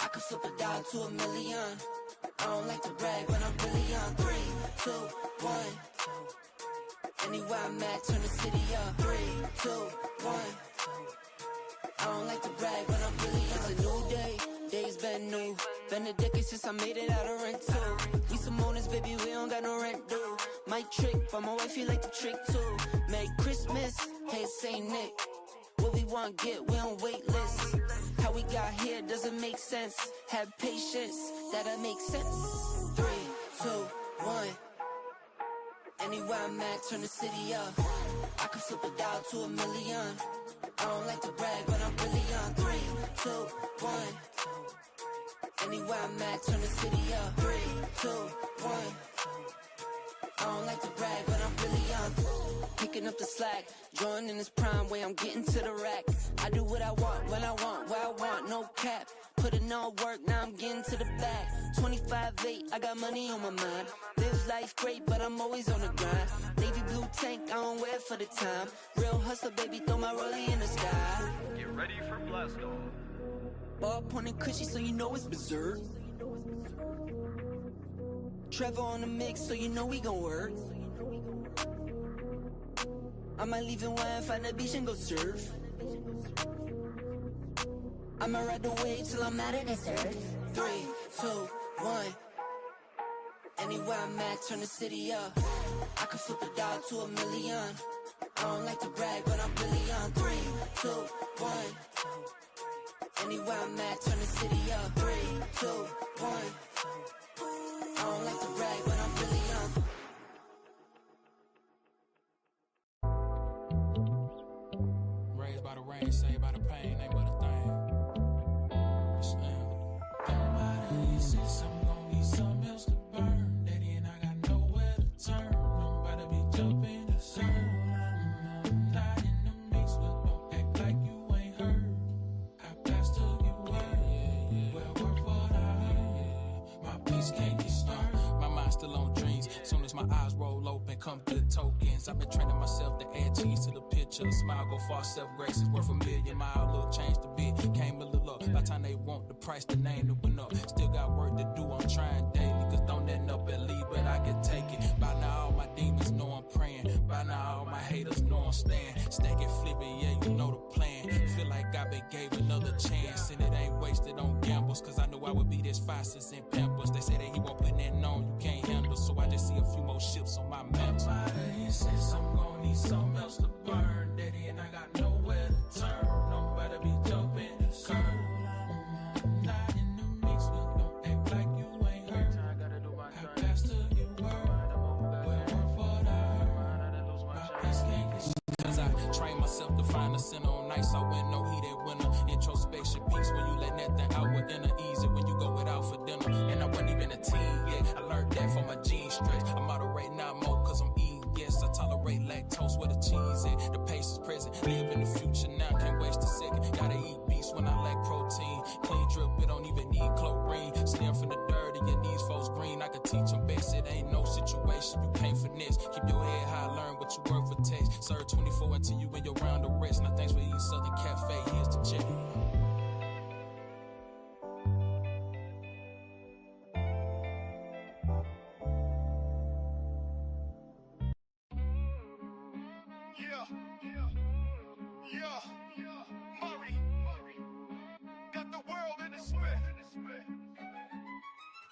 I could flip a dollar to $1 million. I don't like to brag, but I'm really on. 3, 2, 1. Anywhere I'm at, turn the city up. 3, 2, 1. I don't like to brag, but I'm really on. It's a new day, days been new. Been a decade since I made it out of rent too. We some owners, baby, we don't got no rent due. Might trick, but my wife, you like to trick too. Merry Christmas, hey, Saint Nick. What we want, get, we on wait list. How we got here doesn't make sense. Have patience, that'll make sense. 3, 2, 1. Anywhere I'm at, turn the city up. I can flip a dollar to $1 million. I don't like to brag, but I'm really on. 3, 2, 1. Anywhere I'm at, turn the city up. 3, 2, 1. I don't like to brag, but I'm really on. Picking up the slack, drawing in this prime way, I'm getting to the rack. I do what I want, when I want, where I want, no cap. Put in all work, now I'm getting to the back. 25-8, I got money on my mind. Live life great, but I'm always on the grind. Navy blue tank, I don't wear it for the time. Real hustler, baby, throw my rollie in the sky. Get ready for blast off. Ball pointing cushy, so you know it's berserk. Trevor on the mix, so you know we gon' work. I might leave in one, find a beach and go surf. I'ma ride the wave till I'm out of this earth. 3, 2, 1. Anywhere I'm at, turn the city up. I can flip a dollar to $1 million. I don't like to brag, but I'm really on. 3, 2, 1. Anywhere I'm at, turn the city up. 3, 2, 1. I don't like to brag, but I'm really on. Raised by the rain, saved by the pain, ain't but a thing. Somebody says I'm gon' need something else to burn. Daddy and I got nowhere to turn. I'm about to be jumping the sun. I'm not in the mix, but don't act like you ain't heard. I passed to you word. Well, work for what I heard. My peace can't get started. My mind's still on dreams. Soon as my eyes roll open, come good tokens. I've been training myself to add cheese to the picture. Smile go far, self-grace is worth $1 million. My little change to be came a little up. By the time they want the price, the name that went up. Still got work to do, I'm trying daily. Cause don't end up and leave, but I can take it. By now all my demons know I'm praying. By now all my haters know I'm staying. Stack it, flip it, yeah, you know the plan. Feel like I been gave another chance. And it ain't wasted on gambles. Cause I knew I would be this fastest in Pampers. They say that he won't put nothing on, you can't handle. So I just see a few more ships on my map. Somebody says I'm gon' need something else to burn. Daddy and I got nowhere to turn. I'm about to be jumping the curb. I'm not in the mix, but don't act like you ain't heard. I passed to you word. Well, work for the hurt. My peace can't get cause I trained myself to find a center on nights. I went no heated winter. Introspection peace when you let nothing out with inner easy. When you go without for dinner. And I wasn't even a teen yet. I learned that from my jeans stretch. I moderate now more cause I'm eating. Yes, I tolerate lactose where the cheese at. The pace is present. Live in the future now. Can't waste a second. Gotta eat beats when I lack protein. Clean drip, it don't even need chlorine. Stem from the dirty, your knees folks green. I can teach them best. It ain't no situation you can't finesse. Keep your head high, learn what you work for text. Serve 24 until you in your round of rest. Now thanks for eating Southern Cafe. Here's the check.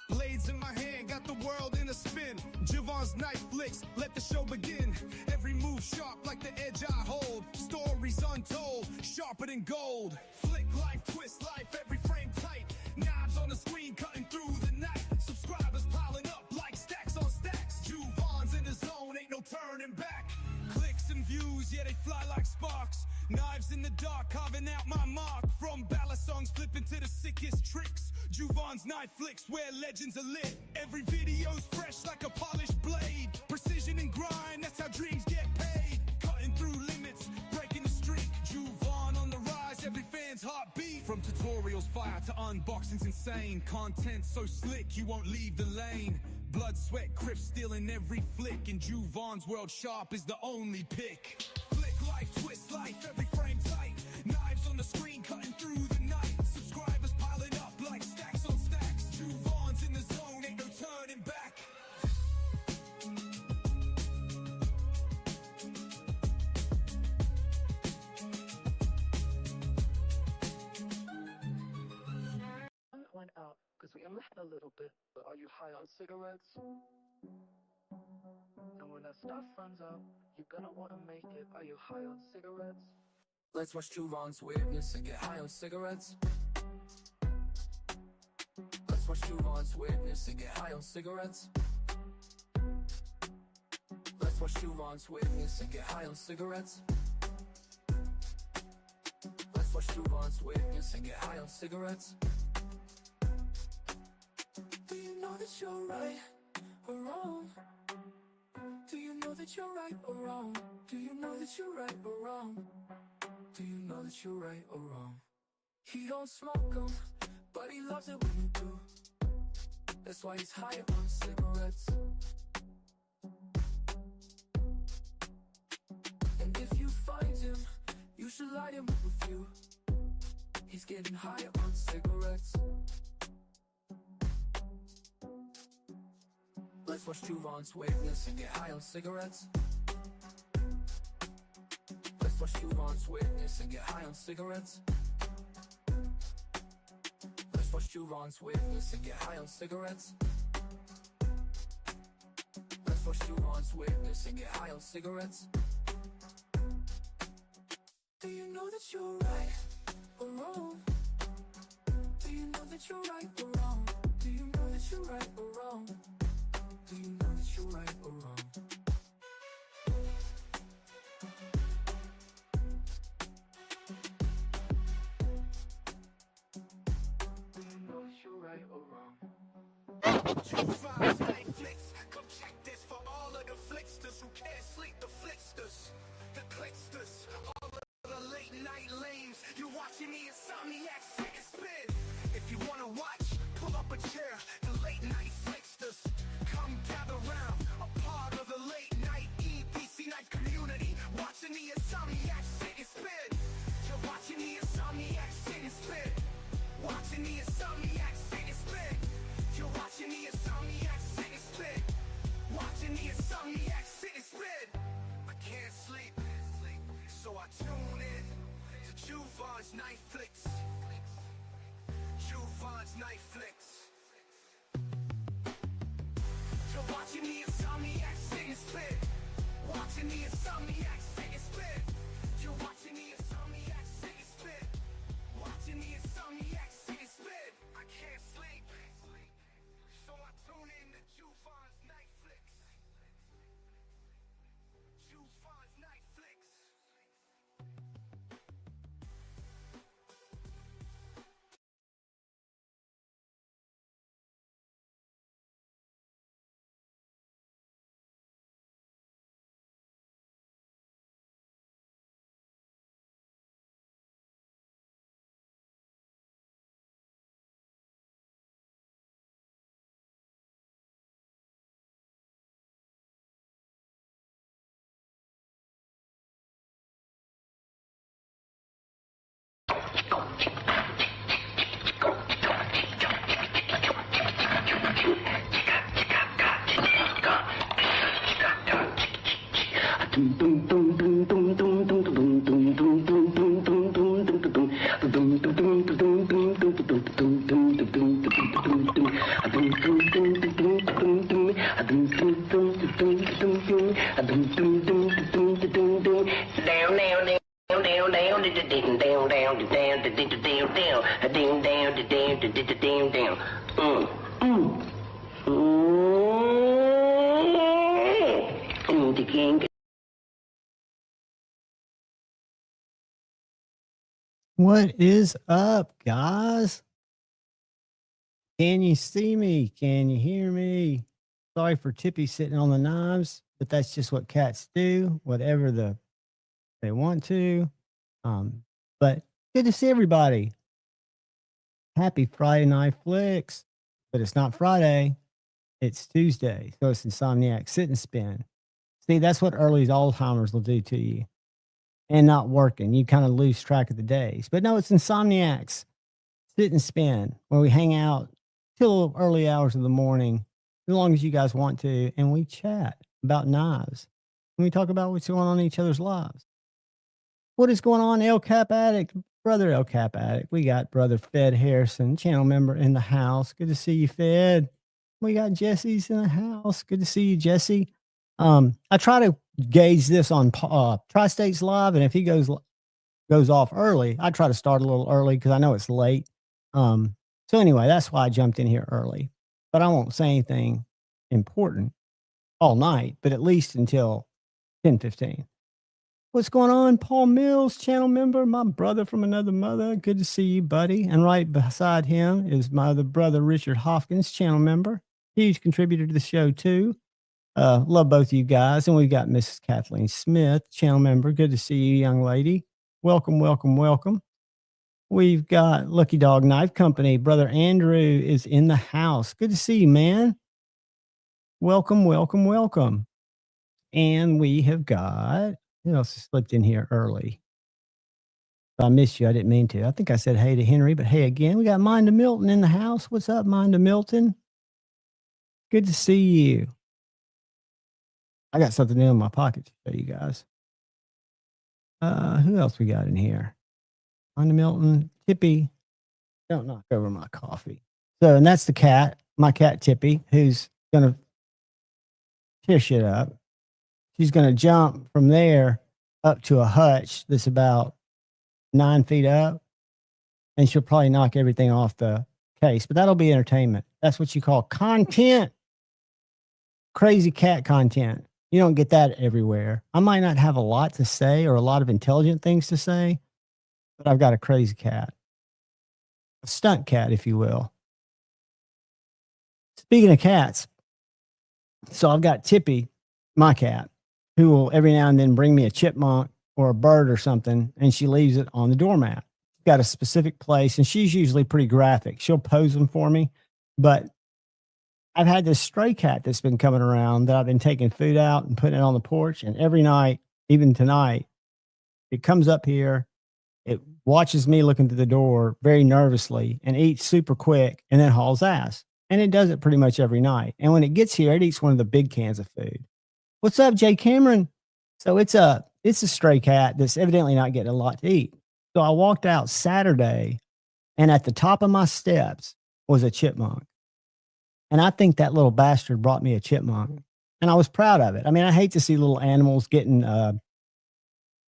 Blades in my hand, got the world in a spin. Javon's knife flicks, let the show begin. Every move sharp like the edge I hold. Stories untold, sharper than gold. Flick life, twist life, every frame tight. Knives on the screen, cutting through the night. Subscribers piling up like stacks on stacks. Javon's in the zone, ain't no turning back. Clicks and views, yeah, they fly like sparks. Knives in the dark, carving out my mark. From ballad songs, flipping to the sickest tricks. Juvan's knife flicks where legends are lit. Every video's fresh like a polished blade. Precision and grind, that's how dreams get paid. Cutting through limits, breaking the streak. Juvan on the rise, every fan's heartbeat. From tutorials fire to unboxings insane. Content so slick, you won't leave the lane. Blood, sweat, crips stealing every flick. And Juvan's world sharp is the only pick. Flick life, twist life, every frame tight. Knives on the screen, cutting through the night. Subscribers piling up like stacks. 'cause we met a little bit, but are you high on cigarettes? And when that stuff runs out, you're gonna wanna make it. Are you high on cigarettes? Let's watch Juvon's Witness and get high on cigarettes. Let's watch Juvon's Witness and get high on cigarettes. Let's watch Juvon's Witness and get high on cigarettes. Let's watch Juvon's Witness and get high on cigarettes. Do you know that you're right or wrong? Do you know that you're right or wrong? Do you know that you're right or wrong? Do you know that you're right or wrong? He don't smoke them, but he loves it when you do. That's why he's high on cigarettes. And if you find him, you should light him up a few. He's getting high on cigarettes. Let's watch Juvon's Witness and get high on cigarettes. Let's watch Juvon's Witness and get high on cigarettes. Let's watch Juvon's Witness and get high on cigarettes. Let's watch Juvon's Witness and get high on cigarettes. Do you know that you're right or wrong? Do you know that you're right or wrong? Do you know that you're right or wrong? Do you know that you're right or wrong? Do you know that you're right or wrong? Juvon's night flicks. Come check this for all of the flicksters who can't sleep. The flicksters, the clicksters, all of the late night lames. You're watching the Insomniac sit and spin. If you wanna watch, pull up a chair. The late night flicksters, come gather round. A part of the late night EDC night community. Watching the Insomniac sit and spin. You're watching the Insomniac sit and spin. Watching the Insomniac sit and spin. You're watching the Insomniac sit and spin. Watching the Insomniac sit and spin. I can't sleep, so I tune in to Juvon's Night Flicks. Juvon's Night Flicks. You're watching the Insomniac sit and spin. Watching the Insomniac sit and spin. You're watching the Insomniac sit and spin. Watching the Insomniac sit and spin. I can't sleep, so I tune in to Juvon's Night Flicks. Juvon's Night Flicks. What is up, guys? Can you see me? Can you hear me? Sorry for Tippy sitting on the knives, but that's just what cats do, whatever they want to. But good to see everybody. Happy Friday Night Flicks. But it's not Friday. It's Tuesday. So it's Insomniac Sit and Spin. See, that's what early Alzheimer's will do to you. And not working. You kind of lose track of the days. But no, it's Insomniacs Sit and Spin, where we hang out till early hours of the morning, as long as you guys want to, and we chat about knives. And we talk about what's going on in each other's lives. What is going on, El Cap Addict? Brother El Cap Addict. We got Brother Fed Harrison, channel member in the house. Good to see you, Fed. We got Jesse's in the house. Good to see you, Jesse. I try to gauge this on Tri-States Live, and if he goes off early, I try to start a little early because I know it's late. So anyway, that's why I jumped in here early. But I won't say anything important all night, but at least until 10:15. What's going on? Paul Mills, channel member, my brother from another mother. Good to see you, buddy. And right beside him is my other brother, Richard Hopkins, channel member. Huge contributor to the show, too. Love both of you guys. And we've got Mrs. Kathleen Smith, channel member. Good to see you, young lady. Welcome, welcome, welcome. We've got Lucky Dog Knife Company. Brother Andrew is in the house. Good to see you, man. Welcome, welcome, welcome. And we have got, who else slipped in here early? If I missed you, I didn't mean to. I think I said hey to Henry, but hey again. We got Minda Milton in the house. What's up, Minda Milton? Good to see you. I got something new in my pocket to show you guys. Who else we got in here? Minda Milton, Tippy. Don't knock over my coffee. So, and that's the cat, my cat Tippy, who's going to tear shit up. She's going to jump from there up to a hutch that's about 9 feet up, and she'll probably knock everything off the case. But that'll be entertainment. That's what you call content. Crazy cat content. You don't get that everywhere. I might not have a lot to say or a lot of intelligent things to say, but I've got a crazy cat. A stunt cat, if you will. Speaking of cats, so I've got Tippy, my cat, who will every now and then bring me a chipmunk or a bird or something, and she leaves it on the doormat. She's got a specific place, and she's usually pretty graphic. She'll pose them for me, but I've had this stray cat that's been coming around that I've been taking food out and putting it on the porch, and every night, even tonight, it comes up here, it watches me looking through the door very nervously and eats super quick and then hauls ass. And it does it pretty much every night. And when it gets here, it eats one of the big cans of food. What's up, Jay Cameron? So it's a stray cat that's evidently not getting a lot to eat. So I walked out Saturday, and at the top of my steps was a chipmunk. And I think that little bastard brought me a chipmunk. And I was proud of it. I mean, I hate to see little animals getting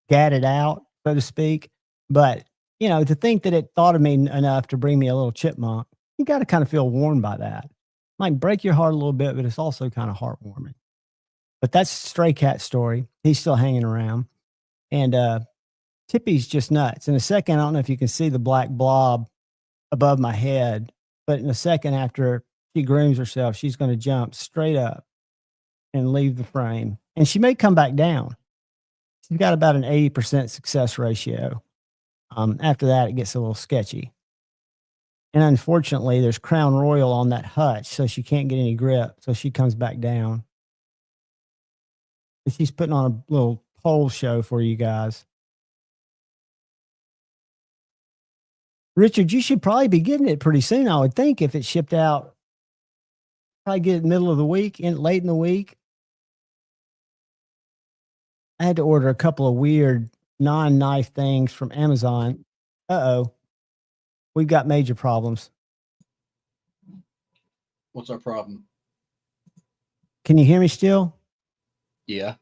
gadded out, so to speak. But, you know, to think that it thought of me enough to bring me a little chipmunk, you got to kind of feel warmed by that. Might break your heart a little bit, but it's also kind of heartwarming. But that's Stray Cat story. He's still hanging around. And Tippy's just nuts. In a second, I don't know if you can see the black blob above my head, but in a second after she grooms herself, she's going to jump straight up and leave the frame. And she may come back down. She's got about an 80% success ratio. After that, it gets a little sketchy. And unfortunately, there's Crown Royal on that hutch, so she can't get any grip. So she comes back down. She's putting on a little pole show for you guys. Richard, you should probably be getting it pretty soon, I would think, if it shipped out. Probably get it middle of the week, late in the week. I had to order a couple of weird non-knife things from Amazon. Uh-oh. We've got major problems. What's our problem? Can you hear me still? Yeah.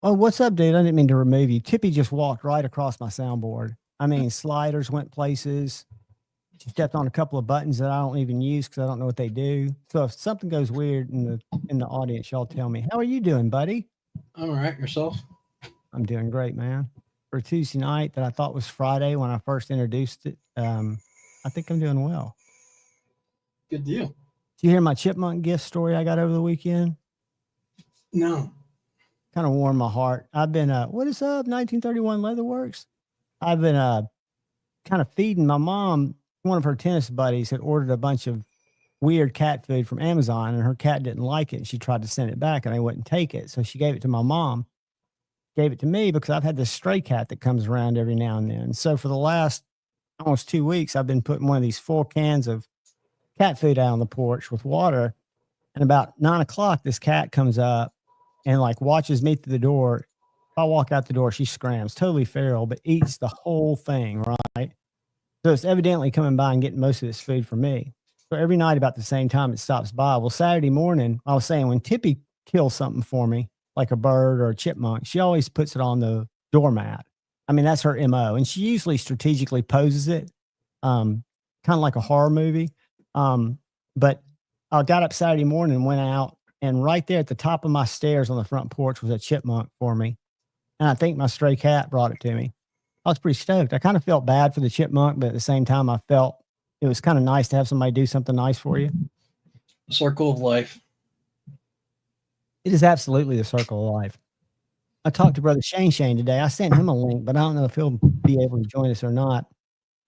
Oh, what's up, dude? I didn't mean to remove you. Tippy just walked right across my soundboard. I mean, sliders went places. She stepped on a couple of buttons that I don't even use because I don't know what they do. So if something goes weird in the audience, y'all tell me. How are you doing, buddy? All right. Yourself? I'm doing great, man. For Tuesday night that I thought was Friday when I first introduced it, I think I'm doing well. Good deal. Did you hear my chipmunk gift story I got over the weekend? No. Kind of warmed my heart. I've been, what is up, 1931 Leatherworks? I've been kind of feeding my mom. One of her tennis buddies had ordered a bunch of weird cat food from Amazon, and her cat didn't like it. And she tried to send it back, and they wouldn't take it. So she gave it to my mom, gave it to me because I've had this stray cat that comes around every now and then. So for the last almost 2 weeks, I've been putting one of these full cans of cat food out on the porch with water. And about 9 o'clock, this cat comes up and like watches me through the door I walk out the door, she scrams, totally feral, but eats the whole thing, right? So it's evidently coming by and getting most of its food from me. So every night about the same time it stops by. Well, Saturday morning, I was saying when Tippy kills something for me, like a bird or a chipmunk, she always puts it on the doormat. I mean, that's her MO. And she usually strategically poses it, kind of like a horror movie. But I got up Saturday morning and went out, and right there at the top of my stairs on the front porch was a chipmunk for me. And I think my stray cat brought it to me. I was pretty stoked. I kind of felt bad for the chipmunk, but at the same time, I felt it was kind of nice to have somebody do something nice for you. Circle of life. It is absolutely the circle of life. I talked to Brother Shane today. I sent him a link, but I don't know if he'll be able to join us or not.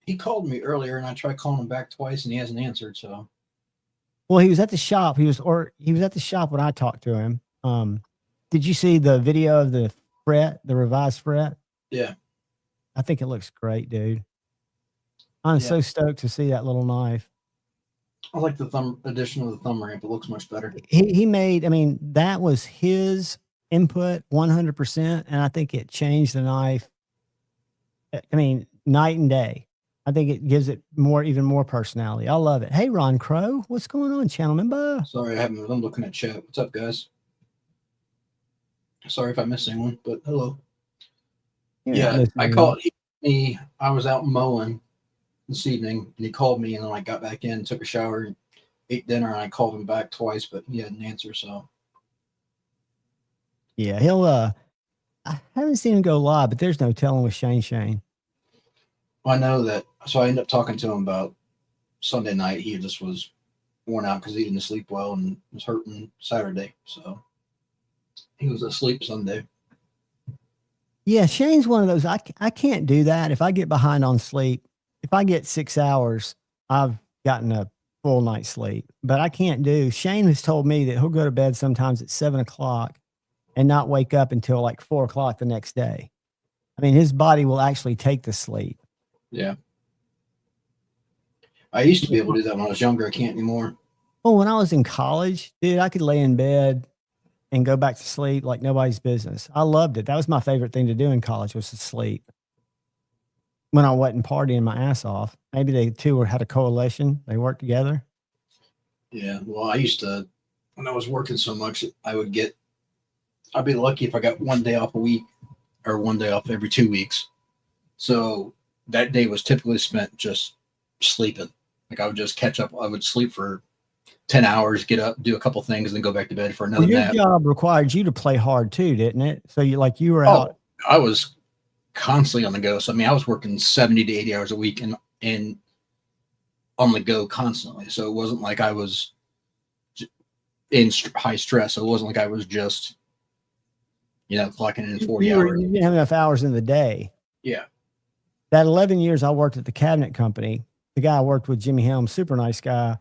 He called me earlier, and I tried calling him back twice, and he hasn't answered. So, well, he was at the shop. He was at the shop when I talked to him. Did you see the video of the fret, the revised fret? Yeah. I think it looks great, dude. I'm so stoked to see that little knife. I like the thumb edition of the thumb ramp. It looks much better. He made, I mean, that was his input 100%. And I think it changed the knife. I mean, night and day. I think it gives it even more personality. I love it. Hey, Ron Crow, what's going on, channel member? Sorry, I'm looking at chat. What's up, guys? Sorry if I missed anyone, but hello. Yeah, I called me. I was out mowing this evening, and he called me, and then I got back in, took a shower, ate dinner, and I called him back twice, but he hadn't answered. So, yeah, he'll. I haven't seen him go live, but there's no telling with Shane. I know that. So I ended up talking to him about Sunday night. He just was worn out because he didn't sleep well and was hurting Saturday. So he was asleep Sunday. Yeah, Shane's one of those. I can't do that. If I get behind on sleep, if I get 6 hours, I've gotten a full night's sleep. But I can't do. Shane has told me that he'll go to bed sometimes at 7 o'clock and not wake up until like 4 o'clock the next day. I mean, his body will actually take the sleep. Yeah. I used to be able to do that when I was younger. I can't anymore. Oh, when I was in college, dude, I could lay in bed and go back to sleep like nobody's business. I loved it. That was my favorite thing to do in college, was to sleep when I wasn't partying my ass off. Maybe they two had a coalition. They worked together. Yeah. Well, I used to, when I was working so much, I'd be lucky if I got 1 day off a week or 1 day off every 2 weeks. So that day was typically spent just sleeping. Like I would just catch up. I would sleep for 10 hours, get up, do a couple things, and then go back to bed for another nap. Your job required you to play hard too, didn't it? So you were out. I was constantly on the go. So I mean, I was working 70 to 80 hours a week and on the go constantly. So it wasn't like I was in high stress. So it wasn't like I was just, clocking in 40 hours. You didn't have enough hours in the day. Yeah. That 11 years I worked at the cabinet company, the guy I worked with, Jimmy Helms, super nice guy.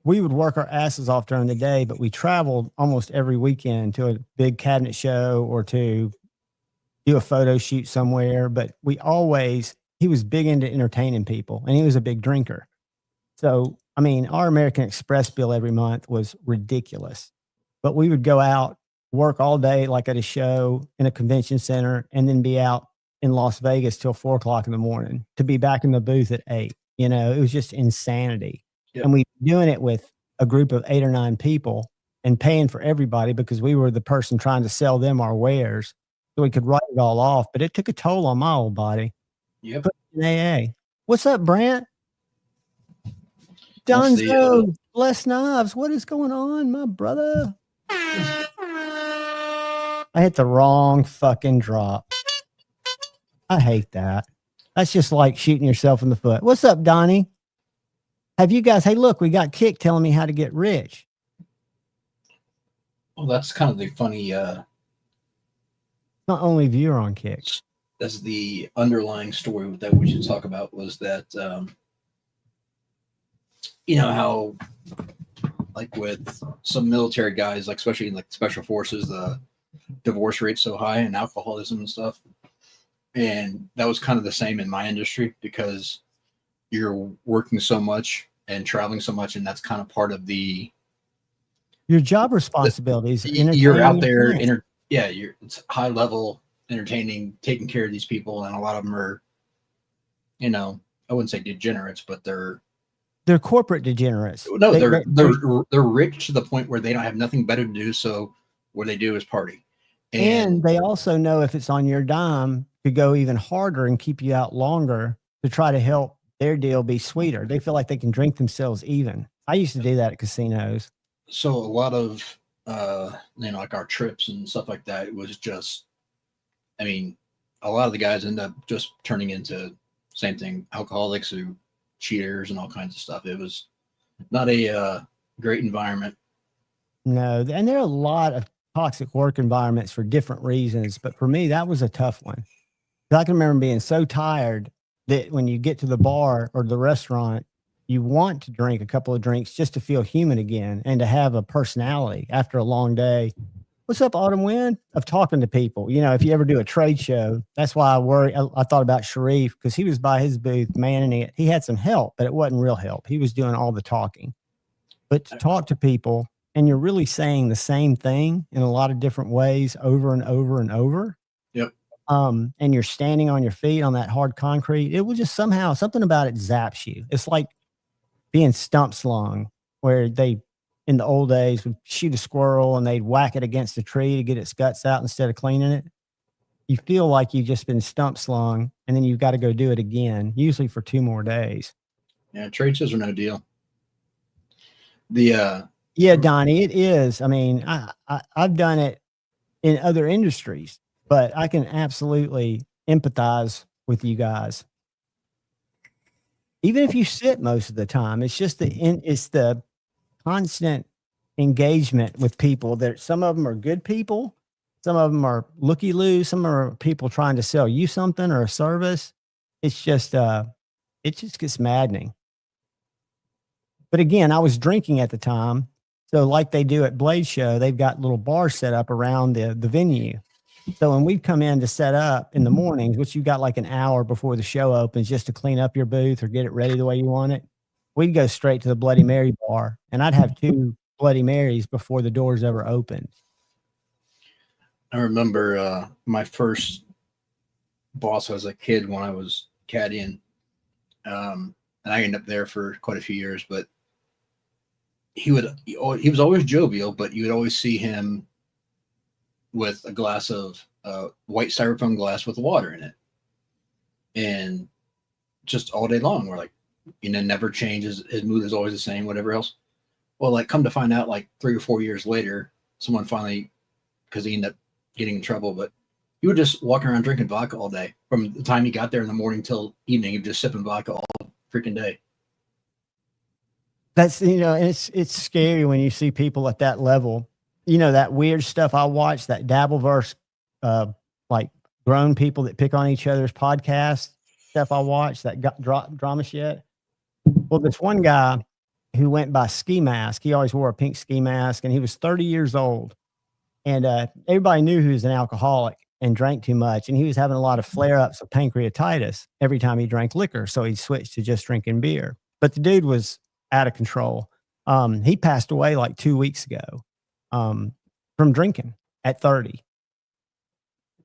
We would work our asses off during the day, but we traveled almost every weekend to a big cabinet show or to do a photo shoot somewhere. But he was big into entertaining people, and he was a big drinker. So, I mean, our American Express bill every month was ridiculous, but we would go out, work all day, like at a show in a convention center, and then be out in Las Vegas till 4 o'clock in the morning to be back in the booth at 8. It was just insanity. Yep. And we were doing it with a group of 8 or 9 people and paying for everybody because we were the person trying to sell them our wares so we could write it all off. But it took a toll on my old body. Yep. Put in AA. What's up, Brant? Donzo, Bless Knives. What is going on, my brother? I hit the wrong fucking drop. I hate that. That's just like shooting yourself in the foot. What's up, Donnie? Have you guys, hey, look, we got Kick telling me how to get rich. Well, that's kind of the funny. Not only viewer on Kick. That's the underlying story that we should talk about was that, how, like with some military guys, like especially in like special forces, the divorce rate's so high and alcoholism and stuff. And that was kind of the same in my industry because you're working so much and traveling so much, and that's kind of part of your job responsibilities. You're out there yeah, it's high level, entertaining, taking care of these people, and a lot of them are, you know, I wouldn't say degenerates, but they're corporate degenerates. no, they're rich to the point where they don't have nothing better to do, so what they do is party. And they also know if it's on your dime to go even harder and keep you out longer to try to help their deal be sweeter. They feel like they can drink themselves even. I used to do that at casinos. So a lot of like our trips and stuff like that, it was just, I mean, a lot of the guys end up just turning into same thing, alcoholics who cheaters and all kinds of stuff. It was not a great environment. No, and there are a lot of toxic work environments for different reasons, but for me, that was a tough one. I can remember being so tired that when you get to the bar or the restaurant, you want to drink a couple of drinks just to feel human again and to have a personality after a long day. What's up, Autumn Wind? Of talking to people. You know, if you ever do a trade show, that's why I worry. I thought about Sharif because he was by his booth manning it. He had some help, but it wasn't real help. He was doing all the talking. But to talk to people, and you're really saying the same thing in a lot of different ways over and over and over. Yep. And you're standing on your feet on that hard concrete. It will just somehow, something about it zaps you. It's like being stump slung, where they, in the old days, would shoot a squirrel and they'd whack it against a tree to get its guts out instead of cleaning it. You feel like you've just been stump slung, and then you've got to go do it again, usually for 2 more days. Yeah, trade shows are no deal. Yeah, Donnie, it is. I mean, I've done it in other industries, but I can absolutely empathize with you guys. Even if you sit most of the time, it's just the constant engagement with people. That some of them are good people, some of them are looky-loo, some are people trying to sell you something or a service. It's just it just gets maddening. But again, I was drinking at the time. So like they do at Blade Show, they've got little bars set up around the venue. So when we'd come in to set up in the mornings, which you got like an hour before the show opens just to clean up your booth or get it ready the way you want it, we'd go straight to the Bloody Mary bar, and I'd have 2 Bloody Marys before the doors ever opened. I remember my first boss as a kid when I was caddying, and I ended up there for quite a few years, but he was always jovial, but you would always see him with a glass of white styrofoam glass with water in it, and just all day long. We're like, never changes. His mood is always the same, whatever else. Well, like, come to find out, like 3 or 4 years later, someone finally, because he ended up getting in trouble, but he would just walk around drinking vodka all day. From the time he got there in the morning till evening, he'd just sipping vodka all freaking day. That's, it's scary when you see people at that level. That weird stuff I watch, that Dabbleverse, like grown people that pick on each other's podcast stuff I watch, that drama shit. Well, this one guy who went by Ski Mask, he always wore a pink ski mask, and he was 30 years old. And everybody knew he was an alcoholic and drank too much. And he was having a lot of flare-ups of pancreatitis every time he drank liquor. So he switched to just drinking beer. But the dude was out of control. He passed away like 2 weeks ago from drinking at 30.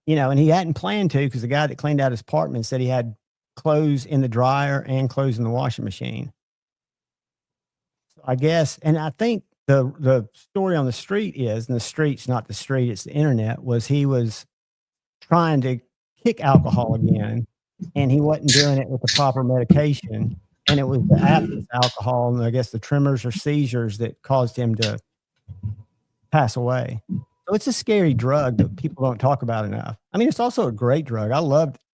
And he hadn't planned to, because the guy that cleaned out his apartment said he had clothes in the dryer and clothes in the washing machine. So I guess, and I think the story on the street is, and the street's not the street, it's the internet, was he was trying to kick alcohol again, and he wasn't doing it with the proper medication. And it was the absence of alcohol and I guess the tremors or seizures that caused him to pass away. So it's a scary drug that people don't talk about enough. I mean, it's also a great drug.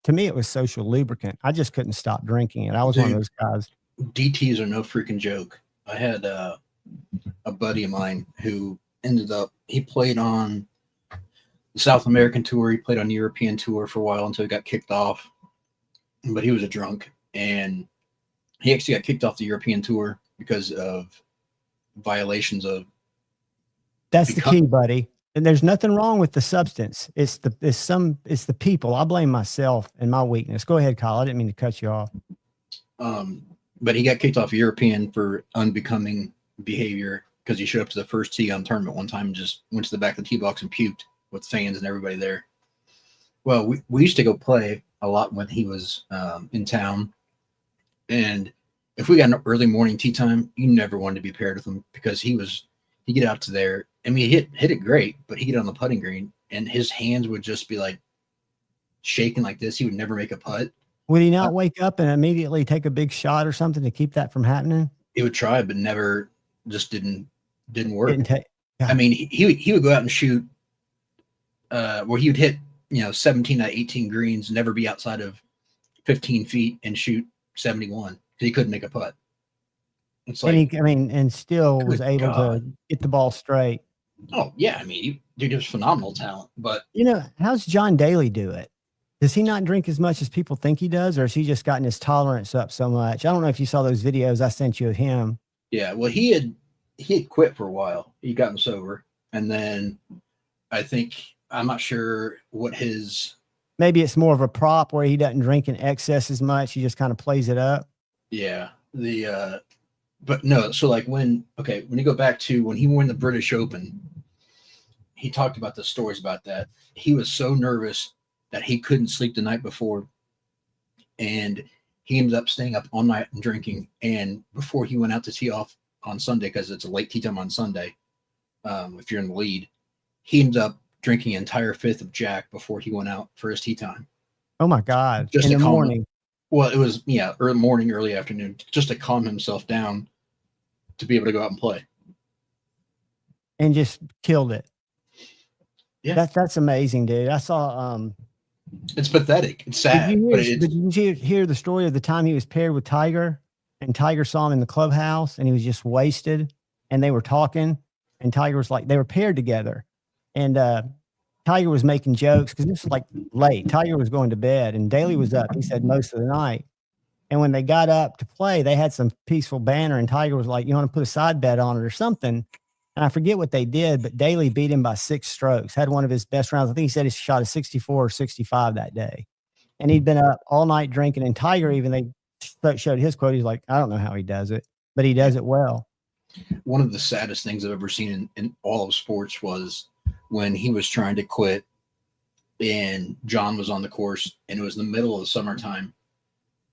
To me, it was social lubricant. I just couldn't stop drinking it. I was one of those guys. DTs are no freaking joke. I had a buddy of mine who he played on the South American tour. He played on the European tour for a while until he got kicked off. But he was a drunk, and he actually got kicked off the European tour because of violations of. That's the key, buddy. And there's nothing wrong with the substance. It's the people. I blame myself and my weakness. Go ahead, Kyle. I didn't mean to cut you off. But he got kicked off European for unbecoming behavior because he showed up to the first tee on tournament one time and just went to the back of the tee box and puked. with fans and everybody there. Well, we used to go play a lot when he was in town, and if we got an early morning tee time, you never wanted to be paired with him because he get out to there. I mean, he hit it great, but he get on the putting green and his hands would just be like shaking like this. He would never make a putt. Would he not wake up and immediately take a big shot or something to keep that from happening? He would try, but never, just didn't work. Yeah. I mean, he would go out and shoot where he would hit, 17 out of 18 greens, never be outside of 15 feet and shoot 71 because he couldn't make a putt. It's like, and still was able to get the ball straight. Oh yeah. I mean, dude, he was phenomenal talent, but how's John Daly do it? Does he not drink as much as people think he does, or has he just gotten his tolerance up so much? I don't know if you saw those videos I sent you of him. Yeah, well, he had quit for a while. He'd gotten sober, and then I'm not sure what his. Maybe it's more of a prop where he doesn't drink in excess as much. He just kind of plays it up. Yeah, but no. So like when you go back to when he won the British Open, he talked about the stories about that. He was so nervous that he couldn't sleep the night before, and he ended up staying up all night and drinking. And before he went out to tee off on Sunday, because it's a late tee time on Sunday, if you're in the lead, he ended up drinking an entire fifth of Jack before he went out for his tee time. Oh my God! Just in the morning. Well, it was early morning, early afternoon, just to calm himself down to be able to go out and play. And just killed it. Yeah, that's amazing, dude. I saw. It's pathetic. It's sad. Did you hear the story of the time he was paired with Tiger, and Tiger saw him in the clubhouse, and he was just wasted, and they were talking, and Tiger was like, they were paired together, and Tiger was making jokes because this was like late. Tiger was going to bed, and Daly was up. He said most of the night, and when they got up to play, they had some peaceful banter, and Tiger was like, "You want to put a side bet on it or something?" And I forget what they did, but Daly beat him by 6 strokes, had one of his best rounds. I think he said he shot a 64 or 65 that day. And he'd been up all night drinking. And Tiger, even they showed his quote. He's like, I don't know how he does it, but he does it well. One of the saddest things I've ever seen in all of sports was when he was trying to quit and John was on the course, and it was in the middle of the summertime,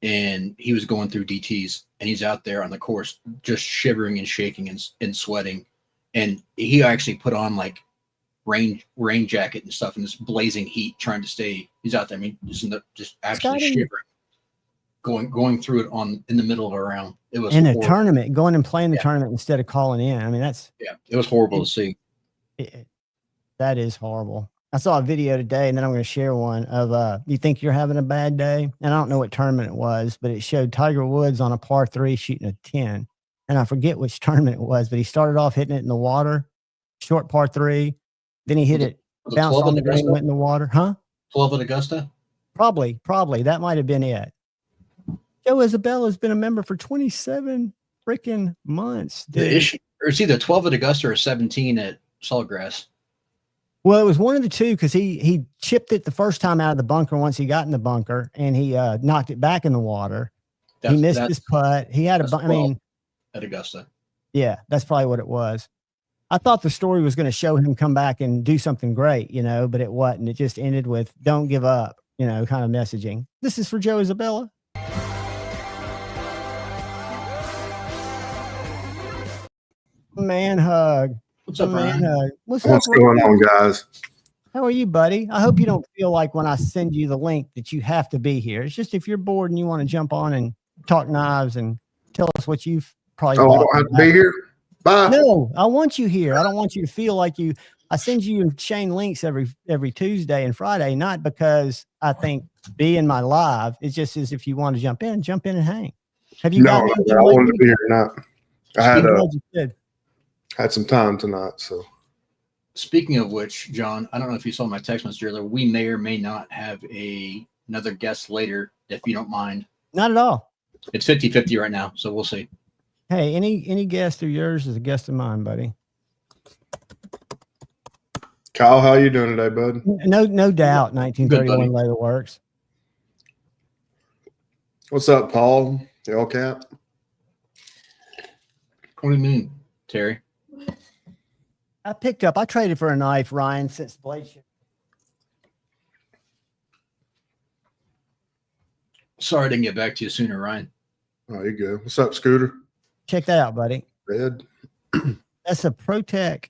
and he was going through DTs, and he's out there on the course just shivering and shaking and sweating. And he actually put on like rain jacket and stuff in this blazing heat, trying to stay. He's out there. I mean, just actually shivering, going through it in the middle of a round. It was in a tournament, going and playing the tournament instead of calling in. I mean, it was horrible to see. That is horrible. I saw a video today, and then I'm going to share one of you think you're having a bad day, and I don't know what tournament it was, but it showed Tiger Woods on a par 3 shooting a 10. And I forget which tournament it was, but he started off hitting it in the water, short par 3. Then he hit it, bounced on the green, went in the water. Huh? 12 at Augusta? Probably. That might have been it. Joe Isabella's been a member for 27 freaking months. Dude. It's either 12 at Augusta or 17 at Sawgrass. Well, it was one of the two because he chipped it the first time out of the bunker once he got in the bunker, and he knocked it back in the water. He missed his putt. He had at Augusta. Yeah, that's probably what it was. I thought the story was going to show him come back and do something great, but it wasn't. It just ended with "Don't give up," kind of messaging. This is for Joe Isabella. Man hug. What's up, man? Hug. What's going on, guys? How are you, buddy? I hope you don't feel like when I send you the link that you have to be here. It's just if you're bored and you want to jump on and talk knives and tell us what you've probably. Oh, I don't have to be here. Bye. No, I want you here. I don't want you to feel like you. I send you and Shane links every Tuesday and Friday, not because I think being my live. It's just as if you want to jump in and hang. Have you? No, I wanted to be here or not. I had some time tonight. So, speaking of which, John, I don't know if you saw my text message earlier. We may or may not have another guest later, if you don't mind. Not at all. It's 50-50 right now, so we'll see. Hey, any guest of yours is a guest of mine, buddy. Kyle, how you doing today, bud? No doubt 1931 later works. What's up, Paul? The all cap? What do you mean, Terry? I traded for a knife, Ryan, since Blade Show Sorry I didn't get back to you sooner, Ryan. Oh, you go. What's up, Scooter? Check that out, buddy. Red. That's a ProTech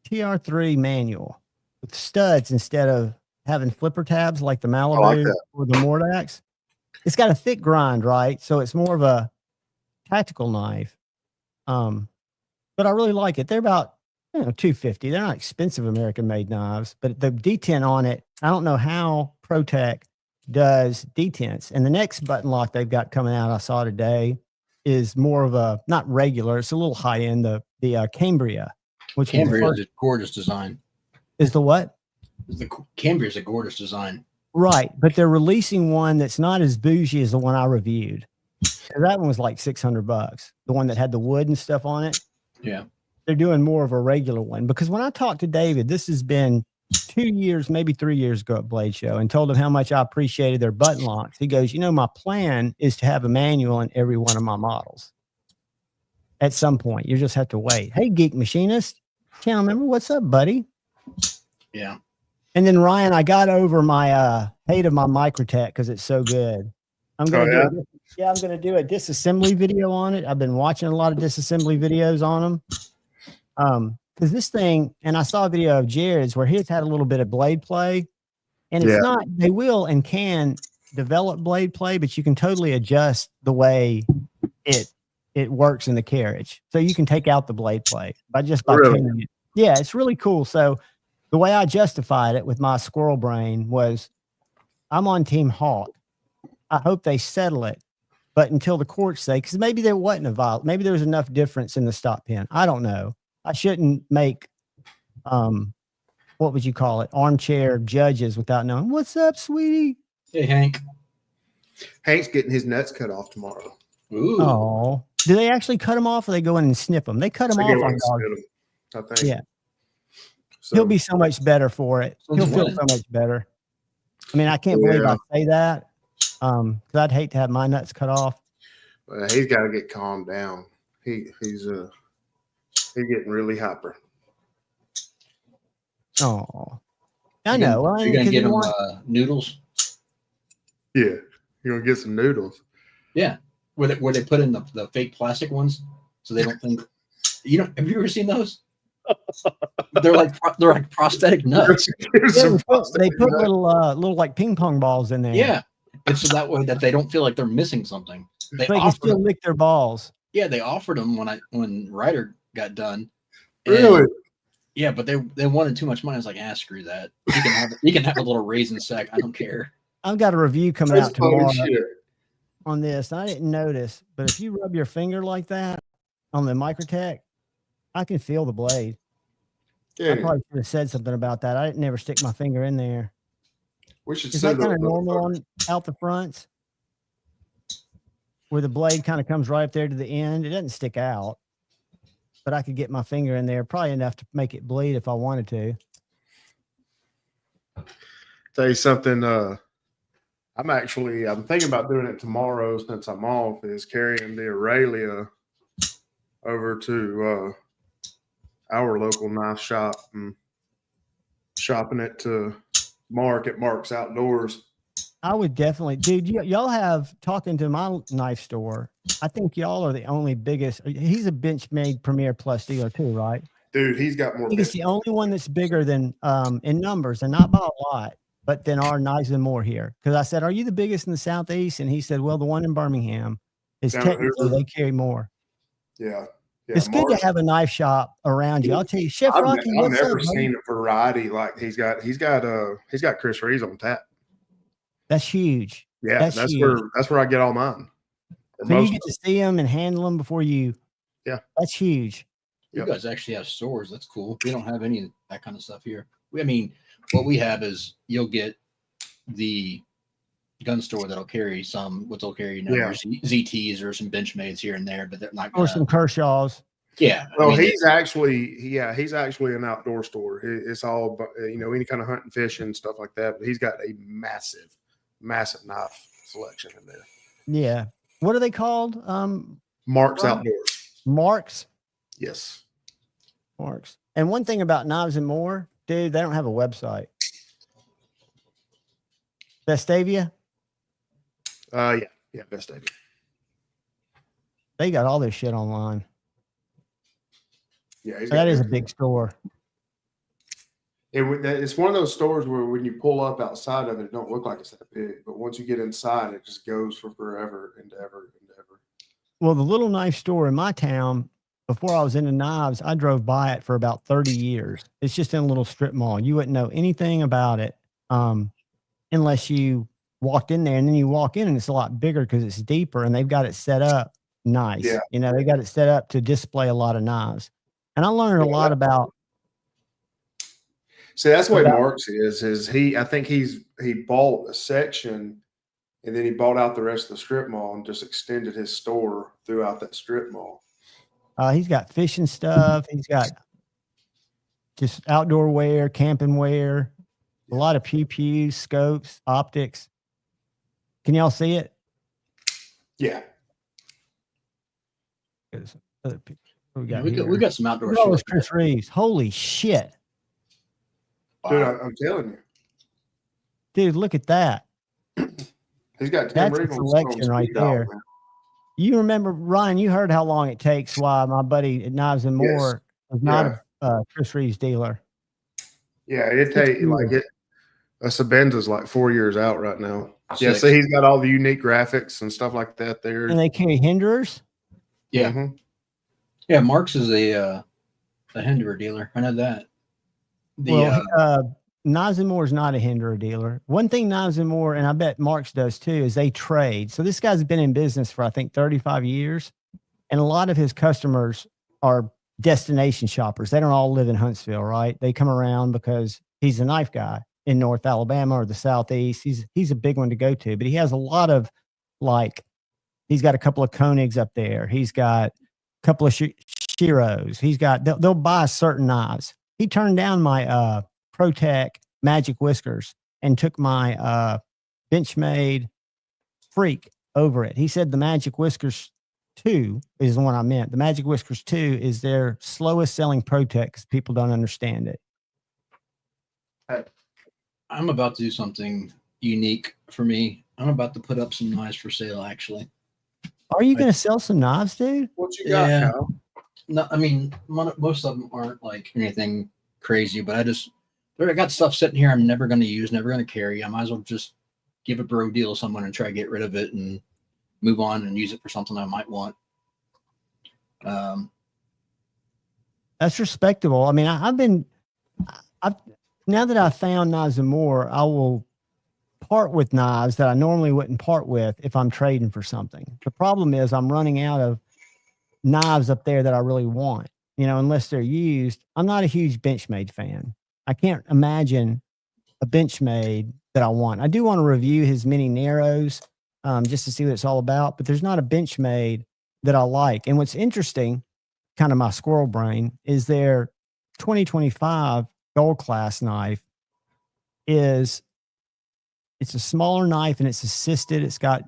TR3 manual with studs instead of having flipper tabs like the Malibu like that. or the Mordax. It's got a thick grind, right? So it's more of a tactical knife. But I really like it. They're about $250. They're not expensive American made knives, but the detent on it, I don't know how ProTech does detents. And the next button lock they've got coming out, I saw today, is more of a not regular. It's a little high end. The Cambria, which Cambria is a gorgeous design. is the what? The Cambria is a gorgeous design. Right, but they're releasing one that's not as bougie as the one I reviewed. And that one was like $600. The one that had the wood and stuff on it. Yeah. They're doing more of a regular one because when I talked to David, this has been 2 years, maybe 3 years ago at Blade Show, and told him how much I appreciated their button locks. He goes, my plan is to have a manual in every one of my models. At some point, you just have to wait. Hey, Geek Machinist, channel member, what's up, buddy? Yeah. And then Ryan, I got over my hate of my Microtech because it's so good. I'm gonna I'm gonna do a disassembly video on it. I've been watching a lot of disassembly videos on them. Because this thing, and I saw a video of Jared's where he's had a little bit of blade play, and it's not, they will and can develop blade play, but you can totally adjust the way it works in the carriage. So you can take out the blade play by tuning it. Yeah, it's really cool. So the way I justified it with my squirrel brain was I'm on Team Hawk. I hope they settle it. But until the courts say, because maybe there wasn't maybe there was enough difference in the stop pin. I don't know. I shouldn't make, what would you call it? Armchair judges without knowing. What's up, sweetie? Hey, Hank. Hank's getting his nuts cut off tomorrow. Ooh. Oh, do they actually cut them off or they go in and snip them? They cut them off on dogs. I think. Yeah. So, He'll be so much better for it. He'll feel so much better. I mean, I can't believe I say that. Because I'd hate to have my nuts cut off. He's got to get calmed down. He's getting really hyper. Oh, I know. You're gonna get him noodles. Yeah, you're gonna get some noodles. Yeah, where they put in the fake plastic ones, so they don't think. Have you ever seen those? they're like prosthetic nuts. They put little like ping pong balls in there. Yeah, and so that way that they don't feel like they're missing something. They can still lick their balls. Yeah, they offered them when Ryder got done. Really? Yeah, but they wanted too much money. I was like, screw that. You can have a little raisin sack. I don't care. I've got a review coming out tomorrow on this. I didn't notice, but if you rub your finger like that on the Microtech, I can feel the blade. Yeah. I probably should have said something about that. I didn't never stick my finger in there. We should. Is that kind of normal out the fronts? Where the blade kind of comes right up there to the end. It doesn't stick out, but I could get my finger in there, probably enough to make it bleed if I wanted to. Tell you something. I'm thinking about doing it tomorrow since I'm off. Is carrying the Aurelia over to our local knife shop and shopping it to Mark at Mark's Outdoors. I would definitely, dude. Y'all have talking to my knife store. I think y'all are the only biggest. He's a Benchmade Premier Plus dealer too, right? Dude, he's got more. He's the only one that's bigger than in numbers, and not by a lot, but then our Knives and More here. Because I said, "Are you the biggest in the Southeast?" And he said, "Well, the one in Birmingham is technically they carry more." Yeah. It's good to have a knife shop around you. I'll tell you, Chef Rocky. I've never seen a variety like he's got Chris Reeves on tap. That's huge. Yeah, that's huge. where I get all mine. So you get to see them and handle them before you. Yeah, that's huge. You guys actually have stores. That's cool. We don't have any of that kind of stuff here. What we have is you'll get the gun store that'll carry they'll carry ZTs or some Benchmades here and there, but they're not. Or some Kershaws. Yeah. Well, he's actually an outdoor store. It's all any kind of hunting, fishing, stuff like that. But he's got a massive knife selection in there. Yeah. What are they called? Mark's Outdoors. Mark's. Yes. Mark's. And one thing about Knives and More, dude, they don't have a website. Vestavia. Yeah, Best David. They got all their shit online. Yeah, he's So got that is a everything. big store. It's one of those stores where when you pull up outside of it, it don't look like it's that big, but once you get inside, it just goes for forever and ever and ever. Well, the little knife store in my town, before I was into knives, I drove by it for about 30 years. It's just in a little strip mall. You wouldn't know anything about it unless you walked in there, and then you walk in and it's a lot bigger because it's deeper and they've got it set up nice. Yeah. You know, they got it set up to display a lot of knives. And I learned a lot about. See, that's the way Mark's is I think he bought a section and then he bought out the rest of the strip mall and just extended his store throughout that strip mall. He's got fishing stuff. He's got just outdoor wear, camping wear, a lot of pew-pews, scopes, optics. Can y'all see it? Yeah. Other people. We got some outdoor That was shit. Chris Reeves. Holy shit. Dude, I'm telling you. Dude, look at that. He's got 10 That's a Regal selection right there. You remember, Ryan, you heard how long it takes why my buddy at Knives and More was not a Chris Reeves dealer. Yeah, it takes like it. A Sabenza's like 4 years out right now. Yeah, 6. so he's got all the unique graphics and stuff like that there. And they carry hinderers? Yeah. Mm-hmm. Yeah, Mark's is a hinderer dealer. I know that. Knives and More is not a hinderer dealer. One thing Knives and More, and I bet Mark's does too, is they trade. So this guy's been in business for, I think, 35 years. And a lot of his customers are destination shoppers. They don't all live in Huntsville, right? They come around because he's a knife guy in North Alabama or the Southeast. He's a big one to go to, but he has a lot of, like, he's got a couple of Koenigs up there. He's got a couple of Shiros. He's got, they'll buy certain knives. He turned down my ProTech Magic Whiskers and took my Benchmade Freak over it. He said the Magic Whiskers 2 is the one I meant. The Magic Whiskers 2 is their slowest selling ProTech because people don't understand it. I'm about to do something unique for me. I'm about to put up some knives for sale, actually. Are you going to sell some knives, dude? What you got, Kyle? No, I mean, most of them aren't like anything crazy, but I got stuff sitting here I'm never going to use, never going to carry. I might as well just give a bro deal to someone and try to get rid of it and move on and use it for something I might want. That's respectable. I mean, I've now that I found Knives and More, I will part with knives that I normally wouldn't part with if I'm trading for something. The problem is I'm running out of knives up there that I really want, unless they're used. I'm not a huge Benchmade fan. I can't imagine a Benchmade that I want. I do want to review his mini Narrows just to see what it's all about, but there's not a Benchmade that I like. And what's interesting, kind of my squirrel brain, is their 2025 gold class knife it's a smaller knife and it's assisted. It's got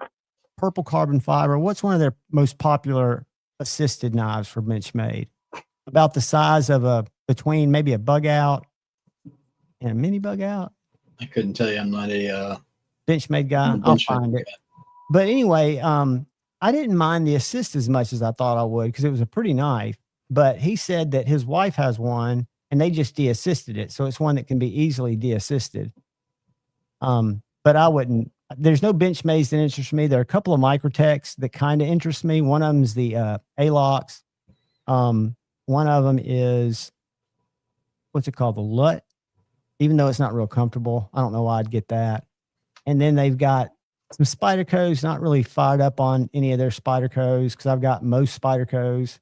purple carbon fiber. What's one of their most popular assisted knives for Benchmade? About the size of between maybe a bug out and a mini bug out. I couldn't tell you. I'm not a Benchmade guy. I'll find it. But anyway, I didn't mind the assist as much as I thought I would because it was a pretty knife. But he said that his wife has one and they just de-assisted it. So it's one that can be easily de-assisted. But I wouldn't. There's no Benchmades that interest me. There are a couple of Microtechs that kind of interest me. One of them is the A-Locks. One of them is, what's it called? The LUT. Even though it's not real comfortable. I don't know why I'd get that. And then they've got some Spydercos, not really fired up on any of their Spydercos because I've got most Spydercos.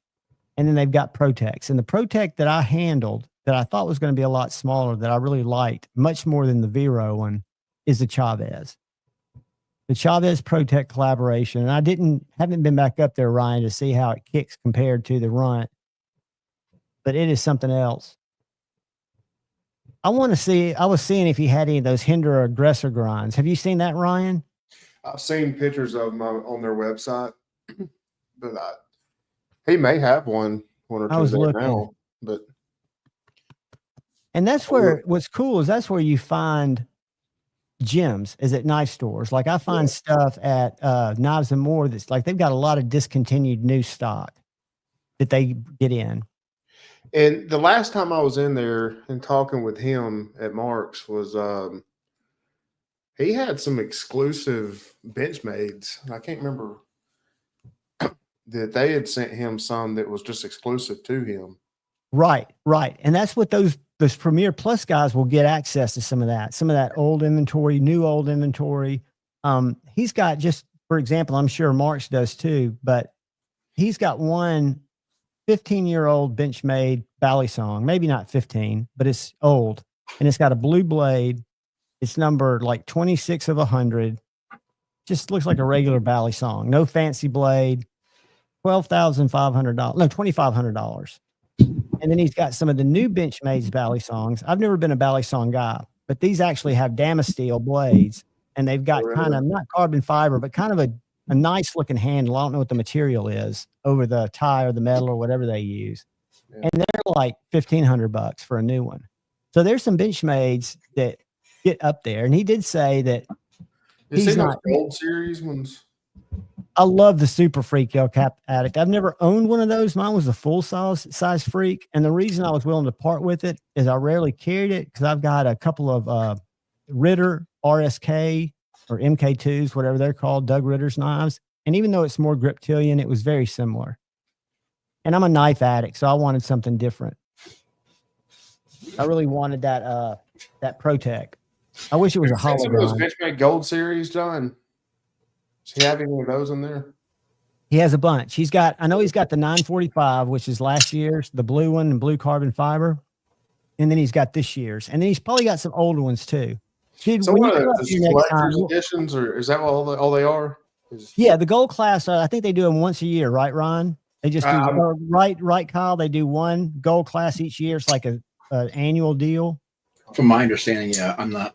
And then they've got ProTechs. And the ProTech that I handled that I thought was going to be a lot smaller that I really liked, much more than the Vero one, is the Chavez. The Chavez ProTech collaboration. And I haven't been back up there, Ryan, to see how it kicks compared to the Runt. But it is something else. I was seeing if he had any of those hinder or aggressor grinds. Have you seen that, Ryan? I've seen pictures of them on their website, but he may have one or two there now. And that's where what's cool is that's where you find gems is at knife stores. Like I find stuff at Knives and More that's like they've got a lot of discontinued new stock that they get in. And the last time I was in there and talking with him at Mark's was he had some exclusive Benchmades. I can't remember that they had sent him some that was just exclusive to him. Right. And that's what those Premier Plus guys will get access to some of that old inventory, new old inventory. He's got, just for example, I'm sure Mark's does too, but he's got one 15-year-old Benchmade Balisong, maybe not 15, but it's old, and it's got a blue blade. It's numbered like 26 of 100. Just looks like a regular Balisong, no fancy blade. $12,500, no, $2,500. And then he's got some of the new Benchmade's Balisongs. I've never been a Balisong guy, but these actually have Damasteel blades, and they've got kind of not carbon fiber, but kind of a nice looking handle. I don't know what the material is over the tie or the metal or whatever they use. Yeah. And they're like $1,500 for a new one. So there's some Benchmades that get up there. And he did say that he's not Gold Series ones. I love the Super Freak El Cap Addict. I've never owned one of those. Mine was a full size Freak. And the reason I was willing to part with it is I rarely carried it because I've got a couple of Ritter RSK or MK2s, whatever they're called, Doug Ritter's knives. And even though it's more Griptilian, it was very similar. And I'm a knife addict, so I wanted something different. I really wanted that Protec. I wish it was a hologram. Those Benchmade Gold Series, John. Does he have any of those in there? He has a bunch. I know he's got the 945, which is last year's, the blue one and blue carbon fiber. And then he's got this year's. And then he's probably got some older ones too. Dude, so what are the editions, or is that all they are? Yeah, the gold class, I think they do them once a year, right, Ron? They just do, right, Kyle? They do one gold class each year. It's like an annual deal. From my understanding, yeah, I'm not.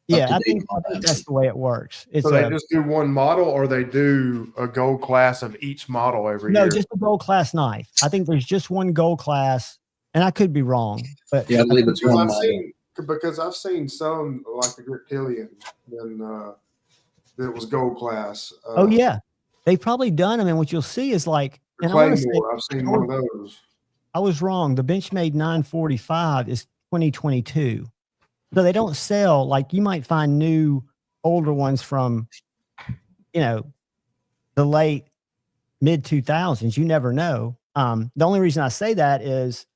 Yeah, I think that's the way it works. So they just do one model, or they do a gold class of each model every year? No, just a gold class knife. I think there's just one gold class, and I could be wrong. But yeah, I believe it's one model. Because I've seen some like the Griptilian that was gold class. Oh yeah, they've probably done them, and what you'll see is like, and I've seen one of those. I was wrong. The Benchmade 945 is 2022, so they don't sell. Like you might find new, older ones from, the late mid 2000s. You never know. The only reason I say that is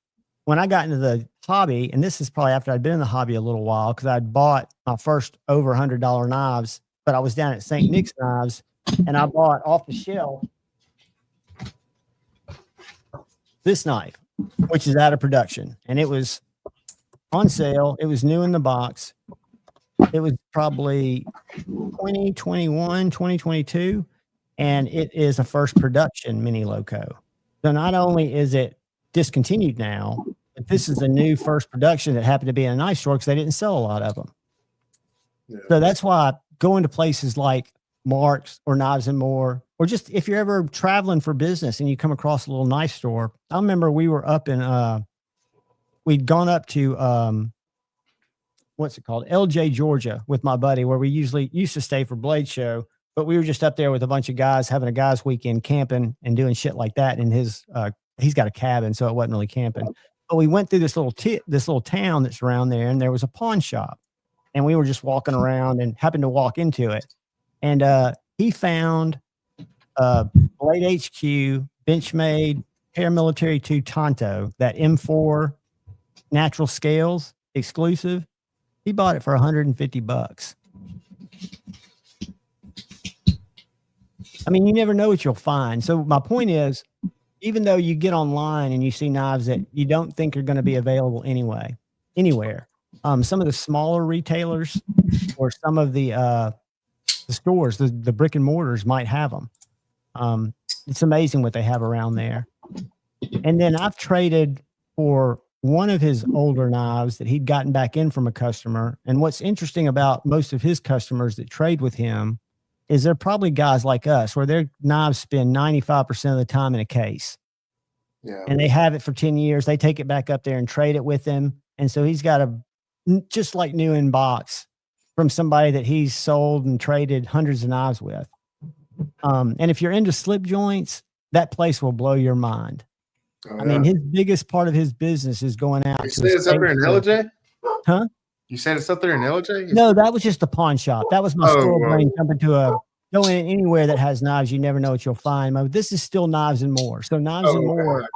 when I got into the hobby, and this is probably after I'd been in the hobby a little while, because I'd bought my first over $100 knives, but I was down at St. Nick's Knives, and I bought off the shelf this knife, which is out of production, and it was on sale. It was new in the box. It was probably 2021, 2022, and it is a first production mini loco. So not only is it discontinued now, but this is a new first production that happened to be in a knife store because they didn't sell a lot of them. Yeah. So that's why going to places like Mark's or Knives and More, or just if you're ever traveling for business and you come across a little knife store. I remember we were up in, we'd gone up to, what's it called? LJ, Georgia with my buddy, where we used to stay for Blade Show, but we were just up there with a bunch of guys having a guys weekend camping and doing shit like that. And he's got a cabin, so it wasn't really camping. But we went through this little town that's around there, and there was a pawn shop, and we were just walking around and happened to walk into it. And he found Blade HQ Benchmade Paramilitary 2 Tonto, that M4 natural scales exclusive. He bought it for $150. I mean, you never know what you'll find. So my point is, even though you get online and you see knives that you don't think are going to be available anywhere, some of the smaller retailers or some of the stores, the brick and mortars might have them. It's amazing what they have around there. And then I've traded for one of his older knives that he'd gotten back in from a customer. And what's interesting about most of his customers that trade with him is they're probably guys like us, where their knives spend 95% of the time in a case. Yeah. And they have it for 10 years. They take it back up there and trade it with him. And so he's got just like new in box, from somebody that he's sold and traded hundreds of knives with. And if you're into slip joints, that place will blow your mind. Oh, I mean, his biggest part of his business is going out. You said it's up there in LJ? Huh? You said it's up there in LJ? No, that was just the pawn shop. That was my store brain jumping to going anywhere that has knives. You never know what you'll find. This is still Knives and More. So Knives and More,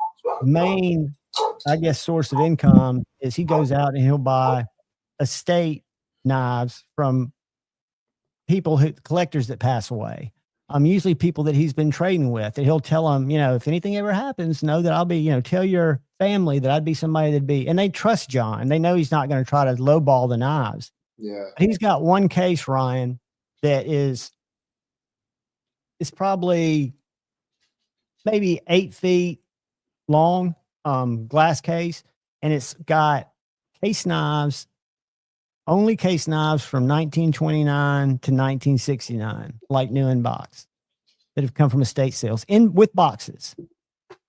main, I guess, source of income is he goes out and he'll buy estate knives from collectors that pass away. Usually people that he's been trading with, that he'll tell them, if anything ever happens, know that I'll be, tell your family that I'd be somebody that'd be, and they trust John. They know he's not going to try to lowball the knives. Yeah. But he's got one case, Ryan, that it's probably maybe 8 feet long, glass case. And it's got case knives, only case knives from 1929 to 1969, like new in box, that have come from estate sales with boxes.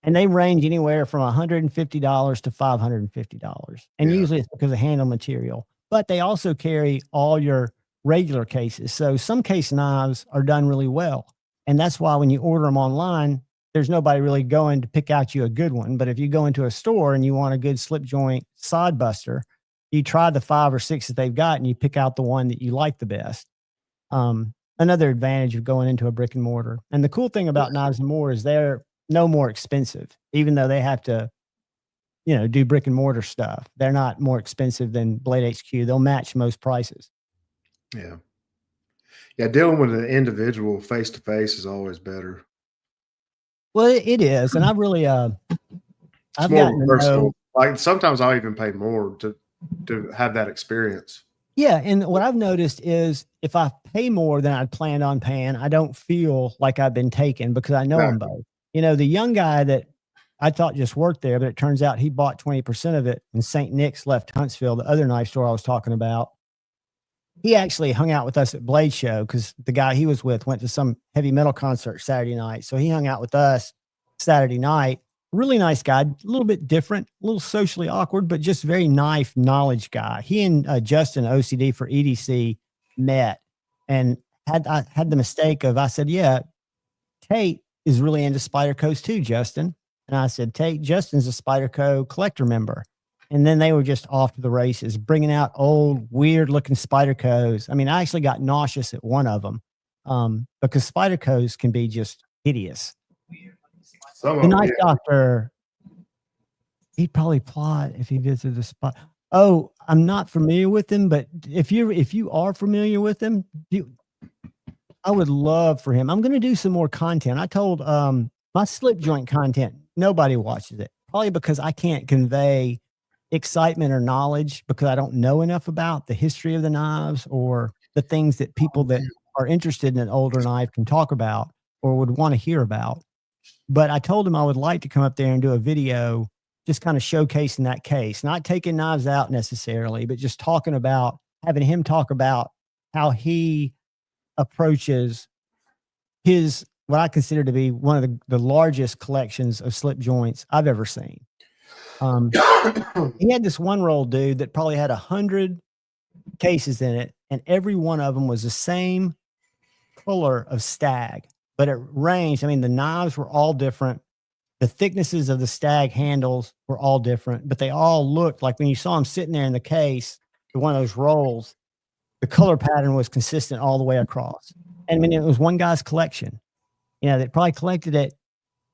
And they range anywhere from $150 to $550. And usually it's because of handle material. But they also carry all your regular cases. So some case knives are done really well. And that's why when you order them online, there's nobody really going to pick out you a good one. But if you go into a store and you want a good slip joint side buster, you try the 5 or 6 that they've got and you pick out the one that you like the best. Another advantage of going into a brick and mortar. And the cool thing about Knives and More is they're no more expensive, even though they have to, do brick and mortar stuff. They're not more expensive than Blade HQ. They'll match most prices. Yeah. Yeah. Dealing with an individual face to face is always better. Well, it is. And I've really, I've gotten to know, like sometimes I'll even pay more to have that experience. Yeah. And what I've noticed is if I pay more than I'd planned on paying, I don't feel like I've been taken because I know them both. The young guy that I thought just worked there, but it turns out he bought 20% of it when St. Nick's left Huntsville, the other knife store I was talking about. He actually hung out with us at Blade Show because the guy he was with went to some heavy metal concert Saturday night. So he hung out with us Saturday night. Really nice guy, a little bit different, a little socially awkward, but just very knife knowledge guy. He and Justin OCD for EDC met and I had the mistake of, I said, yeah, Tate is really into Spyderco's too, Justin. And I said, Tate, Justin's a Spyderco collector member. And then they were just off to the races, bringing out old, weird looking Spydercos. I mean, I actually got nauseous at one of them because Spydercos can be just hideous. The knife doctor, he'd probably plot if he visited the spot. Oh, I'm not familiar with him, but if you are familiar with him, I would love for him. I'm going to do some more content. I told my slip joint content, nobody watches it, probably because I can't convey excitement or knowledge because I don't know enough about the history of the knives or the things that people that are interested in an older knife can talk about or would want to hear about. But I told him I would like to come up there and do a video just kind of showcasing that case, not taking knives out necessarily, but just having him talk about how he approaches what I consider to be one of the largest collections of slip joints I've ever seen. He had this one roll dude that probably had 100 cases in it, and every one of them was the same color of stag. But it ranged. I mean, the knives were all different. The thicknesses of the stag handles were all different, but they all looked like when you saw them sitting there in the case, one of those rolls, the color pattern was consistent all the way across. And I mean, it was one guy's collection, that probably collected it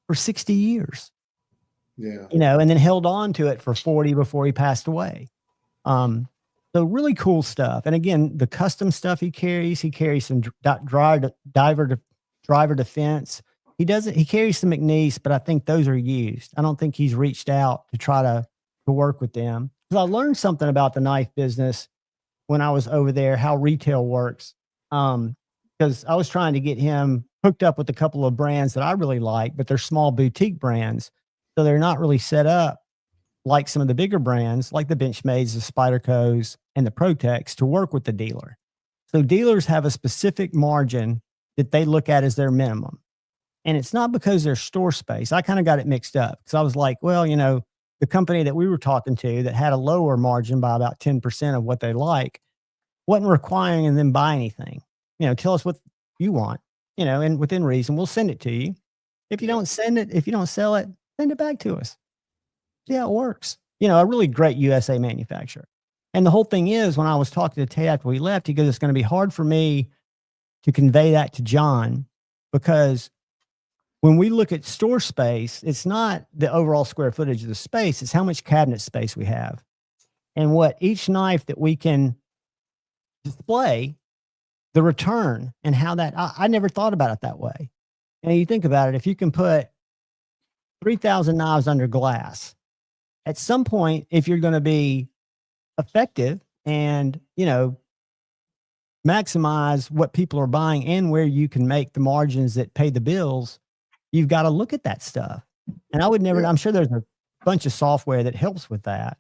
for 60 years. Yeah. And then held on to it for 40 before he passed away. So really cool stuff. And again, the custom stuff he carries some driver defense. He carries some McNeese, but I think those are used. I don't think he's reached out to try to work with them. Because I learned something about the knife business when I was over there, how retail works. Because I was trying to get him hooked up with a couple of brands that I really like, but they're small boutique brands. So they're not really set up like some of the bigger brands, like the Benchmades, the Spydercos, and the Protex to work with the dealer. So dealers have a specific margin that they look at as their minimum. And it's not because there's store space. I kind of got it mixed up because I was like, well, the company that we were talking to that had a lower margin by about 10% of what they like, wasn't requiring them buy anything. Tell us what you want, and within reason, we'll send it to you. If you don't send it, if you don't sell it, send it back to us. See how it works. A really great USA manufacturer. And the whole thing is, when I was talking to Tate after we left, he goes, it's going to be hard for me to convey that to John, because when we look at store space, it's not the overall square footage of the space, it's how much cabinet space we have. And what each knife that we can display, the return, and how that, I never thought about it that way. And you think about it, if you can put 3,000 knives under glass, at some point, if you're going to be effective and, maximize what people are buying and where you can make the margins that pay the bills, you've got to look at that stuff. And I would never, I'm sure there's a bunch of software that helps with that.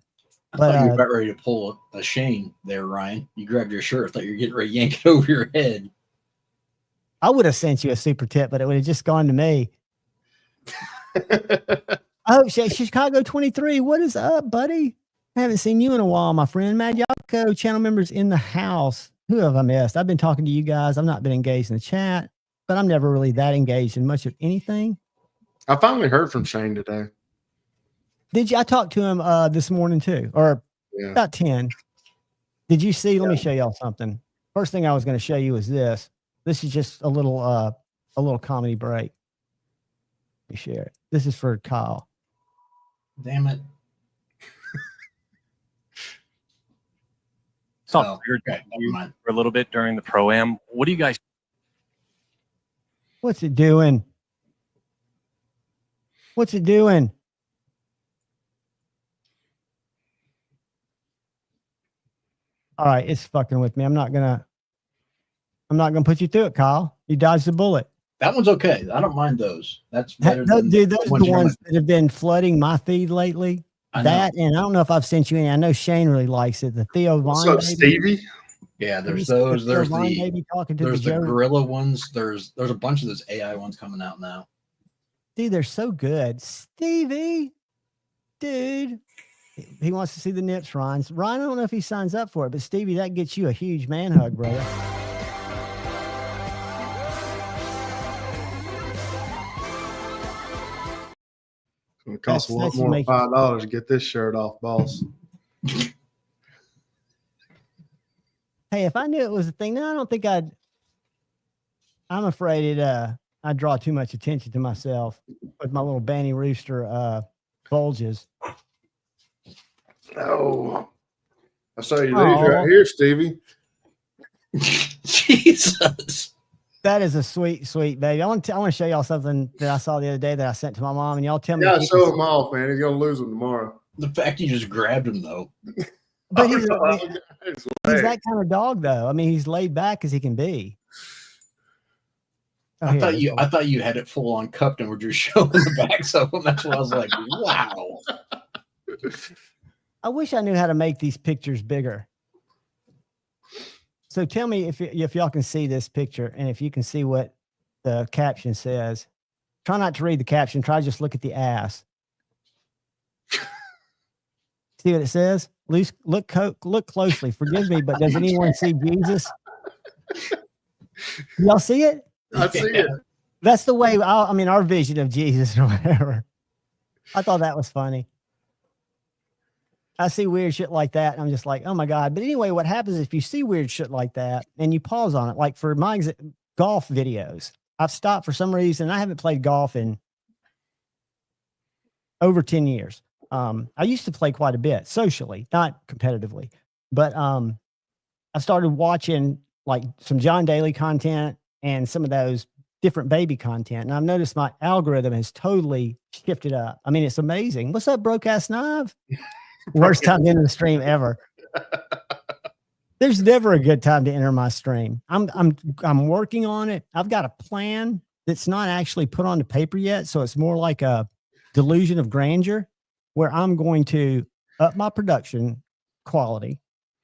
I thought you were about ready to pull a Shane there, Ryan. You grabbed your shirt. I thought you were getting ready to yank it over your head. I would have sent you a super tip, but it would have just gone to me. Oh, Chicago 23. What is up, buddy? I haven't seen you in a while, my friend. Mad Yako, channel members in the house. Who have I missed? I've been talking to you guys. I've not been engaged in the chat, but I'm never really that engaged in much of anything. I finally heard from Shane today. Did you? I talked to him this morning too, or about 10. Did you see? Let me show y'all something. First thing I was going to show you is this. This is just a little comedy break. Let me share it. This is for Kyle. Damn it. Saw for a little bit during the Pro-Am. What do you guys? What's it doing? What's it doing? All right, it's fucking with me. I'm not gonna put you through it, Kyle. You dodged the bullet. That one's okay. I don't mind those. That's better than dude. Those are the ones that have been flooding my feed lately. That, and I don't know if I've sent you any. I know Shane really likes it. The Theo Vaughn. What's up, Stevie? Yeah, there's those. There's the gorilla ones. There's a bunch of those AI ones coming out now. Dude, they're so good. Stevie, dude, he wants to see the nips, Ryan. Ryan, I don't know if he signs up for it, but Stevie, that gets you a huge man hug, brother. It's going to cost a lot more than $5 to get this shirt off, boss. Hey, if I knew it was a thing, no, I don't think I'm afraid I'd draw too much attention to myself with my little Banny Rooster bulges. Oh, I saw you these right here, Stevie. Jesus. That is a sweet, sweet baby. I want to show y'all something that I saw the other day that I sent to my mom, and y'all tell me. Yeah, show him off, man. He's gonna lose him tomorrow. The fact you just grabbed him, though. But he's that kind of dog, though. I mean, he's laid back as he can be. I thought you had it full on cupped and were just showing the backs of them. That's what I was like, wow. I wish I knew how to make these pictures bigger. So tell me if y'all can see this picture and if you can see what the caption says. Try not to read the caption. Try just look at the ass. See what it says? Look closely. Forgive me, but does anyone see Jesus? Y'all see it? I see it. That's the way, our vision of Jesus or whatever. I thought that was funny. I see weird shit like that, and I'm just like, oh my God. But anyway, what happens if you see weird shit like that and you pause on it? Like for my golf videos, I've stopped for some reason. I haven't played golf in over 10 years. I used to play quite a bit socially, not competitively, but I started watching like some John Daly content and some of those different baby content. And I've noticed my algorithm has totally shifted up. I mean, it's amazing. What's up, broke ass knife? Worst time to enter the stream ever. There's never a good time to enter my stream. I'm working on it. I've got a plan that's not actually put onto paper yet. So it's more like a delusion of grandeur where I'm going to up my production quality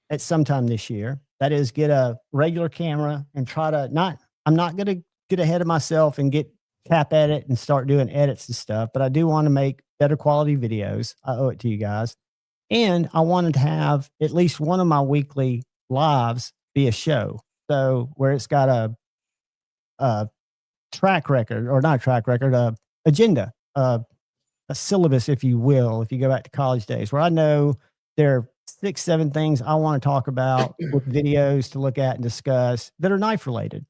at some time this year. That is, get a regular camera and try to I'm not going to get ahead of myself and get tap edit and start doing edits and stuff, but I do want to make better quality videos. I owe it to you guys. And I wanted to have at least one of my weekly lives be a show. So where it's got a track record, or not a track record, agenda, a syllabus, if you will, if you go back to college days, where I know there are 6, 7 things I want to talk about with videos to look at and discuss that are knife related.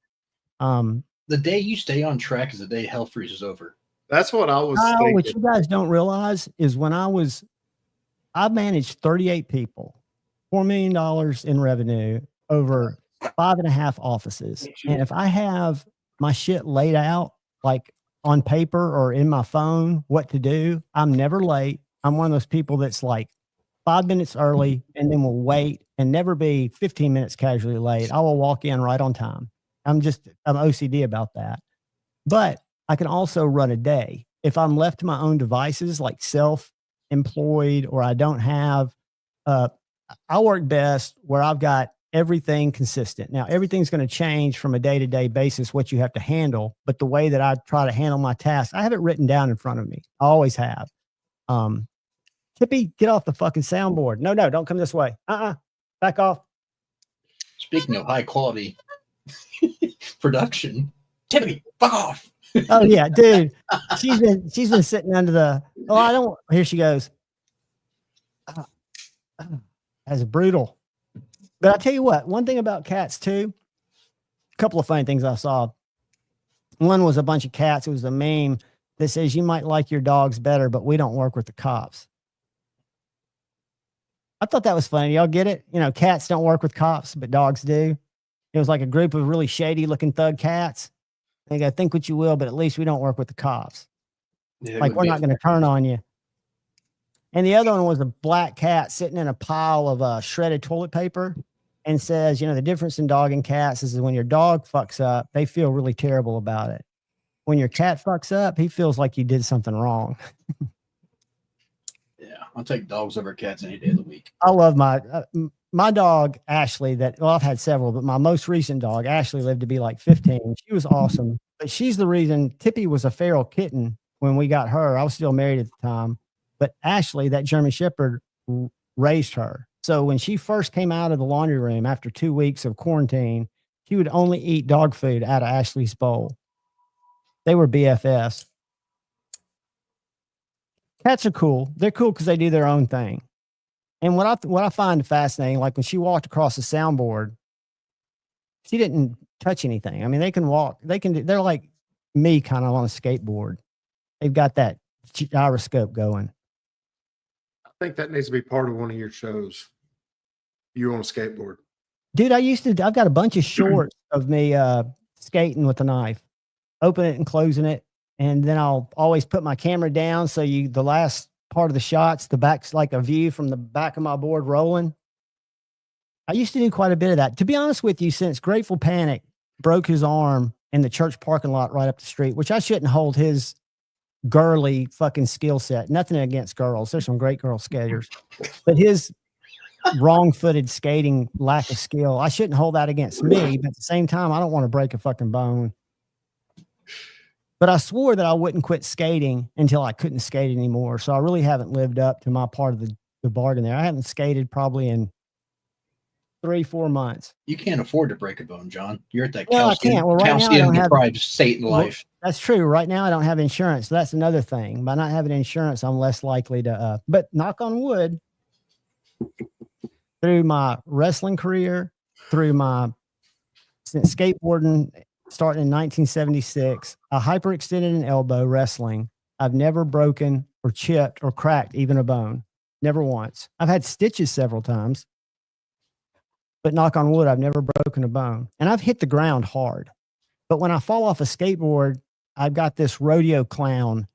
The day you stay on track is the day hell freezes over. That's what I was Kyle, what thinking. you guys don't realize is when I managed 38 people, $4 million in revenue over 5.5 offices. And if I have my shit laid out, like on paper or in my phone, what to do, I'm never late. I'm one of those people that's like 5 minutes early and then will wait and never be 15 minutes casually late. I will walk in right on time. I'm OCD about that. But I can also run a day. If I'm left to my own devices, like self-employed, or I don't have, I work best where I've got everything consistent. Now, everything's going to change from a day-to-day basis, what you have to handle, but the way that I try to handle my tasks, I have it written down in front of me. I always have. Tippy, get off the fucking soundboard. No, don't come this way. Back off. Speaking of high quality production, Tippy, fuck off. Oh yeah, dude. She's been sitting under the. Oh, I don't. Here she goes. That's brutal. But I tell you what, one thing about cats too. A couple of funny things I saw. One was a bunch of cats. It was a meme that says you might like your dogs better, but we don't work with the cops. I thought that was funny. Y'all get it? You know, cats don't work with cops, but dogs do. It was like a group of really shady looking thug cats. They go, think what you will, but at least we don't work with the cops. Yeah, Like, we're not going to turn on you. And the other one was a black cat sitting in a pile of shredded toilet paper and says, you know, the difference in dog and cats is when your dog fucks up, they feel really terrible about it. When your cat fucks up, he feels like you did something wrong. Yeah, I'll take dogs over cats any day of the week. I love my dog, Ashley, well, I've had several, but my most recent dog, Ashley, lived to be like 15. She was awesome. But she's the reason Tippy was a feral kitten when we got her. I was still married at the time. But Ashley, that German Shepherd, raised her. So when she first came out of the laundry room after 2 weeks of quarantine, she would only eat dog food out of Ashley's bowl. They were BFFs. Cats are cool. They're cool because they do their own thing. And what I find fascinating, like when she walked across the soundboard, she didn't touch anything. I mean, they can walk. They're like me, kind of on a skateboard. They've got that gyroscope going. I think that needs to be part of one of your shows. You on a skateboard. Dude, I've got a bunch of shorts of me skating with a knife, opening it and closing it. And then I'll always put my camera down. So the last part of the shots, the back's like a view from the back of my board rolling. I used to do quite a bit of that. To be honest with you, since Grateful Panic broke his arm in the church parking lot right up the street, which I shouldn't hold his girly fucking skill set. Nothing against girls. There's some great girl skaters. But his wrong-footed skating lack of skill, I shouldn't hold that against me. But at the same time, I don't want to break a fucking bone. But I swore that I wouldn't quit skating until I couldn't skate anymore. So I really haven't lived up to my part of the bargain there. I haven't skated probably in 3-4 months. You can't afford to break a bone, John. You're at that Well, I can't. Well, right now I don't have deprived state in life. That's true. Right now I don't have insurance. So that's another thing. By not having insurance, I'm less likely to, but knock on wood, through my wrestling career, since skateboarding, starting in 1976, I hyperextended an elbow wrestling. I've never broken or chipped or cracked even a bone. Never once. I've had stitches several times, but knock on wood, I've never broken a bone. And I've hit the ground hard. But when I fall off a skateboard, I've got this rodeo clown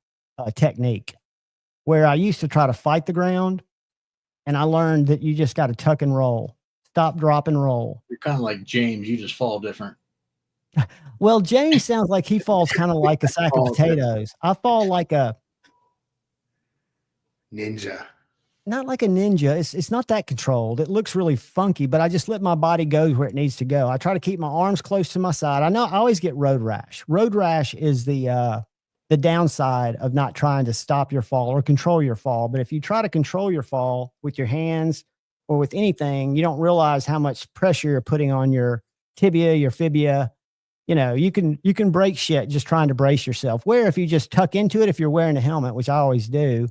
technique where I used to try to fight the ground. And I learned that you just got to tuck and roll, stop, drop, and roll. You're kind of like James. You just fall different. Well, James sounds like he falls kind of like a sack of potatoes. I fall like a ninja. Not like a ninja. It's not that controlled. It looks really funky, but I just let my body go where it needs to go. I try to keep my arms close to my side. I know I always get road rash. Road rash is the downside of not trying to stop your fall or control your fall. But if you try to control your fall with your hands or with anything, you don't realize how much pressure you're putting on your tibia, your fibia. You know, you can break shit just trying to brace yourself. Where if you just tuck into it, if you're wearing a helmet, which I always do,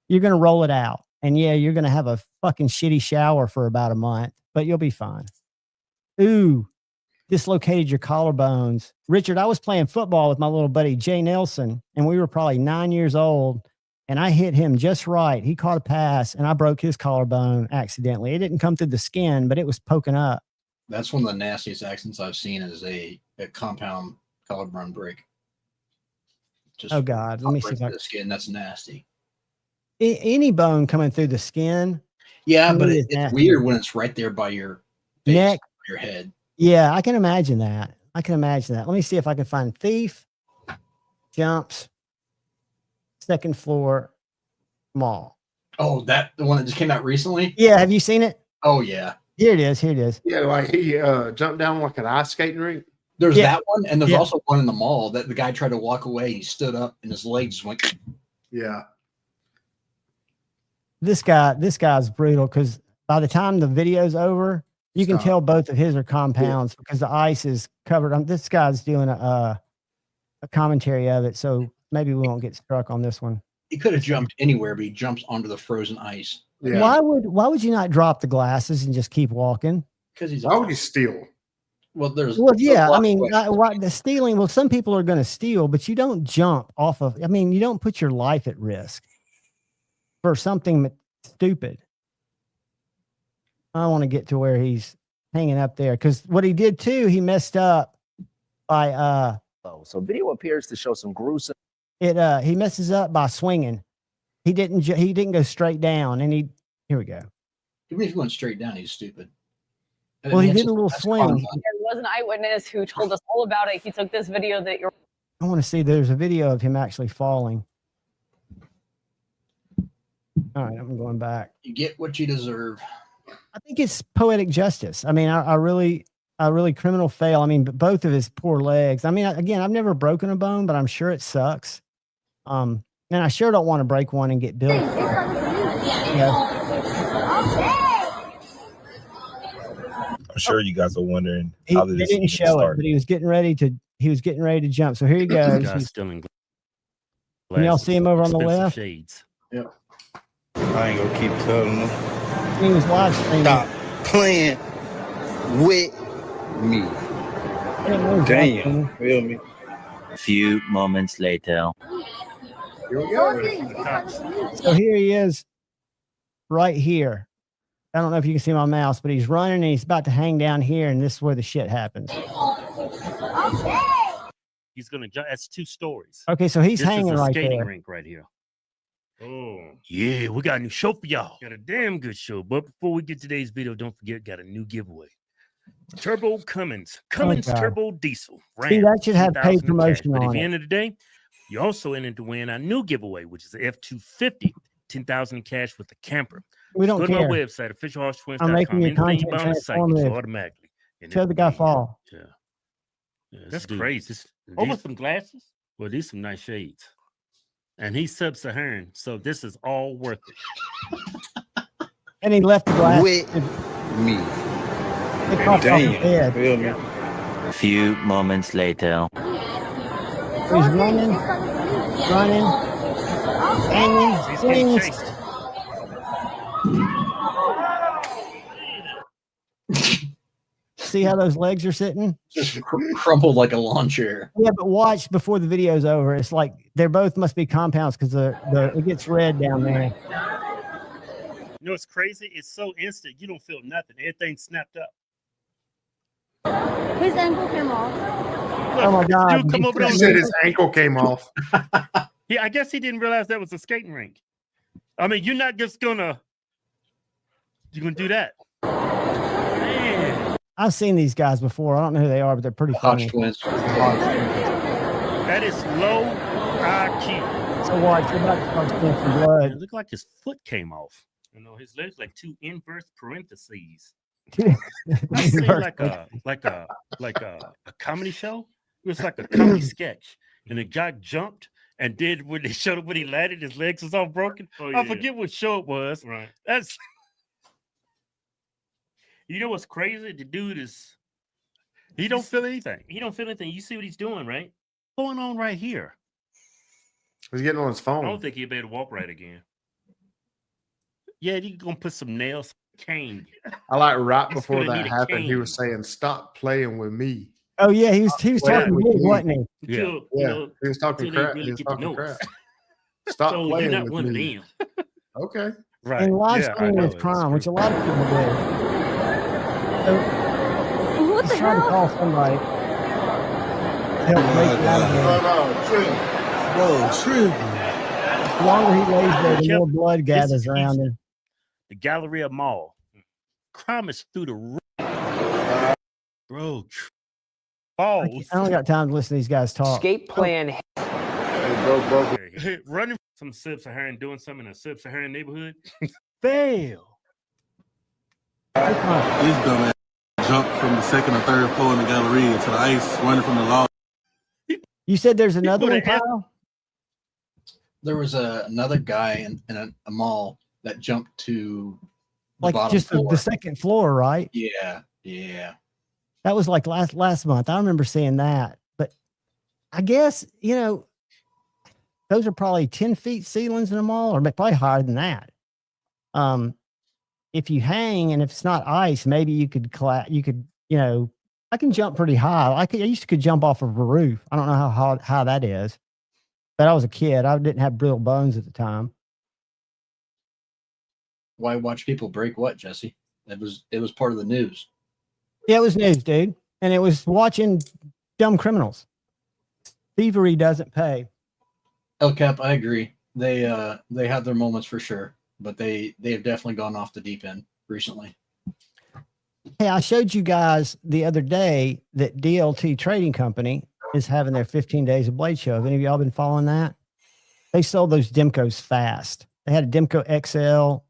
you're going to roll it out. And yeah, you're going to have a fucking shitty shower for about a month, but you'll be fine. Ooh, dislocated your collarbones. Richard, I was playing football with my little buddy, Jay Nelson, and we were probably 9 years old. And I hit him just right. He caught a pass and I broke his collarbone accidentally. It didn't come through the skin, but it was poking up. That's one of the nastiest accidents I've seen is a compound collarbone break. Just Oh God, let me see if the skin. That's nasty. Any bone coming through the skin. Yeah, but it's weird when it's right there by your face, neck, your head. Yeah, I can imagine that. Let me see if I can find thief jumps second floor mall. Oh, the one that just came out recently? Yeah, have you seen it? Oh yeah. Here it is. Yeah, like he jumped down like an ice skating rink. There's that one, and there's also one in the mall that the guy tried to walk away. He stood up, and his legs just went. Yeah. This guy's brutal because by the time the video's over, you can tell both of his are compounds because the ice is covered. This guy's doing a commentary of it, so maybe we won't get struck on this one. He could have jumped anywhere, but he jumps onto the frozen ice. Yeah. Why would you not drop the glasses and just keep walking? Because why would he steal? Well, yeah. I mean, why the stealing? Well, some people are going to steal, but you don't jump off of. I mean, you don't put your life at risk for something stupid. I want to get to where he's hanging up there because what he did too, he messed up by So video appears to show some gruesome. He messes up by swinging. He didn't go straight down, and here we go. Even if he went straight down, he's stupid. Well, he did a little swing. There was an eyewitness who told us all about it. He took this video that you're. I want to see. There's a video of him actually falling. All right, I'm going back. You get what you deserve. I think it's poetic justice. I mean, I really criminal fail. I mean, both of his poor legs. I mean, again, I've never broken a bone, but I'm sure it sucks. And I sure don't want to break one and get billed. I'm sure you guys are wondering how this didn't show it, but he was getting ready to jump. So here he goes. Can y'all see him over on the left? Shades. Yep. I ain't gonna keep telling them. He was live streaming. Stop playing with me. Damn, feel me? A few moments later. Here we go. So here he is, right here. I don't know if you can see my mouse, but he's running and he's about to hang down here, and this is where the shit happens. He's gonna jump. That's 2 stories. Okay, so he's this hanging is a right skating there. rink right here. Oh yeah, we got a new show for y'all. Got a damn good show. But before we get to today's video, don't forget, got a new giveaway. Turbo Cummins Turbo Diesel. See, that should have paid 10,000 promotion But at on the it. end of the day, you also entered to win our new giveaway, which is the F250, 10,000 cash with the camper. We don't Go care. to my website, officialhorsetwins.com. I'm making your Anything you content buy on the site goes transformative. automatically. Show the guy fall. Yeah, that's crazy. Over some glasses? Well, these some nice shades. And he's sub-Saharan, so this is all worth it. And he left the glass. With me. It popped off his head. Feel me? A few moments later. He's running, hanging, swings. See how those legs are sitting? Just crumpled like a lawn chair. Yeah, but watch before the video's over. It's like they're both must be compounds because it gets red down there. You know what's crazy? It's so instant, you don't feel nothing. Everything's snapped up. His ankle came off. Oh my God! Dude, come over He said his ankle came off. Yeah, I guess he didn't realize that was a skating rink. I mean, you're not just gonna do that. Man. I've seen these guys before. I don't know who they are, but they're pretty funny. Twins. That is low IQ. So watch, you're about to start seeing some blood. It looked like his foot came off. You know, his legs like 2 inverse parentheses. I see like a comedy show. It was like a comedy sketch, and the guy jumped and did when they showed him when he landed, his legs was all broken. I forget what show it was. Right. That's You know what's crazy? The dude is. He don't feel anything. He don't feel anything. You see what he's doing, right? What's going on right here? He's getting on his I phone. don't think he'll be able to walk right again. Yeah, you gonna put some nails, cane. I like right He's before gonna that need a happened, he cane. was saying, "Stop playing with me." Oh yeah, he was Playing talking to with me, me. wasn't he? Until, Yeah, you know, he was talking until they crap. really He was get to talking know crap. us. Stop So playing you're not with one of me. them. Okay. Right. And live Yeah, I streaming know. is It's crime, which a true. lot of people do. So What he's the trying to hell? call somebody to help break it out of him. Bro, trip. The longer he lays there, the Kept- more blood this gathers is around Houston. him. The Galleria Mall. Crime is through the roof. Bro, balls. I only got time to listen to these guys talk. Escape plan. Hey, bro, Running some sub-Saharan, doing something in a sub-Saharan neighborhood. Fail. This dumbass jumped from the second or third floor in the Galleria to the ice, running from the law. You said there's another put one, an F- Kyle? There was another guy in a mall that jumped to the Like bottom just floor. the second floor, right? Yeah. That was like last month. I remember seeing that. But I guess, those are probably 10 feet ceilings in a mall, or probably higher than that. If you hang and if it's not ice, maybe you could I can jump pretty high. I used to jump off of a roof. I don't know how high that is. But I was a kid. I didn't have brittle bones at the time. Why watch people break what, Jesse? It was part of the news. Yeah, it was news, dude. And it was watching dumb criminals. Thievery doesn't pay. El Cap, I agree. They have their moments for sure, but they have definitely gone off the deep end recently. Hey, I showed you guys the other day that DLT Trading Company is having their 15 Days of Blade show. Have any of y'all been following that? They sold those Demcos fast. They had a Demco XL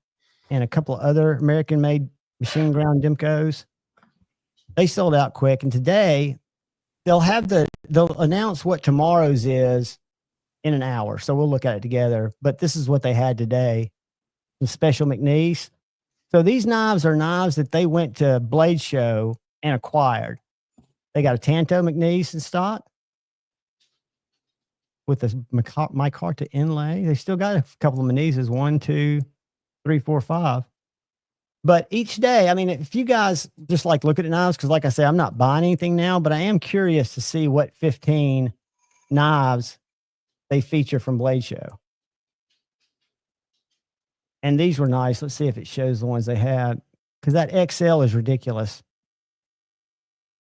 and a couple of other American-made machine ground Demcos. They sold out quick. And today they'll announce what tomorrow's is in an hour. So we'll look at it together. But this is what they had today. Some special McNeese. So these knives are knives that they went to Blade Show and acquired. They got a Tanto McNeese in stock with a micarta inlay. They still got a couple of McNeeses, 1, 2, 3, 4, 5. But each day, I mean, if you guys just like look at the knives, because like I say, I'm not buying anything now, but I am curious to see what 15 knives they feature from Blade Show. And these were nice. Let's see if it shows the ones they had, because that XL is ridiculous.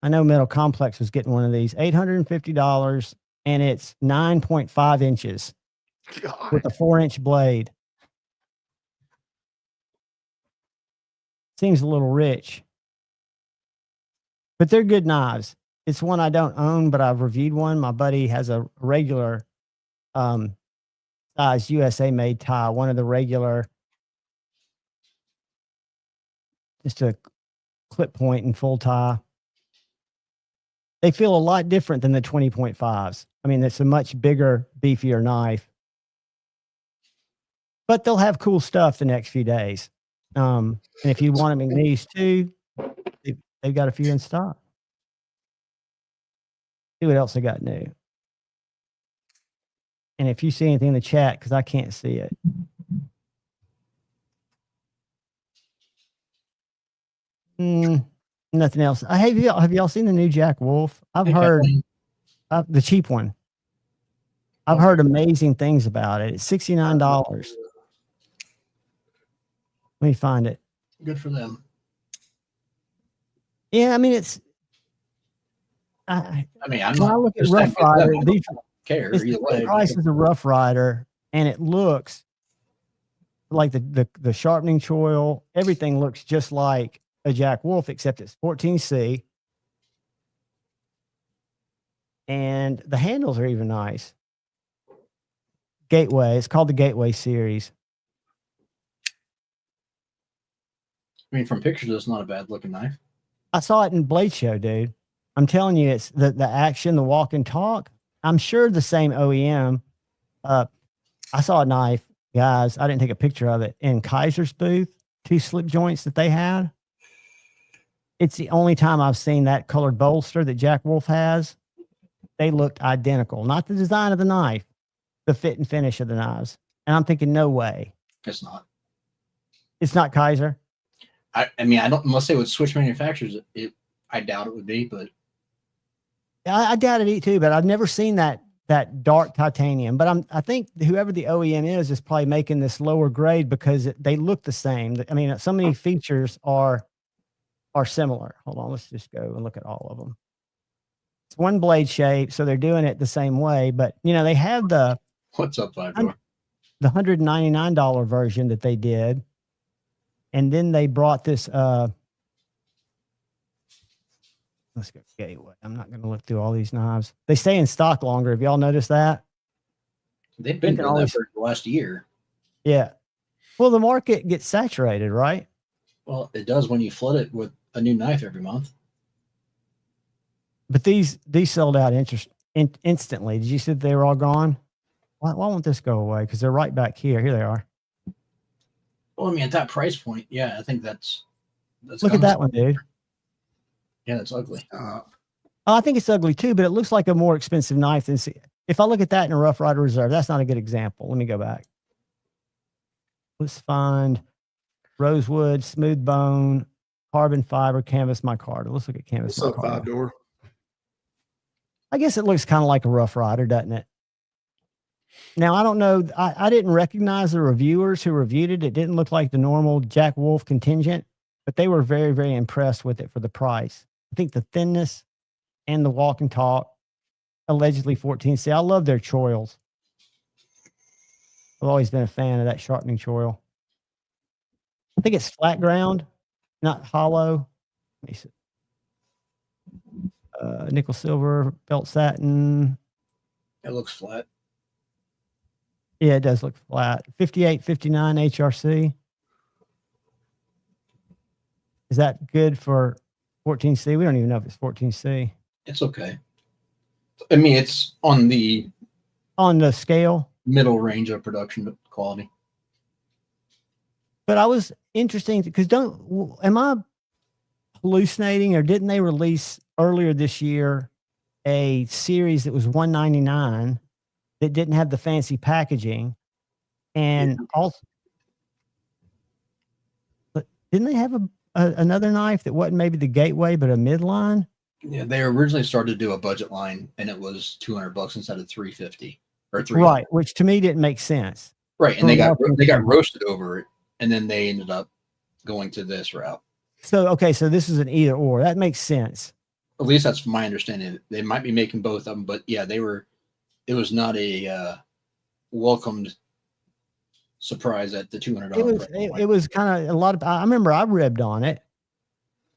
I know Metal Complex was getting one of these, $850, and it's 9.5 inches with a 4-inch blade. Seems a little rich, but they're good knives. It's one I don't own, but I've reviewed one. My buddy has a regular size USA made tie, one of the regular, just a clip point and full tie. They feel a lot different than the 20.5s. I mean, it's a much bigger, beefier knife, but they'll have cool stuff the next few days. And if you want a McNeese too, they've got a few in stock. See what else they got new. And if you see anything in the chat, because I can't see it. Nothing else. Have y'all seen the new Jack Wolf? I've heard the cheap one. I've heard amazing things about it. It's $69. Let me find it. Good for them. Yeah, I mean it's. I'm when I look at just Rough saying, Rider, I these don't care it's either the way. price is a Rough Rider, and it looks like the sharpening choil. Everything looks just like a Jack Wolf, except it's 14C, and the handles are even nice. Gateway. It's called the Gateway series. I mean, from pictures, it's not a bad looking knife. I saw it in Blade Show, dude. I'm telling you, it's the action, the walk and talk. I'm sure the same OEM. I saw a knife, guys. I didn't take a picture of it in Kaiser's booth. 2 slip joints that they had. It's the only time I've seen that colored bolster that Jack Wolf has. They looked identical. Not the design of the knife, the fit and finish of the knives. And I'm thinking, no way. It's not. It's not Kaiser. I mean, I don't, unless they would switch manufacturers, I doubt it would be, but I doubt it too, but I've never seen that dark titanium. But I think whoever the OEM is probably making this lower grade because they look the same. I mean, so many features are similar. Hold on, let's just go and look at all of them. It's one blade shape, so they're doing it the same way. But you know, they have the what's up, $5? The $199 version that they did, and then they brought this. Let's go Gateway. I'm not going to look through all these knives. They stay in stock longer. Have y'all noticed that? They've been doing that for the last year. Yeah. Well, the market gets saturated, right? Well, it does when you flood it with a new knife every month. But these sold out instantly. Did you see they were all gone? Why won't this go away? Because they're right back here. Here they are. Well, I mean, at that price point, yeah, I think that's look at that one, dude. Yeah, it's ugly. I think it's ugly too, but it looks like a more expensive knife than. If I look at that in a Rough Rider Reserve, that's not a good example. Let me go back. Let's find rosewood, smooth bone, carbon fiber, canvas micarta. Let's look at canvas What's micarta. up, 5-door? I guess it looks kind of like a Rough Rider, doesn't it? Now, I don't know. I didn't recognize the reviewers who reviewed it. It didn't look like the normal Jack Wolf contingent, but they were very, very impressed with it for the price. I think the thinness and the walk and talk, allegedly 14C. I love their choils. I've always been a fan of that sharpening choil. I think it's flat ground, not hollow. Let me see. Nickel silver, belt satin. It looks flat. Yeah, it does look flat. 5859 HRC. Is that good for 14C? We don't even know if it's 14C. It's okay. I mean, it's on the scale, middle range of production quality. But I was interesting because am I hallucinating, or didn't they release earlier this year a series that was $199 that didn't have the fancy packaging, and also, but didn't they have another knife that wasn't maybe the Gateway but a midline? Yeah, they originally started to do a budget line, and it was $200 instead of $350 or $300. Right, which to me didn't make sense. Right, and they got roasted over it, and then they ended up going to this route. So okay, so this is an either or. That makes sense. At least that's my understanding. They might be making both of them, but yeah, it was not a welcomed surprise at the $200. It was kind of a lot of. I remember I ribbed on it.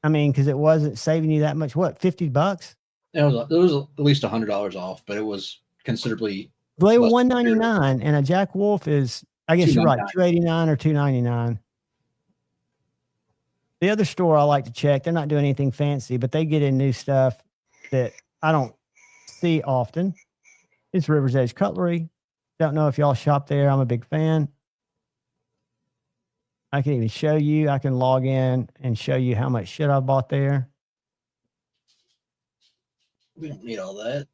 I mean, because it wasn't saving you that much. What, $50? It was at least $100 off, but it was considerably. They were $199, and a Jack Wolf is, I guess you're right, $289 or $299. The other store I like to check, they're not doing anything fancy, but they get in new stuff that I don't see often. It's River's Edge Cutlery. Don't know if y'all shop there. I'm a big fan. I can even show you. I can log in and show you how much shit I bought there. We don't need all that.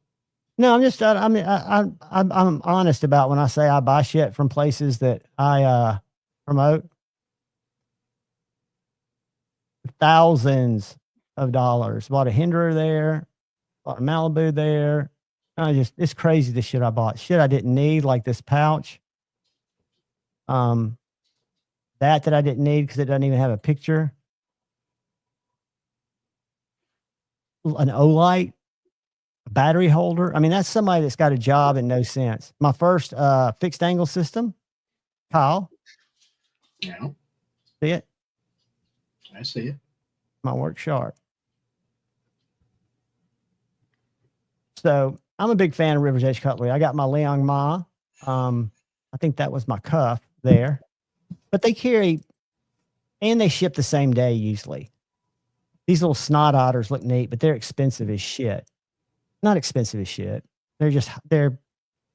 No, I'm just. I mean, I'm honest about when I say I buy shit from places that I promote. Thousands of dollars. Bought a Hinderer there. Bought a Malibu there. It's crazy the shit I bought. Shit I didn't need, like this pouch. That I didn't need because it doesn't even have a picture. An Olight, a battery holder. I mean, that's somebody that's got a job and no sense. My first fixed angle system, Kyle. Yeah. See it? I see it. My work sharp. So I'm a big fan of River's Edge Cutlery. I got my Liang Ma. I think that was my cuff there. But they carry, and they ship the same day usually. These little snot otters look neat, but they're expensive as shit. Not expensive as shit. They're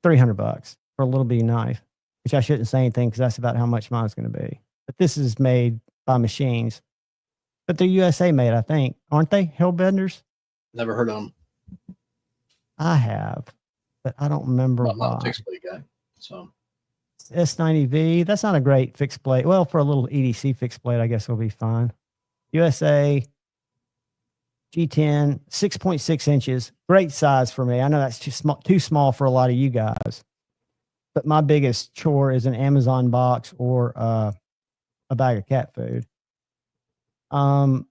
$300 for a little bitty knife, which I shouldn't say anything because that's about how much mine's going to be. But this is made by machines. But they're USA made, I think, aren't they? Hellbenders. Never heard of them. I have, but I don't remember I'm not why. a fixed blade guy, so S90V. That's not a great fixed blade. Well, for a little EDC fixed blade, I guess it'll be fine. USA G10, 6.6 inches. Great size for me. I know that's too small for a lot of you guys. But my biggest chore is an Amazon box or a bag of cat food. Where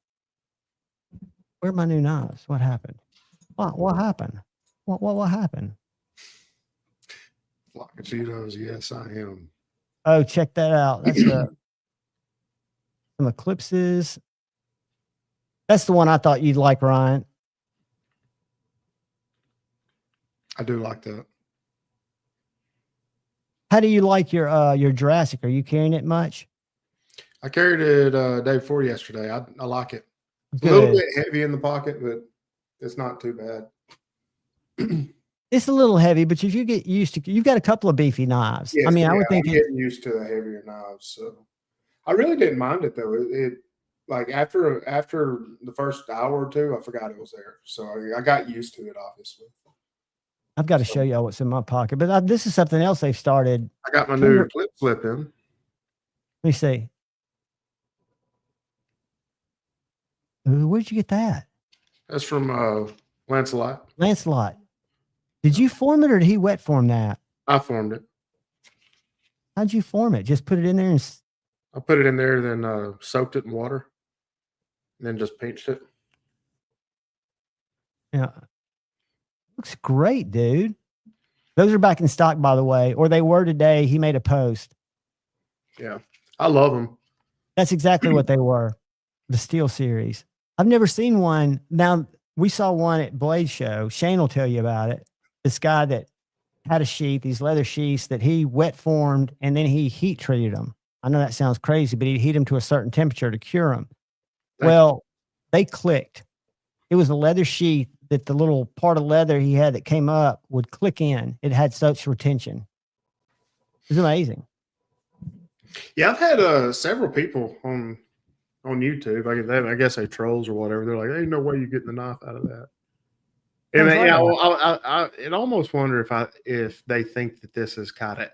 are my new knives? What happened? What happened? What happened? Flock of Cheetos, yes, I am. Oh, check that out. That's some Eclipses. That's the one I thought you'd like, Ryan. I do like that. How do you like your Jurassic? Are you carrying it much? I carried it day before yesterday. I like it. It's Good. a little bit heavy in the pocket, but it's not too bad. It's a little heavy, but if you get used to, you've got a couple of beefy knives. Yes, I mean, I would think I'm getting used to the heavier knives, so I really didn't mind it though. It like after the first hour or two, I forgot it was there, so I got used to it. Obviously, I've got to show y'all what's in my pocket, but this is something else they've started. I got my new clip flip in. Let me see. Where'd you get that? That's from Lancelot. Lancelot. Did you form it or did he wet form that? I formed it. How'd you form it? Just put it in there and I put it in there, then soaked it in water, and then just pinched it. yeah. Looks great, dude. Those are back in stock, by the way, or they were today. He made a post. Yeah, I love them. That's exactly what they were. The Steel series. I've never seen one. Now, we saw one at Blade Show. Shane will tell you about it. This guy that had a sheath, these leather sheaths that he wet formed and then he heat treated them. I know that sounds crazy, but he'd heat them to a certain temperature to cure them. Well, they clicked. It was a leather sheath that the little part of leather he had that came up would click in. It had such retention. It was amazing. Yeah, I've had several people on YouTube. I guess they trolls or whatever. They're like, "Ain't no way you getting the knife out of that." And yeah, well, I almost wonder if they think that this is Kydex.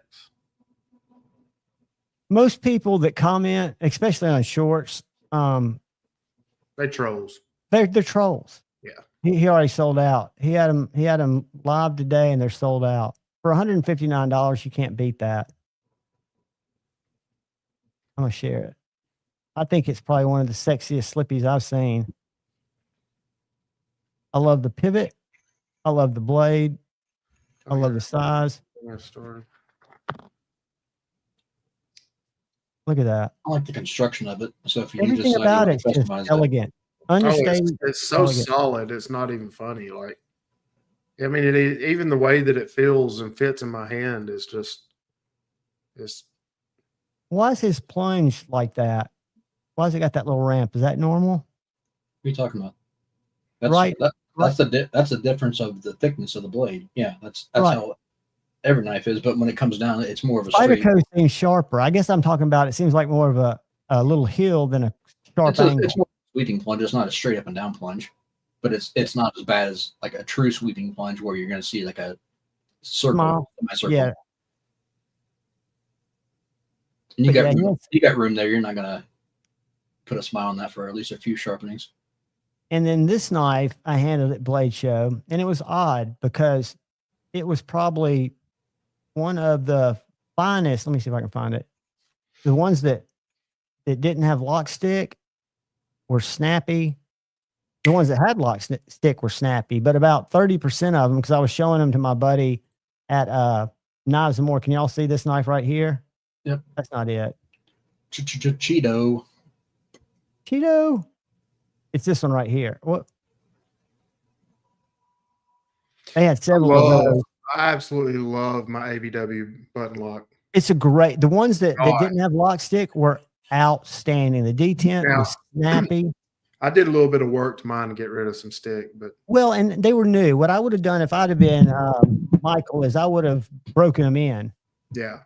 Most people that comment, especially on shorts, they trolls. They're trolls. Yeah. He already sold out. He had them live today and they're sold out. For $159, you can't beat that. I'm gonna share it. I think it's probably one of the sexiest slippies I've seen. I love the pivot. I love the blade. I love the size. Look at that. I like the construction of it. So if you Everything need to about it's just elegant. Understated. It's so solid. It's not even funny. Like, I mean, even the way that it feels and fits in my hand is just. Why is his plunge like that? Why has it got that little ramp? Is that normal? What are you talking about? That's, right. That's the difference of the thickness of the blade. Yeah, that's right. how every knife is. But when it comes down, it's more of a Spyderco seems sharper. I guess I'm talking about. It seems like more of a little hill than a sharp angle. It's more sweeping plunge. It's not a straight up and down plunge, but it's not as bad as like a true sweeping plunge where you're going to see like a circle. Yeah. And you got room there. You're not going to put a smile on that for at least a few sharpenings. And then this knife I handled at Blade Show, and it was odd because it was probably one of the finest. Let me see if I can find it. The ones that didn't have lock stick were snappy. The ones that had lock stick were snappy, but about 30% of them, because I was showing them to my buddy at Knives and More. Can y'all see this knife right here? Yep. That's not it. Cheeto. It's this one right here. What? They had several of those. I absolutely love my ABW button lock. It's the ones that didn't have lock stick were outstanding. The detent was snappy. I did a little bit of work to mine to get rid of some stick, but and they were new. What I would have done if I'd have been Michael is I would have broken them in. Yeah.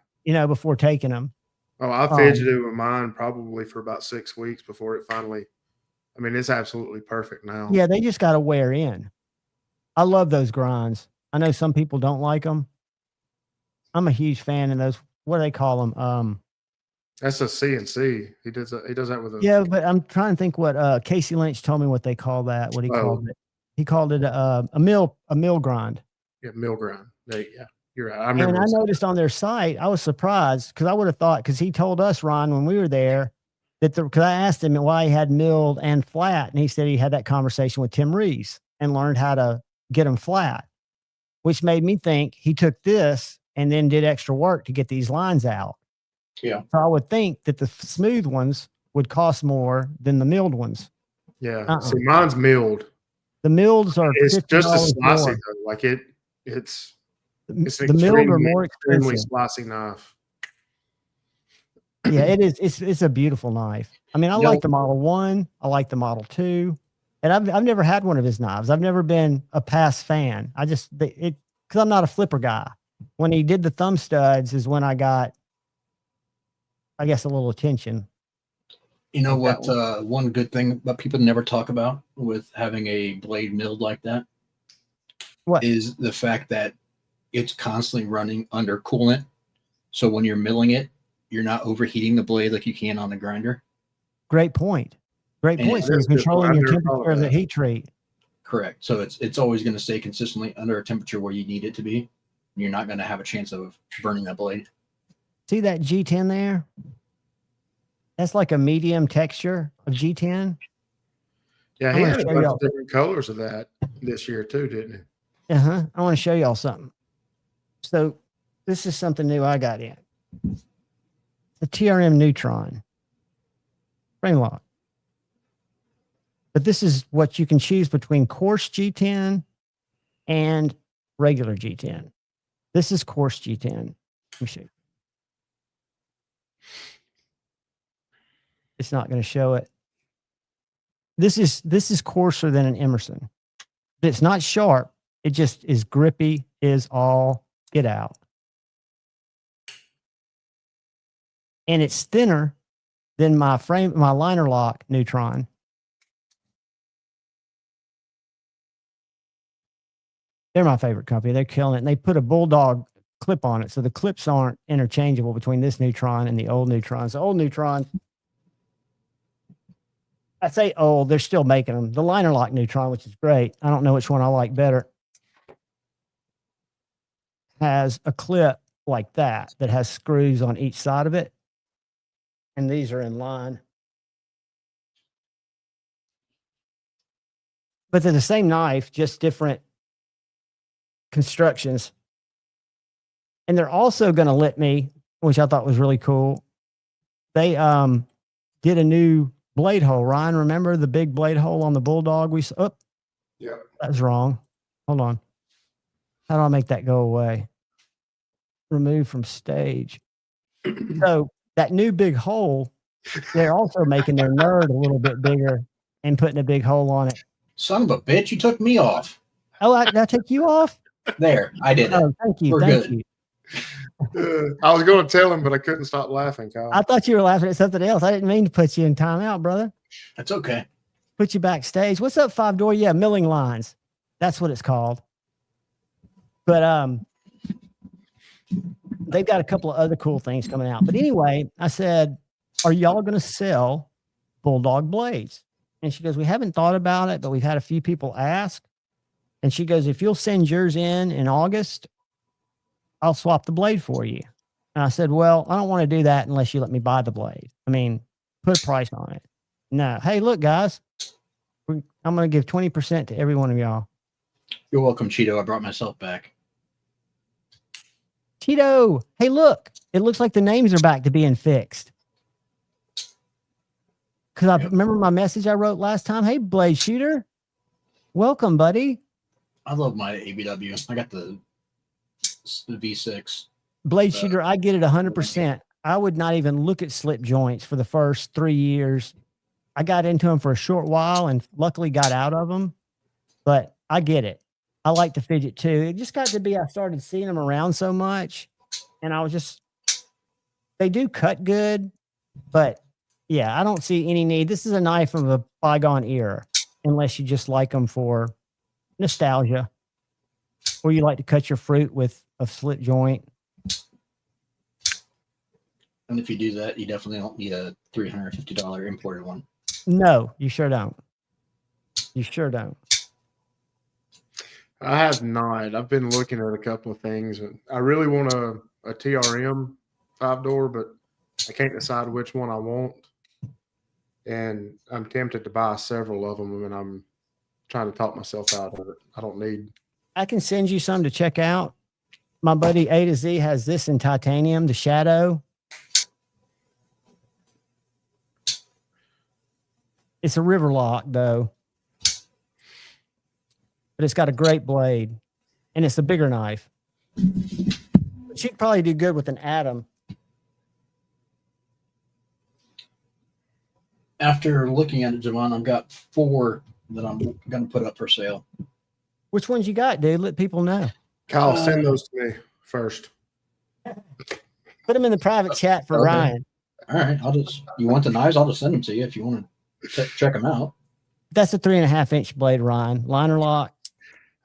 Before taking them. Oh, I fidgeted with mine probably for about 6 weeks before it finally I mean, it's absolutely perfect now. Yeah, they just got to wear in. I love those grinds. I know some people don't like them. I'm a huge fan of those. What do they call them? That's a CNC. He does that with a Yeah, but I'm trying to think what Casey Lynch told me what they call that. What he called it. He called it a mill grind. Yeah, mill grind. Yeah, you're right. I And remember. I noticed on their site, I was surprised because I would have thought, because he told us, Ron, when we were there, that because I asked him why he had milled and flat, and he said he had that conversation with Tim Rees and learned how to get them flat, which made me think he took this and then did extra work to get these lines out. Yeah. So I would think that the smooth ones would cost more than the milled ones. Yeah. See, mine's milled. The mills are It's just as $50 slicey more. though. Like it's The milled are more extremely expensive. slicey knife. Yeah, it is. It's a beautiful knife. I mean, I like the Model 1. I like the Model 2. And I've never had one of his knives. I've never been a past fan. I just because I'm not a flipper guy. When he did the thumb studs is when I got, I guess, a little attention. You know what? One good thing that people never talk about with having a blade milled like that, what is the fact that it's constantly running under coolant. So when you're milling it, you're not overheating the blade like you can on the grinder. Great point. Great And point. So you're controlling your temperature of the heat treat. Correct. So it's always going to stay consistently under a temperature where you need it to be. You're not going to have a chance of burning that blade. See that G10 there? That's like a medium texture of G10. Yeah, I he wanna had a show bunch y'all- of different colors of that this year too, didn't he? I want to show y'all something. So this is something new I got in. The TRM Neutron frame lock. But this is what you can choose between coarse G10 and regular G10. This is coarse G10. Let me show you. It's not going to show it. This is coarser than an Emerson. It's not sharp. It just is grippy, is all get out. And it's thinner than my liner lock Neutron. They're my favorite company. They're killing it. And they put a Bulldog clip on it. So the clips aren't interchangeable between this Neutron and the old Neutron. So old Neutron, I say old, they're still making them. The liner lock Neutron, which is great. I don't know which one I like better. Has a clip like that has screws on each side of it. And these are in line. But they're the same knife, just different constructions. And they're also going to let me, which I thought was really cool. They did a new blade hole. Ryan, remember the big blade hole on the Bulldog? Yeah. That was wrong. Hold on. How do I make that go away? Remove from stage. So that new big hole, they're also making their nerd a little bit bigger and putting a big hole on it. Son of a bitch, you took me off. Oh, did I take you off? There, I did it. Oh, thank you. We're Thank good. you. I was going to tell him, but I couldn't stop laughing, Kyle. I thought you were laughing at something else. I didn't mean to put you in timeout, brother. That's okay. Put you backstage. What's up, 5-door? Yeah, milling lines. That's what it's called. But they've got a couple of other cool things coming out. But anyway, I said, are y'all going to sell Bulldog blades? And she goes, we haven't thought about it, but we've had a few people ask. And she goes, if you'll send yours in August, I'll swap the blade for you. And I said, well, I don't want to do that unless you let me buy the blade. I mean, put a price on it. No. Hey, look, guys, I'm going to give 20% to every one of y'all. You're welcome, Cheeto. I brought myself back. Cheeto, hey, look, it looks like the names are back to being fixed. Because I remember my message I wrote last time. Hey, Blade Shooter, welcome, buddy. I love my ABW. I got the V6. Blade Shooter, I get it 100%. I would not even look at slip joints for the first 3 years. I got into them for a short while and luckily got out of them. But I get it. I like to fidget too. It just got to be, I started seeing them around so much. And I was just, they do cut good, but Yeah, I don't see any need. This is a knife of a bygone era, unless you just like them for nostalgia, or you like to cut your fruit with a slit joint. And if you do that, you definitely don't need a $350 imported one. No, you sure don't. You sure don't. I have not. I've been looking at a couple of things. I really want a TRM 5-door, but I can't decide which one I want. And I'm tempted to buy several of them, and I'm trying to talk myself out of it. I don't need. I can send you some to check out. My buddy A to Z has this in titanium, the Shadow. It's a river lock, though. But it's got a great blade. And it's a bigger knife. But you'd probably do good with an Atom. After looking at it, Javon, I've got 4 that I'm going to put up for sale. Which ones you got, dude? Let people know. Kyle, send those to me first. Put them in the private chat for Okay. Ryan. All right. You want the knives? I'll just send them to you if you want to check them out. That's a 3.5-inch blade, Ryan. Liner lock.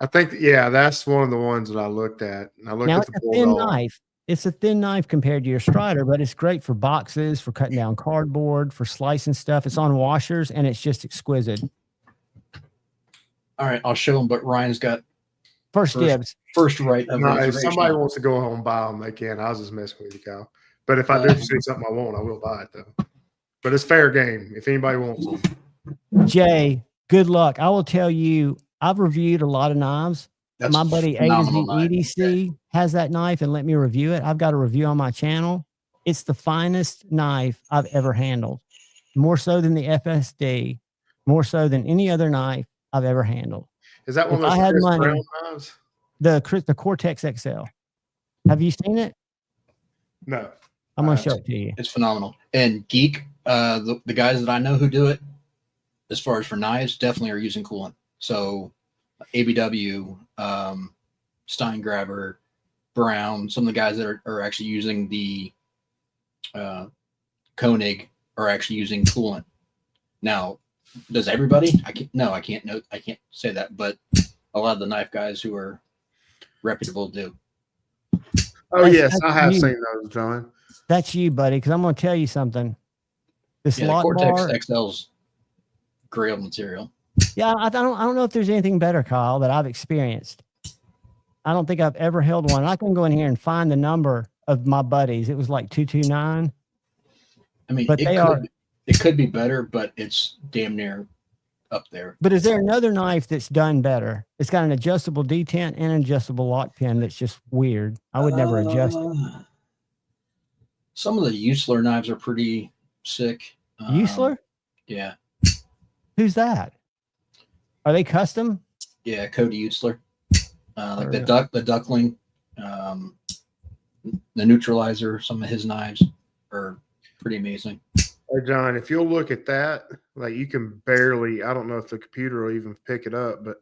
I think, yeah, that's one of the ones that I looked at. I looked Now, at it's the a thin Bulldog. knife. It's a thin knife compared to your Strider, but it's great for boxes, for cutting down cardboard, for slicing stuff. It's on washers, and it's just exquisite. All right. I'll show them, but Ryan's got First dibs. First right of No, if reservation. somebody wants to go home and buy them, they can. I was just messing with you, Kyle. But if I do see something I want, I will buy it, though. But it's fair game if anybody wants them. Jay, good luck. I will tell you, I've reviewed a lot of knives. That's my buddy A to Z phenomenal knife. EDC has that knife and let me review it. I've got a review on my channel. It's the finest knife I've ever handled. More so than the FSD, more so than any other knife I've ever handled. Is that one If of those I had Chris money, Brown knives? the Cortex XL. Have you seen it? No. I'm going to show it to you. It's phenomenal. And Geek, the guys that I know who do it, as far as for knives, definitely are using coolant. So ABW, Steingraber, Brown, some of the guys that are actually using the Koenig are actually using coolant. Now, does everybody? I can't say that, but a lot of the knife guys who are reputable do. Oh, yes, That's I have you. seen those, John. That's you, buddy, because I'm going to tell you something. This Yeah, the lock Cortex bar, XL's great material. yeah, I don't know if there's anything better, Kyle, that I've experienced. I don't think I've ever held one. I can go in here and find the number of my buddies. It was like 229. I mean, But it could be better, but it's damn near up there. But is there another knife that's done better? It's got an adjustable detent and an adjustable lock pin that's just weird. I would never adjust it. Some of the Usler knives are pretty sick. Usler? Yeah. Who's that? Are they custom? Yeah, Cody Usler. Like the Duckling, the Neutralizer, some of his knives are pretty amazing. Hey, John, if you'll look at that, like you can barely, I don't know if the computer will even pick it up, but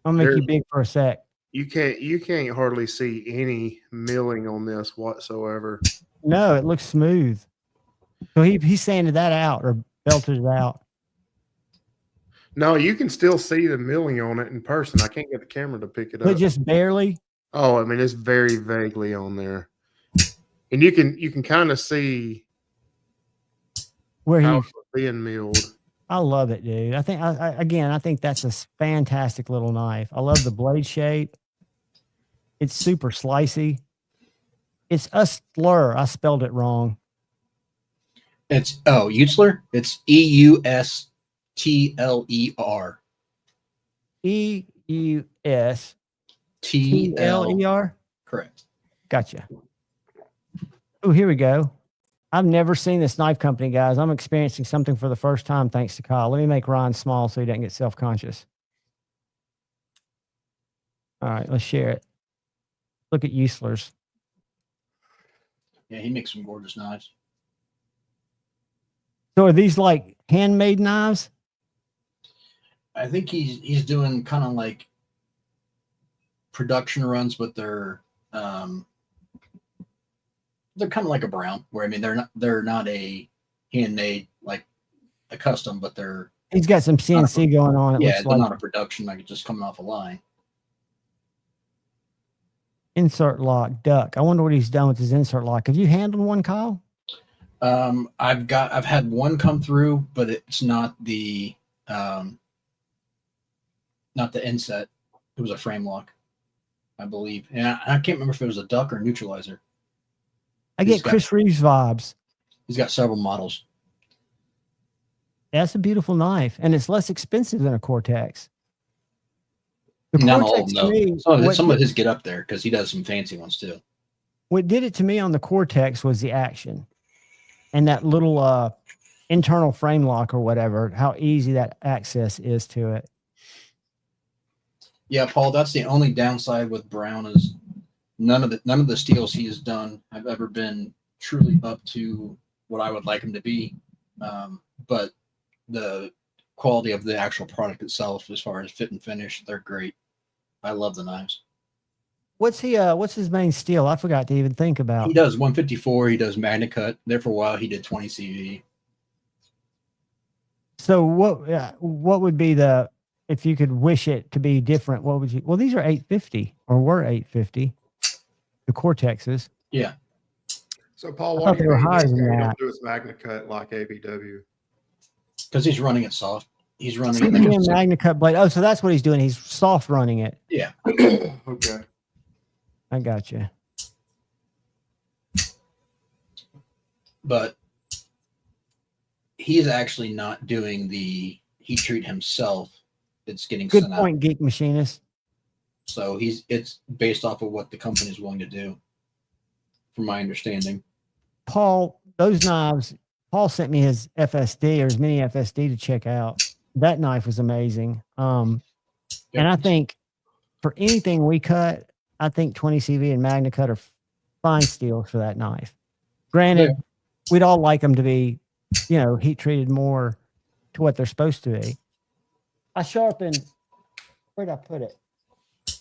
I'll make you big for a sec. You can't hardly see any milling on this whatsoever. No, it looks smooth. So he sanded that out or belted it out. No, you can still see the milling on it in person. I can't get the camera to pick it up. But just barely? Oh, I mean, it's very vaguely on there. And you can kind of see where how he's it's being milled. I love it, dude. I think that's a fantastic little knife. I love the blade shape. It's super slicey. It's a slur. I spelled it wrong. It's Usler. It's EUSTLER. EUSTLER. Correct. Gotcha. Oh, here we go. I've never seen this knife company, guys. I'm experiencing something for the first time thanks to Kyle. Let me make Ryan small so he doesn't get self-conscious. All right, let's share it. Look at Usler's. Yeah, he makes some gorgeous knives. So are these like handmade knives? I think he's doing kind of like production runs, but they're kind of like a Brown, where I mean they're not a handmade, like a custom, but they're He's got some CNC going on. It yeah, looks they're like not a production, like just coming off a line. insert lock duck. I wonder what he's done with his insert lock. Have you handled one, Kyle? I've had one come through, but it's not the inset. It was a frame lock, I believe. And I can't remember if it was a duck or a neutralizer. I get Chris Reeves vibes. He's got several models. That's a beautiful knife, and it's less expensive than a Cortex. The Not all of Cortex them, to me, though. Some of his get up there because he does some fancy ones too. what did it to me on the Cortex was the action and that little internal frame lock or whatever, how easy that access is to it. Yeah, Paul, that's the only downside with Brown is none of the steels he has done have ever been truly up to what I would like him to be. But the quality of the actual product itself, as far as fit and finish, they're great. I love the knives. What's his main steel? I forgot to even think about. He does 154. He does Magna Cut. There for a while, he did 20 CV. So what would be the, if you could wish it to be different, what would you? Well, these are 850 or were 850. The Cortexes. Yeah. So Paul, I why thought do they you were think higher this than guy that. don't do his Magna Cut like ABW? Because he's running it soft. He's running CP and it. Magna Cut blade. Oh, so that's what he's doing. He's soft running it. Yeah. Okay. I got you. But he's actually not doing the heat treat himself. It's getting Good sent point, out. Geek Machinist. So it's based off of what the company is willing to do, from my understanding. Paul, those knives, Paul sent me his FSD or his mini FSD to check out. That knife was amazing. And I think for anything we cut, I think 20 CV and Magna Cut are fine steels for that knife. Granted, we'd all like them to be, heat treated more to what they're supposed to be. I sharpened, where'd I put it? Did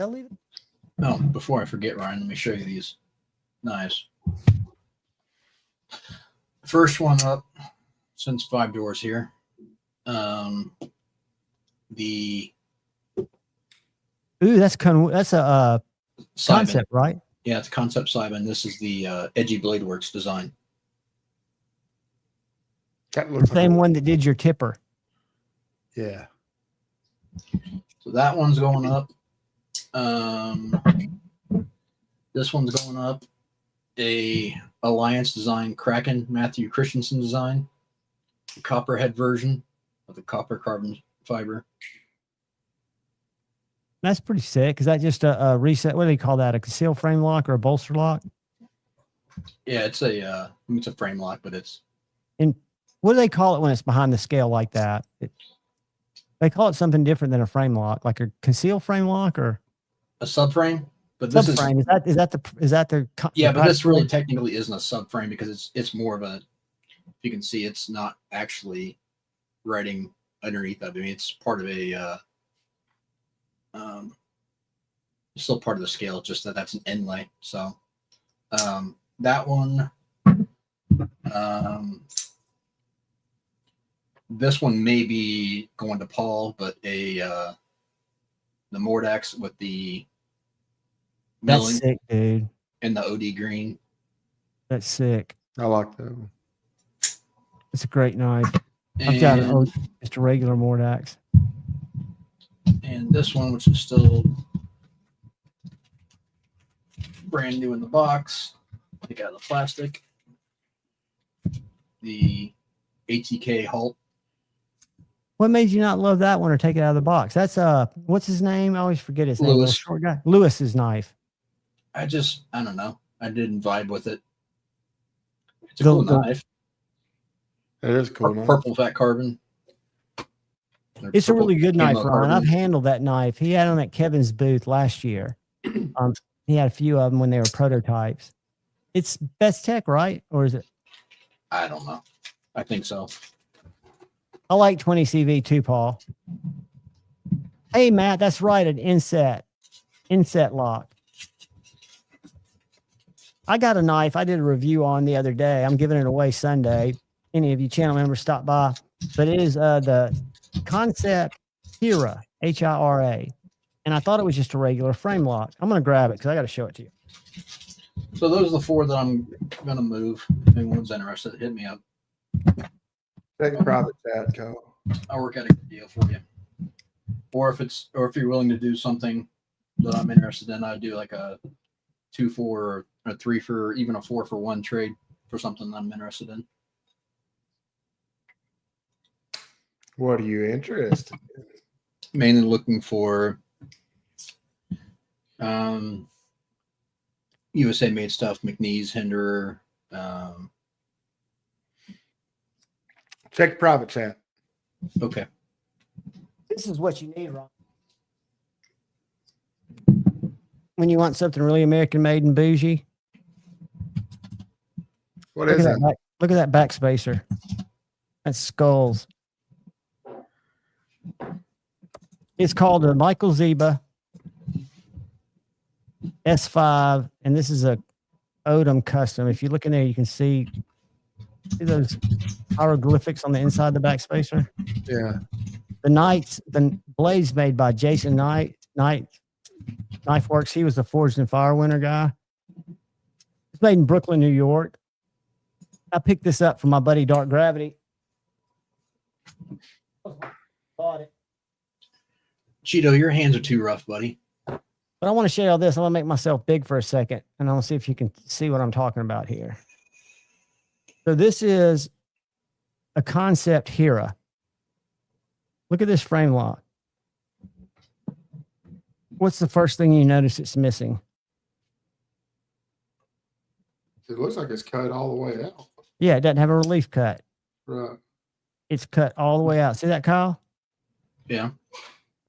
I leave it? Oh, before I forget, Ryan, let me show you these knives. First one up, since 5 doors here. The Ooh, that's a concept, right? Yeah, it's a concept Simon. This is the Edgy Blade Works design. That The same one that did your tipper. Yeah. So that one's going up. This one's going up. A Alliance design Kraken Matthew Christensen design. The copperhead version of the copper carbon fiber. That's pretty sick. Is that just a reset? What do they call that? A conceal frame lock or a bolster lock? Yeah, it's a frame lock, but it's. And what do they call it when it's behind the scale like that? They call it something different than a frame lock, like a conceal frame lock or a subframe. But this subframe. Is that the yeah? But this really technically isn't a subframe because it's more of a. If you can see, it's not actually writing underneath of it. I mean, it's part of a. It's still part of the scale. Just that's an inlay. So, that one. This one may be going to Paul, but the Mordax with the milling. That's sick, dude. And the OD green. That's sick. I like that one. It's a great knife. I've got just a regular Mordax. And this one, which is still brand new in the box, take out the plastic. The ATK Halt. What made you not love that one or take it out of the box? That's what's his name? I always forget his name. Lewis. Short guy. Lewis's knife. I don't know. I didn't vibe with it. It's a cool knife. It is cool. Purple fat carbon. It's a really good knife, camo Ron. carbon. I've handled that knife. He had them at Kevin's booth last year. He had a few of them when they were prototypes. It's best tech, right? Or is it? I don't know. I think so. I like 20 CV too, Paul. Hey, Matt, that's right. An inset lock. I got a knife I did a review on the other day. I'm giving it away Sunday. Any of you channel members stop by. But it is the Concept Hira, Hira. And I thought it was just a regular frame lock. I'm going to grab it because I got to show it to you. So those are the 4 that I'm going to move. If anyone's interested, hit me up. Take a private chat, Kyle. I'll work out a good deal for you. Or if you're willing to do something that I'm interested in, I'd do like a 2 for or a 3 for, even a 4 for 1 trade for something that I'm interested in. What are you interested in? Mainly looking for USA made stuff, McNeese, Hinderer. Check private chat. Okay. This is what you need, Ron. When you want something really American made and bougie. What is that? Look at that backspacer. That's skulls. It's called a Michael Zeba S5, and this is a Odom custom. If you look in there, you can see those hieroglyphics on the inside of the backspacer. Yeah. The blades made by Jason Knight Knife Works. He was the Forged and Fire winner guy. It's made in Brooklyn, New York. I picked this up from my buddy Dark Gravity. Bought it. Cheeto, your hands are too rough, buddy. But I want to show you all this. I'm going to make myself big for a second, and I'll see if you can see what I'm talking about here. So this is a Concept Hira. Look at this frame lock. What's the first thing you notice it's missing? It looks like it's cut all the way out. Yeah, it doesn't have a relief cut. Right. It's cut all the way out. See that, Kyle? Yeah.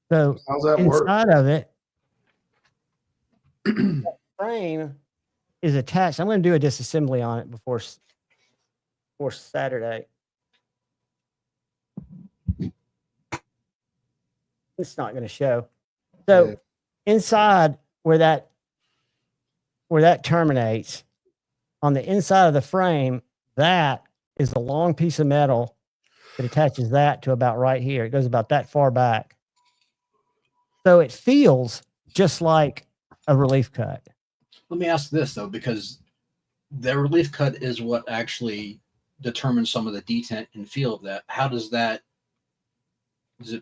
So how's that work? Inside of it, that frame is attached. I'm going to do a disassembly on it before Saturday. It's not going to show. So inside where that terminates, on the inside of the frame, that is a long piece of metal that attaches that to about right here. It goes about that far back. So it feels just like a relief cut. Let me ask this though, because the relief cut is what actually determines some of the detent and feel of that. How does it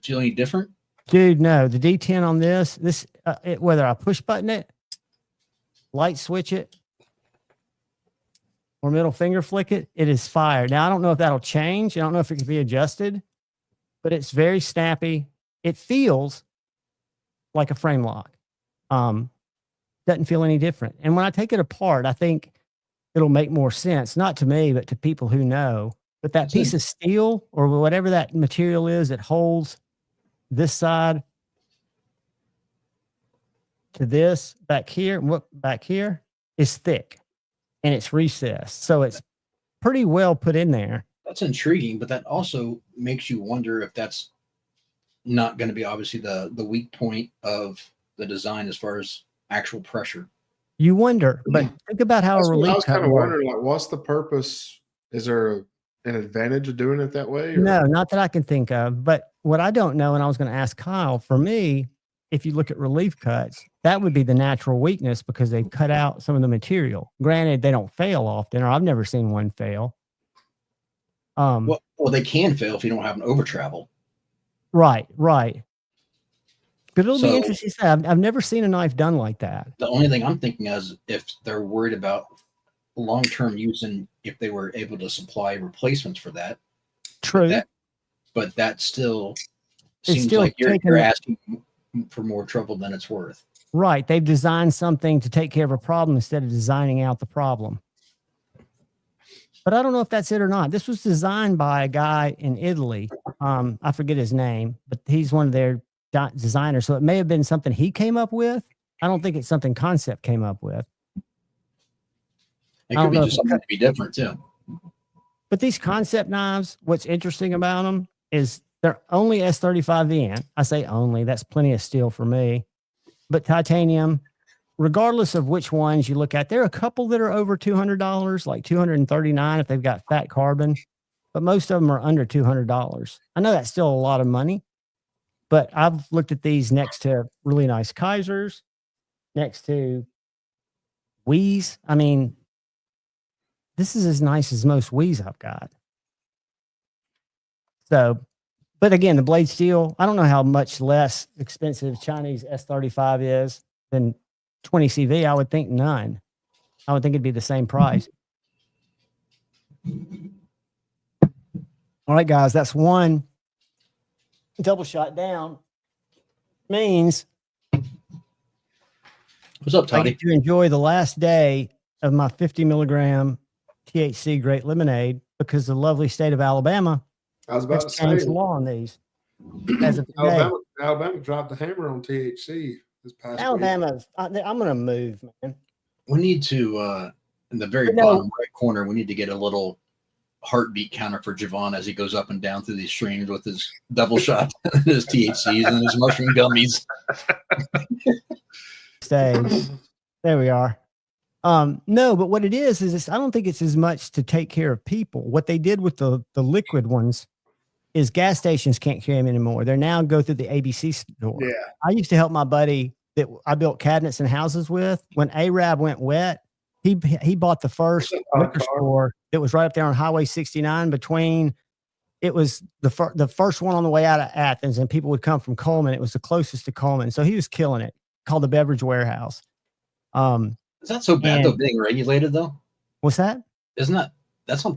feel any different? Dude, no, the D10 on this, whether I push button it, light switch it, or middle finger flick it, it is fire. Now, I don't know if that'll change. I don't know if it can be adjusted, but it's very snappy. It feels like a frame lock. Doesn't feel any different. And when I take it apart, I think it'll make more sense, not to me, but to people who know. But that piece of steel or whatever that material is that holds this side to this back here, what back here is thick and it's recessed. So it's pretty well put in there. That's intriguing, but that also makes you wonder if that's not going to be obviously the weak point of the design as far as actual pressure. You wonder, but think about how a relief I was cut kind of works. wondering, like, what's the purpose? Is there an advantage of doing it that way? Or? No, not that I can think of. But what I don't know, and I was going to ask Kyle, for me, if you look at relief cuts, that would be the natural weakness because they cut out some of the material. Granted, they don't fail often, or I've never seen one fail. Well, they can fail if you don't have an over travel. Right. But it'll be interesting to say. I've never seen a knife done like that. The only thing I'm thinking is if they're worried about long-term use and if they were able to supply replacements for that. True. But that still seems like you're asking for more trouble than it's worth. Right. They've designed something to take care of a problem instead of designing out the problem. But I don't know if that's it or not. This was designed by a guy in Italy. I forget his name, but he's one of their designers. So it may have been something he came up with. I don't think it's something Concept came up with. It could be just something to be different too. But these Concept knives, what's interesting about them is they're only S35VN. I say only, that's plenty of steel for me. But titanium, regardless of which ones you look at, there are a couple that are over $200, like $239 if they've got fat carbon, but most of them are under $200. I know that's still a lot of money, but I've looked at these next to really nice Kaisers, next to Wii's. I mean, this is as nice as most Wii's I've got. So, but again, the blade steel, I don't know how much less expensive Chinese S35 is than 20 CV. I would think none. I would think it'd be the same price. All right, guys, that's one double shot down. Means what's up, I Toddy? get to enjoy the last day of my 50 milligram THC Great Lemonade because the lovely state of Alabama I was about has to say, changed the law on these. As of today, Alabama dropped the hammer on THC this past week. Alabama's. I'm going to move, man. We need to, in the very But no. bottom right corner, we need to get a little heartbeat counter for Javon as he goes up and down through these streams with his double shot, and his THCs, and his mushroom gummies. Stage. There we are. No, but what it is it's, I don't think it's as much to take care of people. What they did with the liquid ones is gas stations can't carry them anymore. They're now go through the ABC store. Yeah. I used to help my buddy that I built cabinets and houses with. When Arab went wet, he bought the first liquor store that was right up there on Highway 69 between. It was the first one on the way out of Athens, and people would come from Coleman. It was the closest to Coleman, so he was killing it. Called the Beverage Warehouse. Is that so bad though, being regulated though? What's that? That's not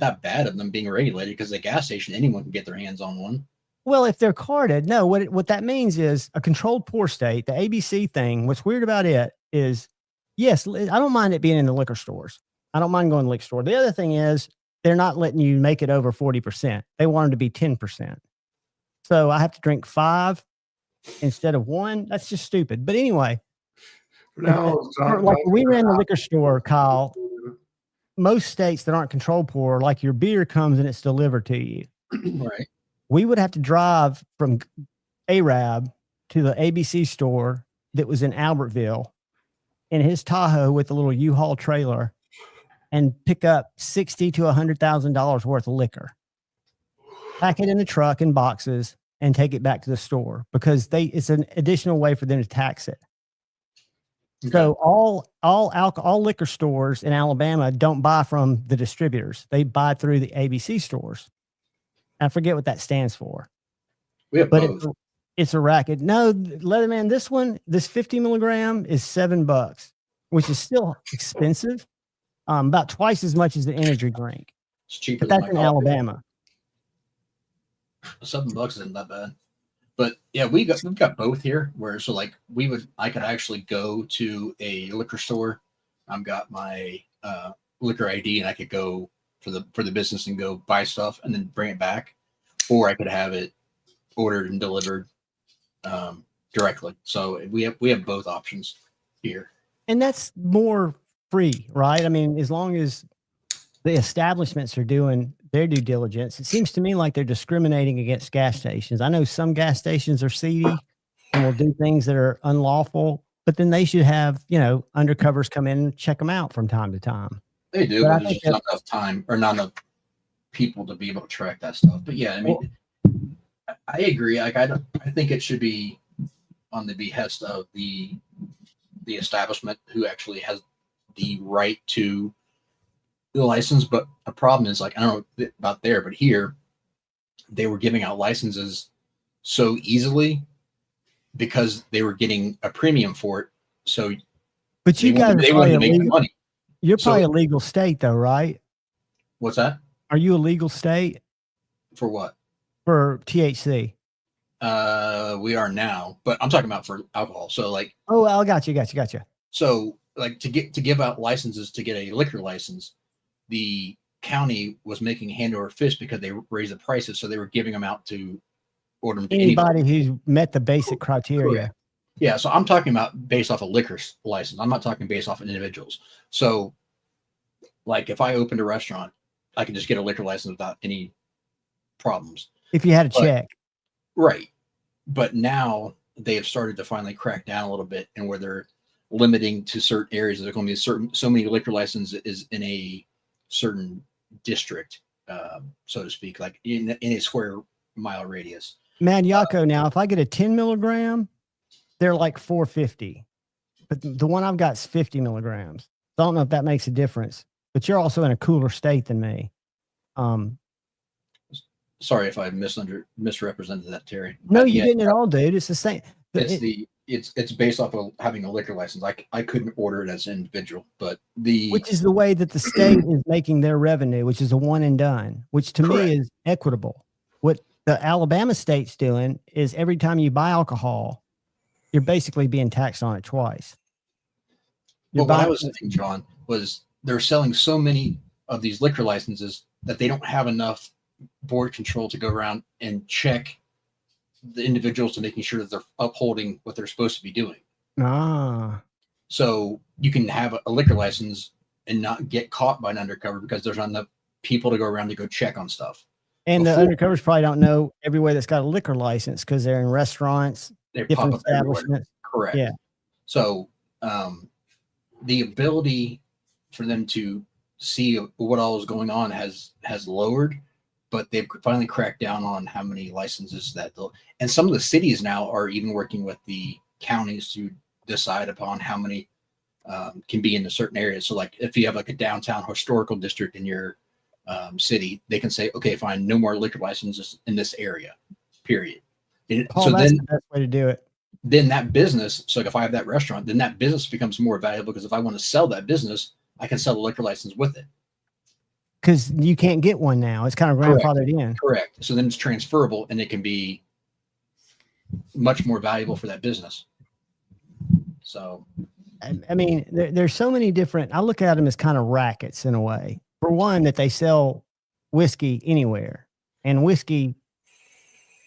that bad of them being regulated, because the gas station, anyone can get their hands on one. Well, if they're carded, no. What that means is a controlled pour state. The ABC thing. What's weird about it is, yes, I don't mind it being in the liquor stores. I don't mind going to the liquor store. The other thing is they're not letting you make it over 40%. They want it to be 10%. So I have to drink 5 instead of 1. That's just stupid. But anyway, like we ran the liquor store, Kyle. Most states that aren't controlled pour, like your beer comes and it's delivered to you. Right. We would have to drive from Arab to the ABC store that was in Albertville in his Tahoe with a little U-Haul trailer and pick up $60,000 to $100,000 worth of liquor, pack it in the truck in boxes, and take it back to the store because it's an additional way for them to tax it. Okay. So all liquor stores in Alabama don't buy from the distributors. They buy through the ABC stores. I forget what that stands for. We have both. It's a racket. No, Leatherman, this 50 milligram is $7, which is still expensive. About twice as much as the energy drink. It's cheaper but that's in Alabama. $7 isn't that bad. But yeah, we've got both here. Where so like I could actually go to a liquor store. I've got my liquor ID, and I could go for the business and go buy stuff and then bring it back, or I could have it ordered and delivered directly. So we have both options here, and that's more free, right? I mean, as long as the establishments are doing their due diligence. It seems to me like they're discriminating against gas stations. I know some gas stations are seedy and will do things that are unlawful, but then they should have, undercovers come in and check them out from time to time. They do, but there's just not enough time or not enough people to be able to track that stuff. But yeah, I mean, I agree. Like I think it should be on the behest of the establishment who actually has the right to the license. But a problem is, like, I don't know about there, but here they were giving out licenses so easily because they were getting a premium for it. So, but you guys, they wanted to make money. You're probably a legal state, though, right? What's that? Are you a legal state for what? For THC? We are now, but I'm talking about for alcohol. So, like, oh, I got you. So, like, to give out licenses to get a liquor license, the county was making hand over fist because they raised the prices, so they were giving them out to order them to anybody who met the basic criteria. Correct. Yeah, so I'm talking about based off a liquor license. I'm not talking based off of individuals. So, like, if I opened a restaurant, I could just get a liquor license without any problems. If you had a check. Right. But now they have started to finally crack down a little bit, and where they're limiting to certain areas. There's going to be so many liquor licenses in a certain district, so to speak, like in a square mile radius. Maniaco, now, if I get a 10 milligram, they're like $4.50. But the one I've got is 50 milligrams. So I don't know if that makes a difference. But you're also in a cooler state than me. Sorry if I misrepresented that, Terry. No, you didn't at all, dude. It's the same. It's based off of having a liquor license. I couldn't order it as an individual, but which is the way that the state is making their revenue, which is a one and done, which to me is equitable. What the Alabama state's doing is every time you buy alcohol, you're basically being taxed on it twice. Well, what I was thinking, John, was they're selling so many of these liquor licenses that they don't have enough board control to go around and check the individuals to making sure that they're upholding what they're supposed to be doing. So you can have a liquor license and not get caught by an undercover because there's not enough people to go around to go check on stuff. And the undercovers probably don't know everywhere that's got a liquor license because they're in restaurants, different establishments. Correct. Yeah. So the ability for them to see what all is going on has lowered, but they've finally cracked down on how many licenses and some of the cities now are even working with the counties to decide upon how many can be in a certain area. So like if you have like a downtown historical district in your city, they can say, okay, fine, no more liquor licenses in this area, period. Paul, that's the best way to do it. Then that business, so like if I have that restaurant, then that business becomes more valuable because if I want to sell that business, I can sell the liquor license with it. Because you can't get one now. It's kind of grandfathered in. Correct. So then it's transferable and it can be much more valuable for that business. So, I mean, there's so many different, I look at them as kind of rackets in a way. For one, that they sell whiskey anywhere, and whiskey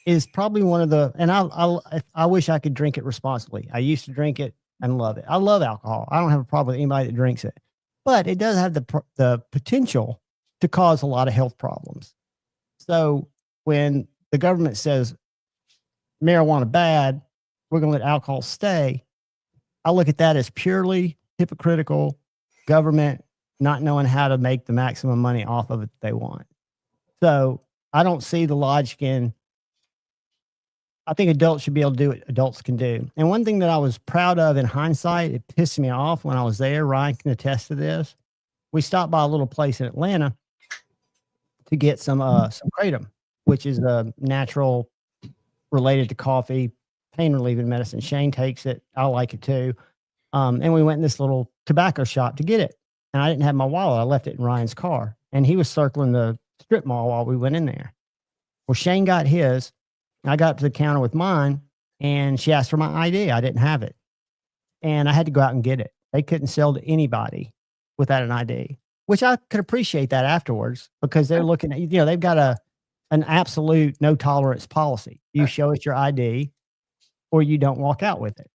is probably one of the, and I wish I could drink it responsibly. I used to drink it and love it. I love alcohol. I don't have a problem with anybody that drinks it, but it does have the potential to cause a lot of health problems. So when the government says marijuana bad, we're going to let alcohol stay, I look at that as purely hypocritical government not knowing how to make the maximum money off of it that they want. So I don't see the logic in, I think adults should be able to do what adults can do. And one thing that I was proud of in hindsight, it pissed me off when I was there, Ryan can attest to this. We stopped by a little place in Atlanta to get some kratom, which is a natural related to coffee, pain relieving medicine. Shane takes it. I like it too. And we went in this little tobacco shop to get it. And I didn't have my wallet. I left it in Ryan's car. And he was circling the strip mall while we went in there. Well, Shane got his. I got up to the counter with mine, and she asked for my ID. I didn't have it. And I had to go out and get it. They couldn't sell to anybody without an ID, which I could appreciate that afterwards because they're looking at, they've got an absolute no tolerance policy. You show us your ID or you don't walk out with it.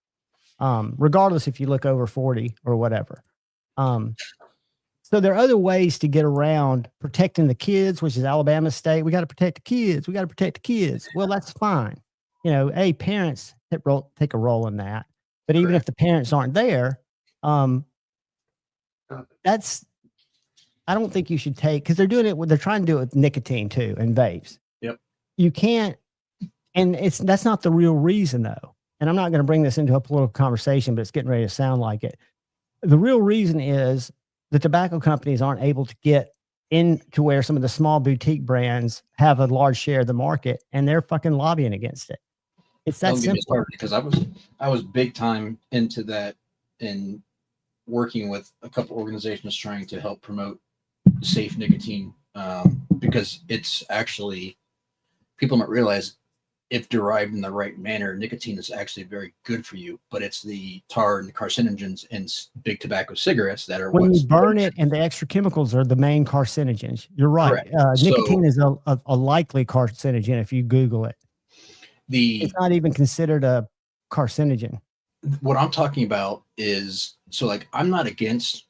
Regardless if you look over 40 or whatever. So there are other ways to get around protecting the kids, which is Alabama state. We got to protect the kids. We got to protect the kids. Well, that's fine. Parents take a role in that. But even if the parents aren't there, I don't think you should take, because they're doing it. They're trying to do it with nicotine too and vapes. Yep. You can't, and that's not the real reason though. And I'm not going to bring this into a political conversation, but it's getting ready to sound like it. The real reason is the tobacco companies aren't able to get into where some of the small boutique brands have a large share of the market, and they're fucking lobbying against it. It's that simple. Because I was big time into that and working with a couple organizations trying to help promote safe nicotine, because it's actually, people don't realize, if derived in the right manner, nicotine is actually very good for you, but it's the tar and the carcinogens in big tobacco cigarettes that are when you burn it, and the extra chemicals are the main carcinogens. You're right. Nicotine is a likely carcinogen if you Google it. It's not even considered a carcinogen. What I'm talking about is, so like, I'm not against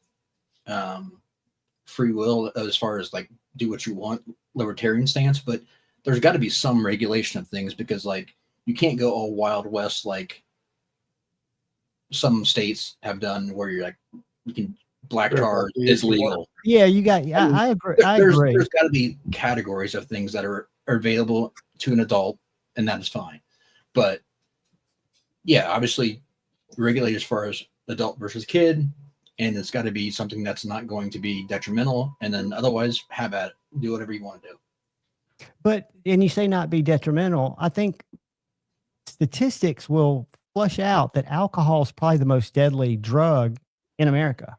free will as far as like do what you want, libertarian stance, but there's got to be some regulation of things, because like you can't go all Wild West like some states have done where you're like, you can black Sure, tar like is you want- legal. Yeah, you got. I Yeah, mean, I agree. There's got to be categories of things that are available to an adult, and that is fine. But yeah, obviously regulate as far as adult versus kid, and it's got to be something that's not going to be detrimental. And then otherwise, have at it. Do whatever you want to do. But and you say not be detrimental. I think statistics will flush out that alcohol is probably the most deadly drug in America,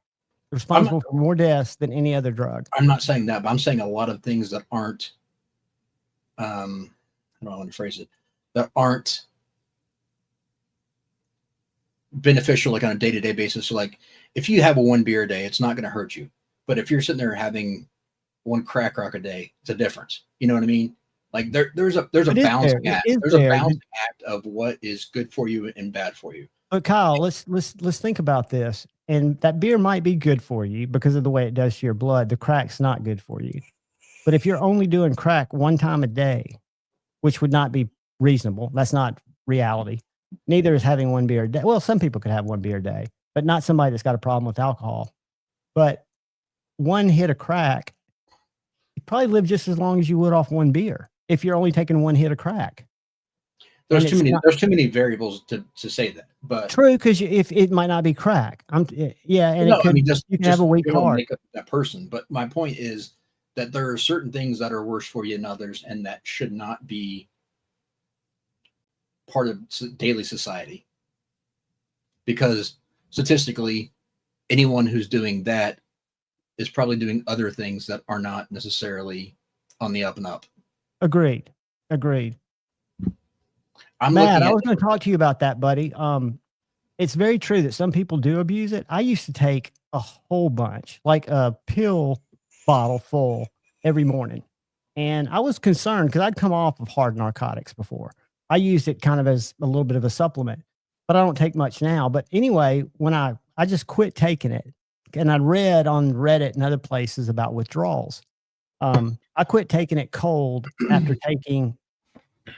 responsible for more deaths than any other drug. I'm not saying that, but I'm saying a lot of things that aren't. How do I want to phrase it? That aren't beneficial, like on a day-to-day basis. So, like, if you have a 1 beer a day, it's not going to hurt you. But if you're sitting there having 1 crack rock a day, it's a difference. You know what I mean? Like there's a balancing act. There's a balancing act of what is good for you and bad for you. But Kyle, let's think about this. And that beer might be good for you because of the way it does to your blood. The crack's not good for you. But if you're only doing crack 1 time a day, which would not be reasonable, that's not reality. Neither is having 1 beer a day. Well, some people could have 1 beer a day, but not somebody that's got a problem with alcohol. But 1 hit of crack, you probably live just as long as you would off 1 beer if you're only taking 1 hit of crack. There's too many variables to say that. But true, because if it might not be crack. Yeah, and no, it could, I mean, just you can have a weak heart. Make up that person. But my point is that there are certain things that are worse for you than others, and that should not be part of daily society. Because statistically, anyone who's doing that is probably doing other things that are not necessarily on the up and up. Agreed. Matt, I was going to talk to you about that, buddy. It's very true that some people do abuse it. I used to take a whole bunch, like a pill bottle full every morning. And I was concerned because I'd come off of hard narcotics before. I used it kind of as a little bit of a supplement, but I don't take much now. But anyway, when I just quit taking it, and I read on Reddit and other places about withdrawals. I quit taking it cold after taking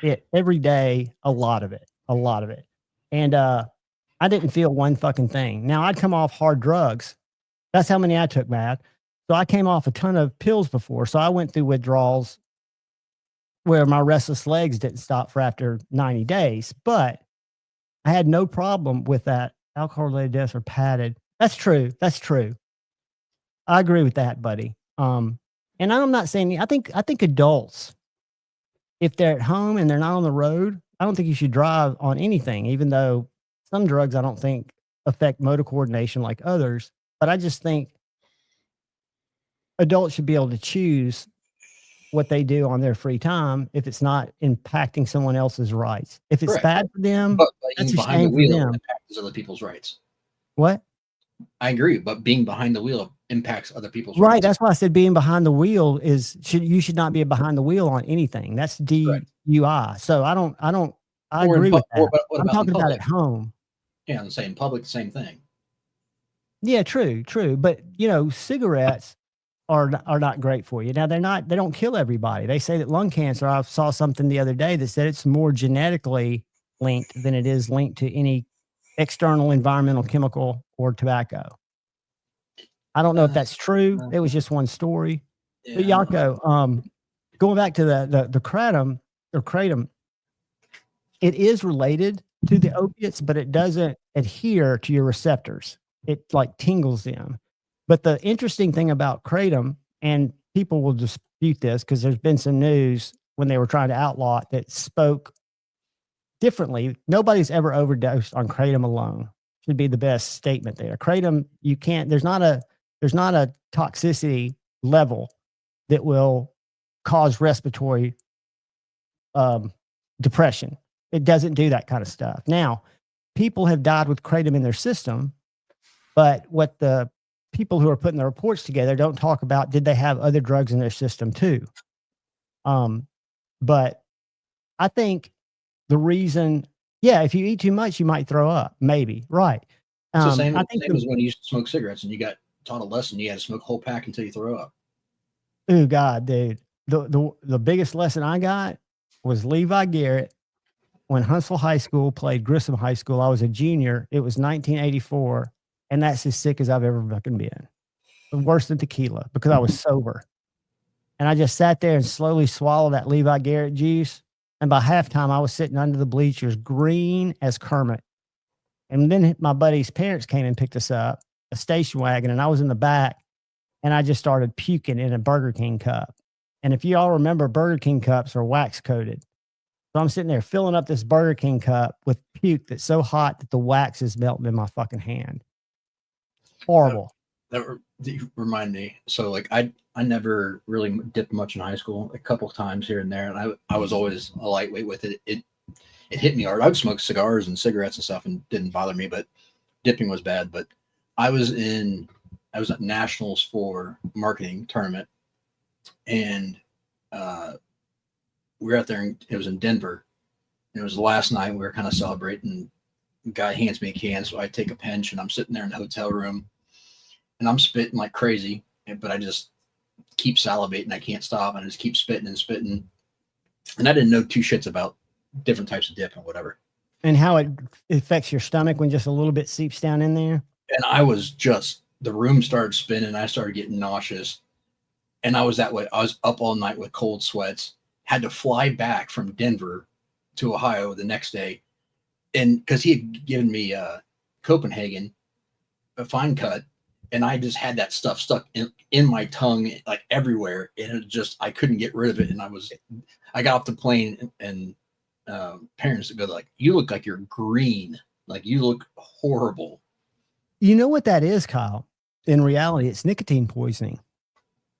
it every day, a lot of it. And I didn't feel one fucking thing. Now I'd come off hard drugs. That's how many I took, Matt. So I came off a ton of pills before. So I went through withdrawals where my restless legs didn't stop for after 90 days, but I had no problem with that. Alcohol-related deaths are padded. That's true. I agree with that, buddy. And I'm not saying, I think adults, if they're at home and they're not on the road, I don't think you should drive on anything, even though some drugs I don't think affect motor coordination like others. But I just think adults should be able to choose what they do on their free time if it's not impacting someone else's rights. If it's bad for them, but that's a behind shame the wheel for them. impacts other people's rights. What? I agree, but being behind the wheel impacts other people's right. rights. That's why I said being behind the wheel you should not be behind the wheel on anything. That's DUI. So I agree with that. I'm talking about at home. Yeah, and in public, the same thing. Yeah, true. But cigarettes are not great for you. Now they don't kill everybody. They say that lung cancer, I saw something the other day that said it's more genetically linked than it is linked to any external environmental chemical or tobacco. I don't know if that's true. It was just one story. Yeah. But Yako, going back to the kratom or kratom, it is related to the opiates, but it doesn't adhere to your receptors. It like tingles them. But the interesting thing about kratom, and people will dispute this because there's been some news when they were trying to outlaw it that spoke differently. Nobody's ever overdosed on kratom alone. Should be the best statement there. Kratom, you can't. There's not a toxicity level that will cause respiratory depression. It doesn't do that kind of stuff. Now, people have died with kratom in their system, but what the people who are putting the reports together don't talk about, did they have other drugs in their system too? But I think the reason, if you eat too much, you might throw up. Maybe. Right. It's the same, as when you used to smoke cigarettes and you got taught a lesson. You had to smoke a whole pack until you throw up. Oh God, dude. The biggest lesson I got was Levi Garrett when Huntsville High School played Grissom High School. I was a junior. It was 1984, and that's as sick as I've ever fucking been. Worse than tequila because I was sober. And I just sat there and slowly swallowed that Levi Garrett juice. And by halftime, I was sitting under the bleachers, green as Kermit. And then my buddy's parents came and picked us up, a station wagon, and I was in the back, and I just started puking in a Burger King cup. And if you all remember, Burger King cups are wax coated. So I'm sitting there filling up this Burger King cup with puke that's so hot that the wax is melting in my fucking hand. Horrible. That remind me. So like I never really dipped much in high school, a couple of times here and there, and I was always a lightweight with it. It hit me hard. I would smoke cigars and cigarettes and stuff and didn't bother me, but dipping was bad. But I was at nationals for marketing tournament, and we were out there, and it was in Denver. And it was the last night. We were kind of celebrating. The guy hands me a can, so I take a pinch, and I'm sitting there in the hotel room, and I'm spitting like crazy, but I just keep salivating. I can't stop, and I just keep spitting and spitting. And I didn't know two shits about different types of dip and whatever. And how it affects your stomach when just a little bit seeps down in there. And I was just, the room started spinning. I started getting nauseous. And I was that way. I was up all night with cold sweats, had to fly back from Denver to Ohio the next day. And because he had given me Copenhagen, a fine cut, and I just had that stuff stuck in my tongue, like everywhere. And it just, I couldn't get rid of it. And I got off the plane, and parents would go like, "You look like you're green. Like you look horrible." You know what that is, Kyle? In reality, it's nicotine poisoning.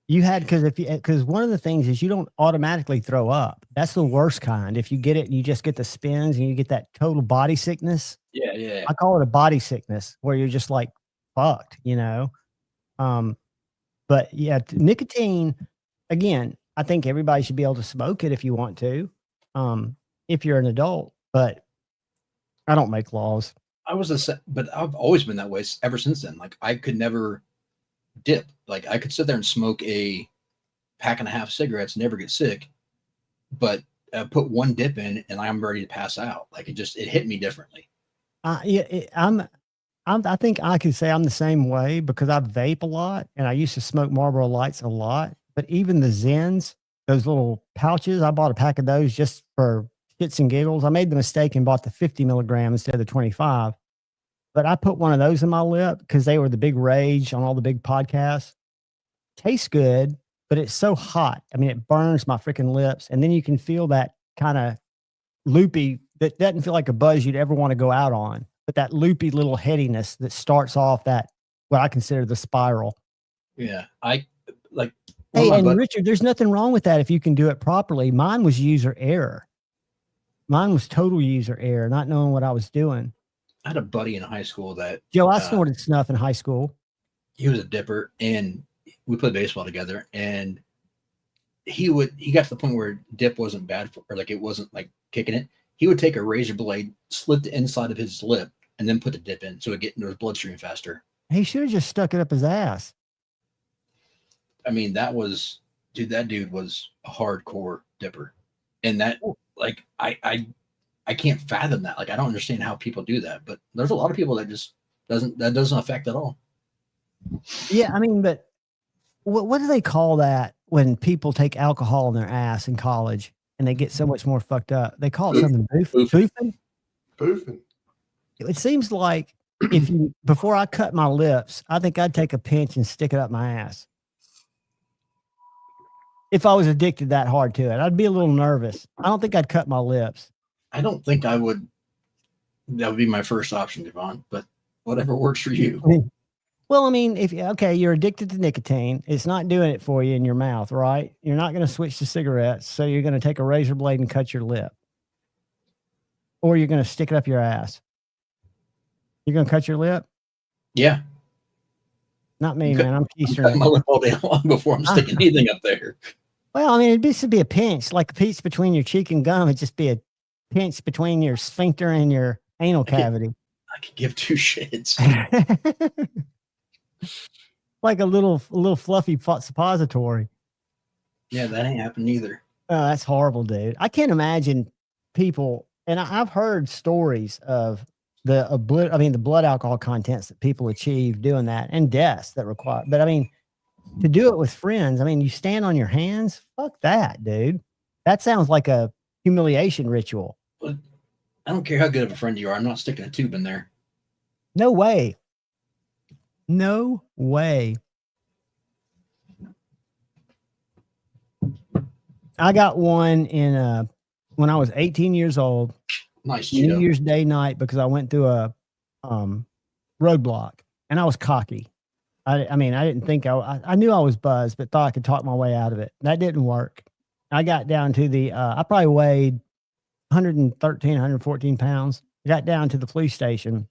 You had, because one of the things is you don't automatically throw up. That's the worst kind. If you get it and you just get the spins and you get that total body sickness. Yeah. I call it a body sickness where you're just like fucked, you know? But yeah, nicotine, again, I think everybody should be able to smoke it if you want to, if you're an adult, but I don't make laws. But I've always been that way ever since then. Like I could never dip. Like I could sit there and smoke a pack and a half of cigarettes, never get sick, but put one dip in and I'm ready to pass out. Like it hit me differently. I think I could say I'm the same way because I vape a lot and I used to smoke Marlboro Lights a lot, but even the Zens, those little pouches, I bought a pack of those just for shits and giggles. I made the mistake and bought the 50 milligram instead of the 25. But I put one of those in my lip because they were the big rage on all the big podcasts. Tastes good, but it's so hot. I mean, it burns my freaking lips. And then you can feel that kind of loopy, that doesn't feel like a buzz you'd ever want to go out on, but that loopy little headiness that starts off that, what I consider the spiral. Yeah. I like. Hey, and Richard, there's nothing wrong with that if you can do it properly. Mine was user error. Mine was total user error, not knowing what I was doing. I had a buddy in high school that Joe, I snorted snuff in high school. He was a dipper, and we played baseball together. And he got to the point where dip wasn't bad for, or like it wasn't like kicking it. He would take a razor blade, slit the inside of his lip, and then put the dip in so it get into his bloodstream faster. He should have just stuck it up his ass. I mean, that dude was a hardcore dipper, and that like I can't fathom that. Like, I don't understand how people do that, but there's a lot of people that just doesn't affect at all. Yeah. I mean, but what do they call that when people take alcohol in their ass in college and they get so much more fucked up? They call it something boofing. Boofing. It seems like before I cut my lips, I think I'd take a pinch and stick it up my ass. If I was addicted that hard to it, I'd be a little nervous. I don't think I'd cut my lips. I don't think I would. That would be my first option, Devon, but whatever works for you. Well, I mean, you're addicted to nicotine. It's not doing it for you in your mouth, right? You're not going to switch to cigarettes. So you're going to take a razor blade and cut your lip. Or you're going to stick it up your ass. You're going to cut your lip? Yeah. Not me, man. I'm Keystern. I'm cutting my lip all day long before I'm sticking anything up there. Well, I mean, it'd just be a pinch, like a piece between your cheek and gum. It'd just be a pinch between your sphincter and your anal cavity. I could give two shits. Like a little fluffy suppository. Yeah, that ain't happened either. Oh, that's horrible, dude. I can't imagine people. And I've heard stories of the blood alcohol contents that people achieve doing that, and deaths that require. But I mean, to do it with friends, I mean, you stand on your hands. Fuck that, dude. That sounds like a humiliation ritual. But I don't care how good of a friend you are. I'm not sticking a tube in there. No way. No way. I got one in when I was 18 years old. Nice, New Cheeto. Year's Day night, because I went through a roadblock and I was cocky. I mean, I didn't think I knew I was buzzed, but thought I could talk my way out of it. That didn't work. I got down to the I probably weighed 113, 114 pounds. I got down to the police station.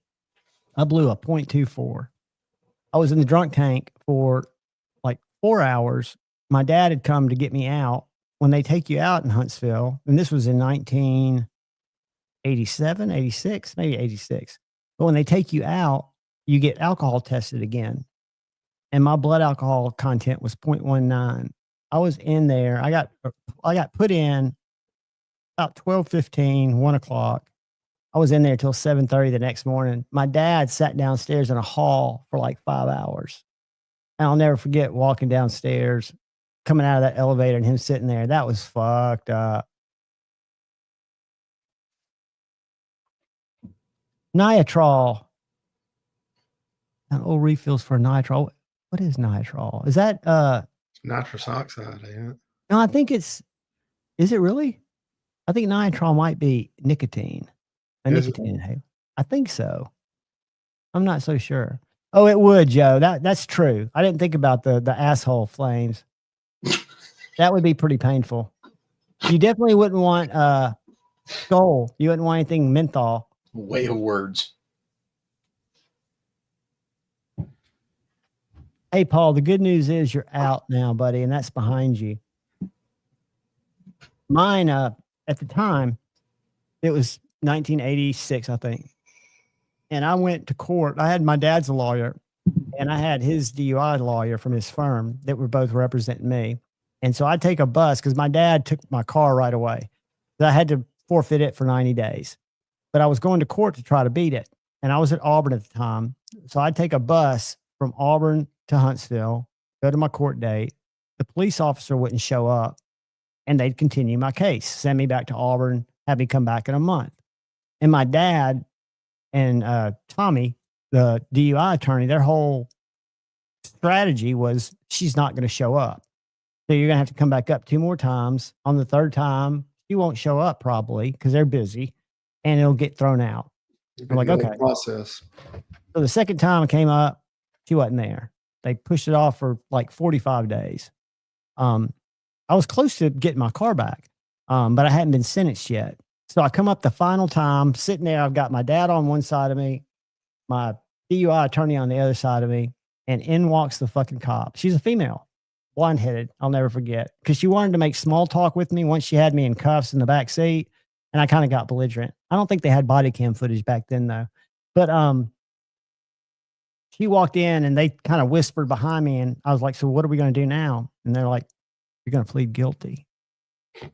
I blew a .24. I was in the drunk tank for like 4 hours. My dad had come to get me out. When they take you out in Huntsville, and this was in 1987, 86, maybe 86. But when they take you out, you get alcohol tested again. And my blood alcohol content was 0.19. I was in there. I got put in about 12:15, 1 o'clock. I was in there till 7:30 the next morning. My dad sat downstairs in a hall for like 5 hours. And I'll never forget walking downstairs, coming out of that elevator, and him sitting there. That was fucked up. Nitrol. Old refills for nitrile. What is nitrile? Is that Nitrous oxide, ain't it? no, I think is it really? I think nitrile might be nicotine. A Is it? nicotine inhaler. I think so. I'm not so sure. Oh, it would, Joe. That's true. I didn't think about the asshole flames. That would be pretty painful. You definitely wouldn't want skull. You wouldn't want anything menthol. Way of words. Hey, Paul, the good news is you're out now, buddy, and that's behind you. Mine, at the time, it was 1986, I think. And I went to court. I had my dad's a lawyer, and I had his DUI lawyer from his firm that were both representing me. And so I'd take a bus because my dad took my car right away. So I had to forfeit it for 90 days. But I was going to court to try to beat it. And I was at Auburn at the time. So I'd take a bus from Auburn to Huntsville, go to my court date. The police officer wouldn't show up, and they'd continue my case, send me back to Auburn, have me come back in a month. And my dad and Tommy, the DUI attorney, their whole strategy was she's not going to show up. So you're going to have to come back up 2 more times. On the third time, she won't show up probably because they're busy, and it'll get thrown out. I'm like, okay. Process. So the second time I came up, she wasn't there. They pushed it off for like 45 days. I was close to getting my car back, but I hadn't been sentenced yet. So I come up the final time, sitting there. I've got my dad on one side of me, my DUI attorney on the other side of me, and in walks the fucking cop. She's a female, blonde-headed. I'll never forget, because she wanted to make small talk with me once she had me in cuffs in the back seat, and I kind of got belligerent. I don't think they had body cam footage back then, though. But she walked in, and they kind of whispered behind me, and I was like, so what are we going to do now? And they're like, you're going to plead guilty. I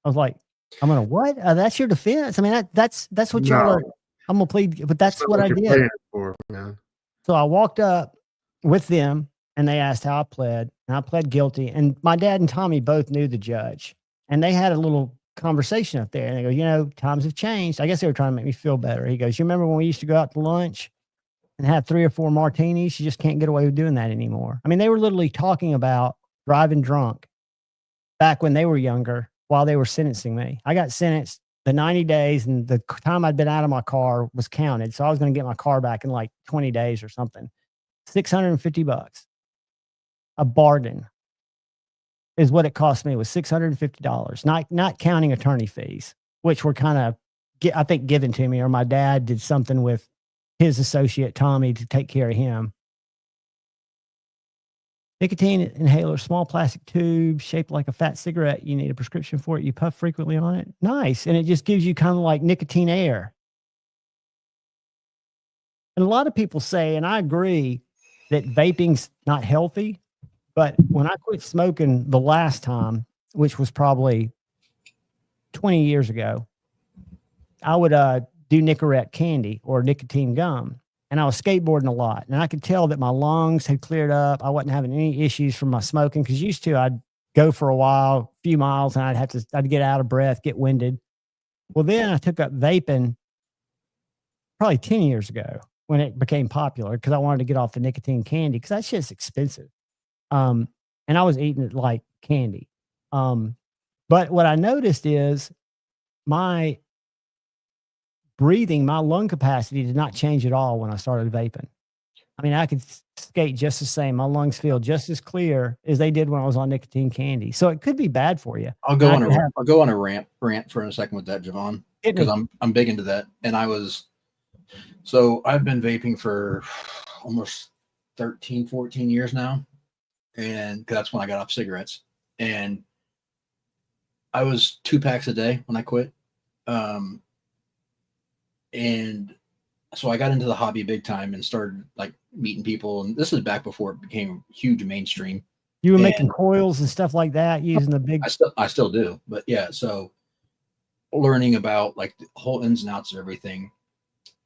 was like, I'm going to what? That's your defense? I mean, that's what y'all are. I'm going to plead, but that's what I did. For, man. So I walked up with them, and they asked how I pled, and I pled guilty. And my dad and Tommy both knew the judge, and they had a little conversation up there, and they go, you know, times have changed. I guess they were trying to make me feel better. He goes, you remember when we used to go out to lunch and have 3 or 4 martinis? You just can't get away with doing that anymore. I mean, they were literally talking about driving drunk back when they were younger while they were sentencing me. I got sentenced the 90 days, and the time I'd been out of my car was counted. So I was going to get my car back in like 20 days or something. $650. A bargain is what it cost me, was $650, not counting attorney fees, which were kind of, I think, given to me, or my dad did something with his associate Tommy to take care of him. Nicotine inhaler, small plastic tube shaped like a fat cigarette. You need a prescription for it. You puff frequently on it. Nice. And it just gives you kind of like nicotine air. And a lot of people say, and I agree, that vaping's not healthy. But when I quit smoking the last time, which was probably 20 years ago, I would do Nicorette candy or nicotine gum, and I was skateboarding a lot, and I could tell that my lungs had cleared up. I wasn't having any issues from my smoking, because used to I'd go for a while, a few miles, and I'd get out of breath, get winded. Well, then I took up vaping probably 10 years ago when it became popular, because I wanted to get off the nicotine candy, because that shit's expensive. And I was eating it like candy. But what I noticed is my breathing, my lung capacity did not change at all when I started vaping. I mean, I could skate just the same. My lungs feel just as clear as they did when I was on nicotine candy. So it could be bad for you. I'll go on a rant for a second with that, Javon, because I'm big into that. And I've been vaping for almost 13, 14 years now. And that's when I got off cigarettes. And I was 2 packs a day when I quit. And so I got into the hobby big time and started like meeting people. And this is back before it became huge mainstream. You were making coils and stuff like that using the big. I still do, but yeah. So learning about like the whole ins and outs of everything,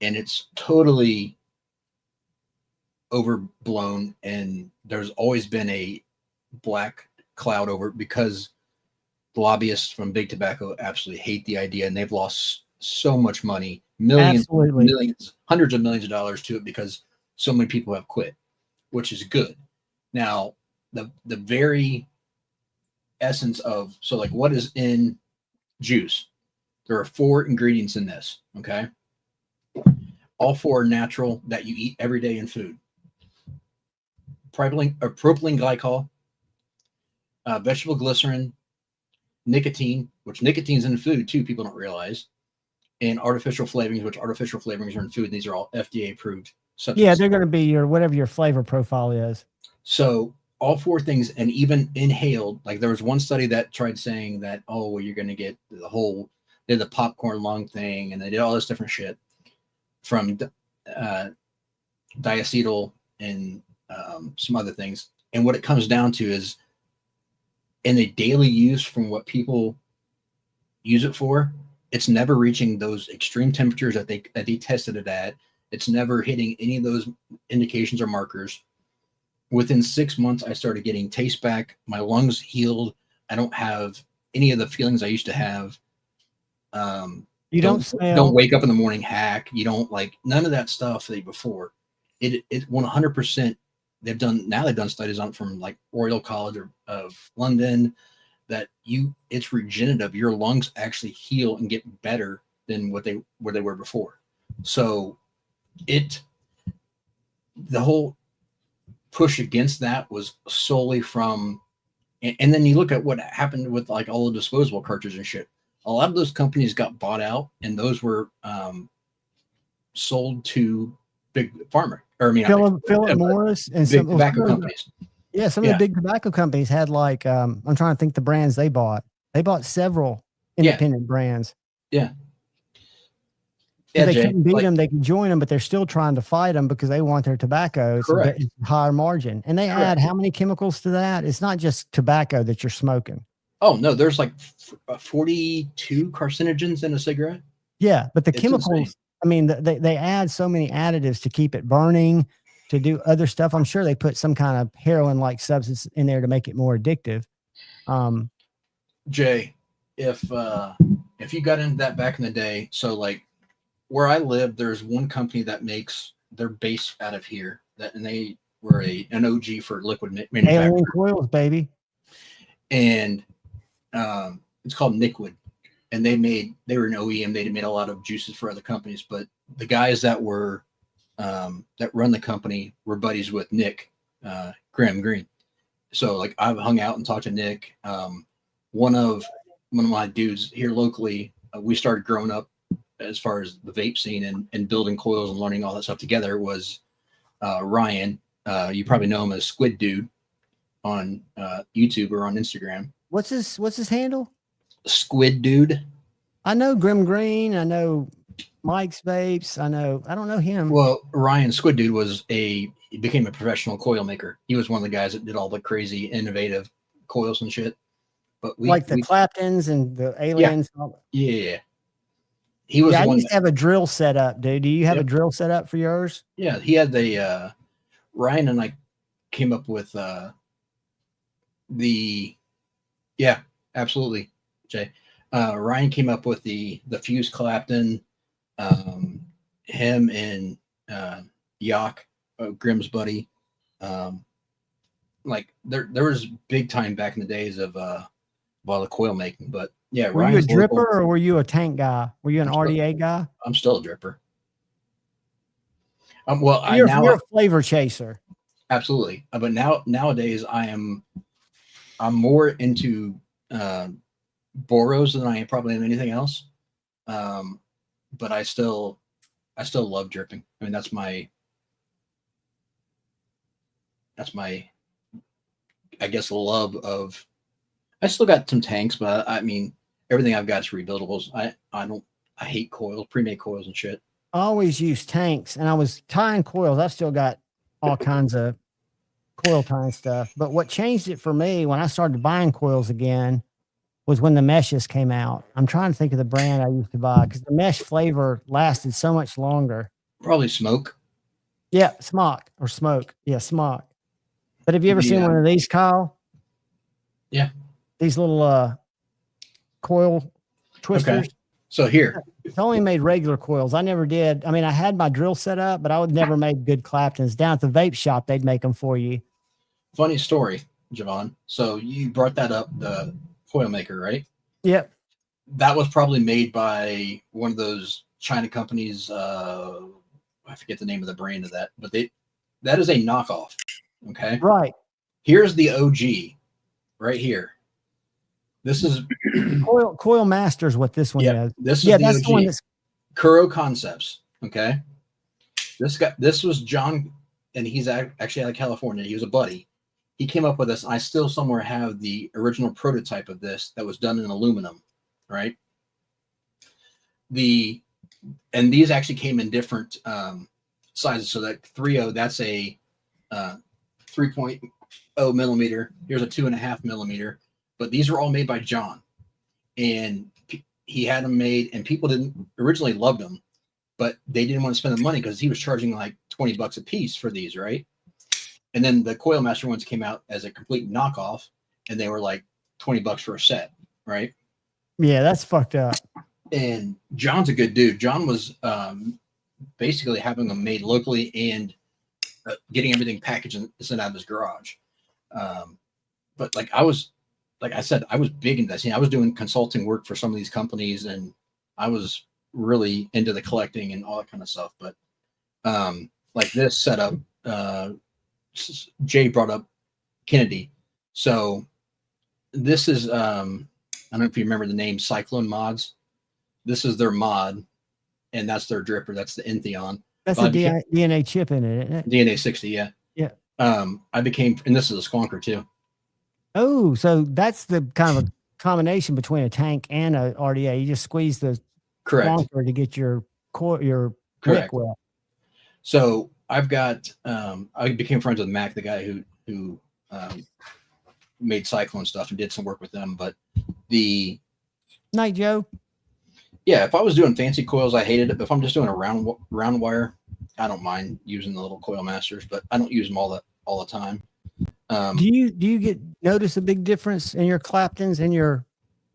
and it's totally overblown. And there's always been a black cloud over it, because the lobbyists from big tobacco absolutely hate the idea, and they've lost so much money, millions, hundreds of millions of dollars to it, because so many people have quit, which is good. Now, the very essence of, so like what is in juice? There are 4 ingredients in this. Okay. All 4 are natural that you eat every day in food. Propylene glycol, vegetable glycerin, nicotine, which nicotine's in food too, people don't realize, and artificial flavorings, which artificial flavorings are in food. These are all FDA approved substances. Yeah, they're going to be your whatever your flavor profile is. So all 4 things, and even inhaled, like there was one study that tried saying that, oh, well, you're going to get the did the popcorn lung thing, and they did all this different shit from diacetyl and some other things. And what it comes down to is, in a daily use, from what people use it for, it's never reaching those extreme temperatures that they tested it at. It's never hitting any of those indications or markers. Within 6 months, I started getting taste back. My lungs healed. I don't have any of the feelings I used to have. You don't wake up in the morning hack. You don't like none of that stuff before. It 100%. They've done studies on it from like Royal College of London, that it's regenerative. Your lungs actually heal and get better than where they were before. So the whole push against that was solely from, and then you look at what happened with like all the disposable cartridges and shit. A lot of those companies got bought out, and those were sold to big pharma, or Philip Morris and big tobacco companies. Yeah, some of the big tobacco companies had like I'm trying to think the brands they bought. They bought several independent brands. Yeah. If they couldn't beat them, they could join them, but they're still trying to fight them because they want their tobacco. It's a higher margin. And they add how many chemicals to that? It's not just tobacco that you're smoking. Oh, no, there's like 42 carcinogens in a cigarette. Yeah, but the chemicals, insane. I mean, they add so many additives to keep it burning, to do other stuff. I'm sure they put some kind of heroin-like substance in there to make it more addictive. Jay, if you got into that back in the day, so like where I live, there's one company that makes their base out of here, and they were an OG for liquid manufacturing. Alien coils, baby. And it's called Niquid, and they were an OEM. They made a lot of juices for other companies, but the guys that were that run the company were buddies with Nick Graham Green. So like I've hung out and talked to Nick. One of my dudes here locally, we started growing up as far as the vape scene and building coils and learning all that stuff together was Ryan. You probably know him as Squid Dude on YouTube or on Instagram. What's his handle? Squid Dude. I know Grim Green. I know Mike's Vapes. I don't know him. Well, Ryan Squid Dude he became a professional coil maker. He was one of the guys that did all the crazy innovative coils and shit. But the Claptons and the Aliens. Yeah. he was Yeah, I the one. used to have a drill set up, dude. Do you have a Yep. drill set up for yours? Yeah, he had the Ryan and I came up with the yeah, absolutely, Jay. Ryan came up with the fuse Clapton, him and Yak, Grimm's buddy. Like there was big time back in the days of all the coil making, but yeah, Were Ryan's you a local. dripper or were you a tank guy? Were you an RDA guy? I'm still a dripper. Well, You're a flavor chaser. Absolutely, but nowadays I'm more into boros than I am probably anything else. But I still love dripping. I mean, that's my I guess love of. I still got some tanks, but I mean everything I've got is rebuildables. I hate coils, pre-made coils and shit. I always use tanks, and I was tying coils. I've still got all kinds of coil tying stuff. But what changed it for me when I started buying coils again was when the meshes came out. I'm trying to think of the brand I used to buy because the mesh flavor lasted so much longer. Probably smoke. Yeah, smock or smoke. Yeah, smock. But have you ever seen one of these, Kyle? Yeah. These little coil twisters. Okay. So here. It's only made regular coils. I never did. I mean, I had my drill set up, but I would never make good Claptons. Down at the vape shop, they'd make them for you. Funny story, Javon. So you brought that up, the coil maker, right? Yep. That was probably made by one of those China companies. I forget the name of the brand of that, but that is a knockoff. Okay. Right. Here's the OG right here. This is Coil Masters. What this one is? This is the OG. One that's Kuro Concepts. Okay. This was John, and he's actually out of California. He was a buddy. He came up with this. I still somewhere have the original prototype of this that was done in aluminum, right? And these actually came in different sizes. So that 3.0, that's a 3.0 millimeter. Here's a 2.5 millimeter. But these were all made by John, and he had them made, and people didn't originally loved them, but they didn't want to spend the money because he was charging like $20 a piece for these, right? And then the Coil Master ones came out as a complete knockoff, and they were like $20 for a set, right? Yeah, that's fucked up. And John's a good dude. John was basically having them made locally and getting everything packaged and sent out of his garage. But like I said, I was big into this. I was doing consulting work for some of these companies, and I was really into the collecting and all that kind of stuff. But like this setup, Jay brought up Kennedy. So this is, I don't know if you remember the name Cyclone Mods. This is their mod, and that's their dripper. That's the Entheon. That's a DNA chip in it, isn't it? DNA 60, yeah. Yeah. I became, and this is a squonker too. Oh, so that's the kind of a combination between a tank and a RDA. You just squeeze the squonker to get your Correct. wet. So I've got I became friends with Mac, the guy who made Cyclone stuff and did some work with them. But the Night Joe. Yeah, if I was doing fancy coils, I hated it. But if I'm just doing a round wire, I don't mind using the little Coil Masters, but I don't use them all the time. Do you notice a big difference in your Claptons and your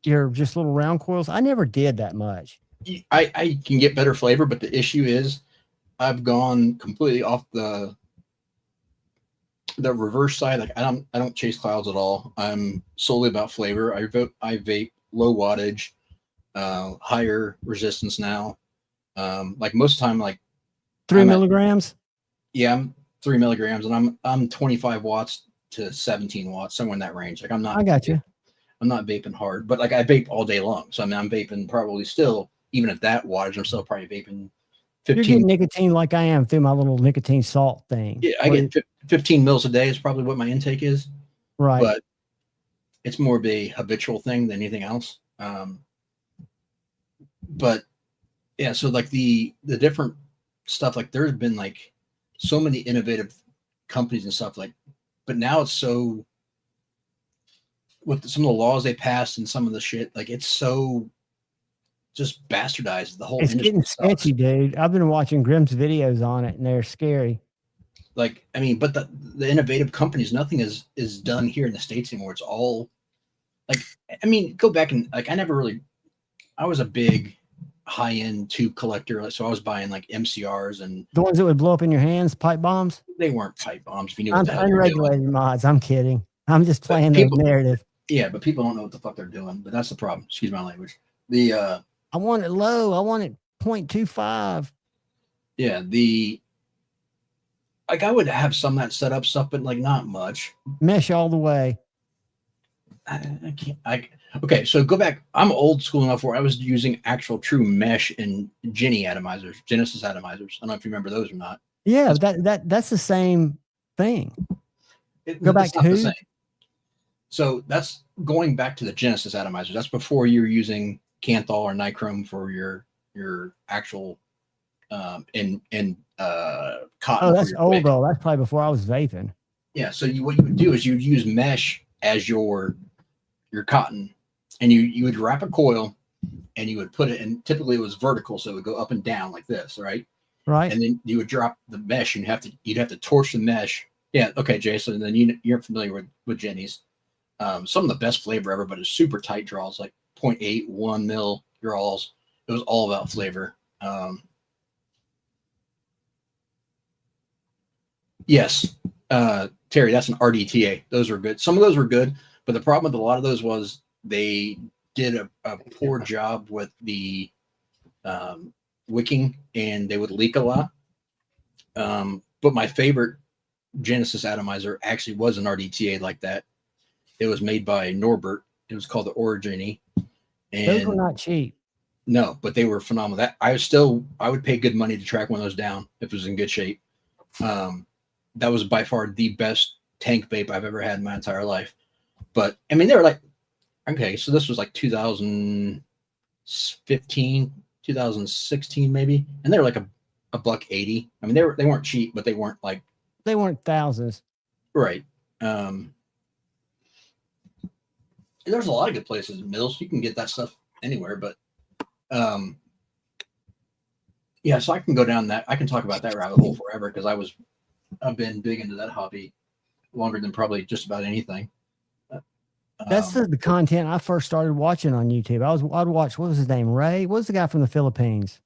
just little round coils? I never did that much. I can get better flavor, but the issue is I've gone completely off the reverse side. Like I don't chase clouds at all. I'm solely about flavor. I vape low wattage, higher resistance now. Like most of the time, like 3 milligrams. Yeah, I'm 3 milligrams, and I'm 25 watts to 17 watts, somewhere in that range. Like I'm not. I got you. I'm not vaping hard, but like I vape all day long. So I mean, I'm vaping probably still, even at that wattage, I'm still probably vaping 15. You're getting nicotine like I am through my little nicotine salt thing. Yeah, I get 15 mils a day is probably what my intake is. Right. But it's more of a habitual thing than anything else. But yeah, so like the different stuff, like there's been like so many innovative companies and stuff, like, but now it's so, with some of the laws they passed and some of the shit, like it's so just bastardized the whole It's industry. getting sucks. sketchy, dude. I've been watching Grimm's videos on it, and they're scary. Like, I mean, but the innovative companies, nothing is done here in the States anymore. It's all like, I mean, go back and like, I was a big high end tube collector. So I was buying like MCRs, and The ones that would blow up in your hands, pipe bombs. they weren't pipe bombs. If you knew what the hell Unregulated mods. I'm kidding. I'm just playing the narrative. Yeah, but people don't know what the fuck they're doing. But that's the problem. Excuse my language. The I want it low. I want it 0.25. yeah, like I would have some of that set up stuff, but like not much. Mesh all the way. I can't. Okay, so go back. I'm old school enough where I was using actual true mesh and Genesis atomizers. I don't know if you remember those or not. Yeah, that's the same thing. Go back to who? So that's going back to the Genesis atomizers. That's before you're using Canthal or Nichrome for your actual cotton. Oh, that's old though. That's probably before I was vaping. Yeah. So what you would do is you'd use mesh as your cotton, and you would wrap a coil, and you would put it in. Typically, it was vertical, so it would go up and down like this, right? Right. And then you would drop the mesh, and you'd have to torch the mesh. Yeah. Okay, Jason. And then you're familiar with Jenny's. Some of the best flavor ever, but it's super tight draws, like 0.8, 1 mil draws. It was all about flavor. Yes, Terry, that's an RDTA. Those were good. Some of those were good, but the problem with a lot of those was they did a poor job with the wicking, and they would leak a lot. But my favorite Genesis atomizer actually was an RDTA like that. It was made by Norbert. It was called the Origini. And those were not cheap. No, but they were phenomenal. That I would pay good money to track one of those down if it was in good shape. That was by far the best tank vape I've ever had in my entire life. But I mean, they were like, okay, so this was like 2015, 2016 maybe, and they were like a $180. I mean, they weren't cheap, but they weren't thousands. Right. There's a lot of good places in Mills. You can get that stuff anywhere, but yeah, so I can go down that. I can talk about that rabbit hole forever because I've been big into that hobby longer than probably just about anything. That's the content I first started watching on YouTube. I'd watch, what was his name? Ray? What was the guy from the Philippines?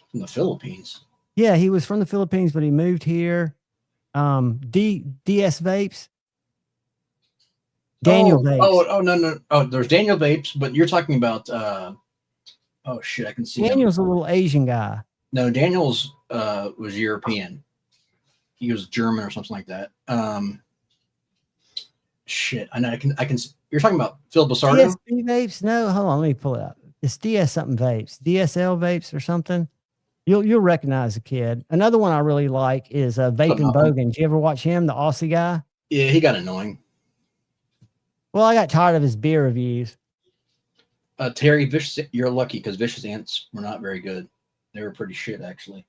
From the Philippines? Yeah, he was from the Philippines, but he moved here. DS Vapes. Daniel Vapes. Oh, no. Oh, there's Daniel Vapes, but you're talking about oh shit, I can see Daniel's a little Asian guy. No, Daniel's was European. He was German or something like that. Shit, I know. I can. You're talking about Phil Basardo? DSP Vapes? No, hold on. Let me pull it up. It's DS something Vapes, DSL Vapes or something. You'll recognize the kid. Another one I really like is Vaping Bogan. Did you ever watch him, the Aussie guy? Yeah, he got annoying. Well, I got tired of his beer reviews. Terry, Vicious, you're lucky because Vicious Ants were not very good. They were pretty shit, actually.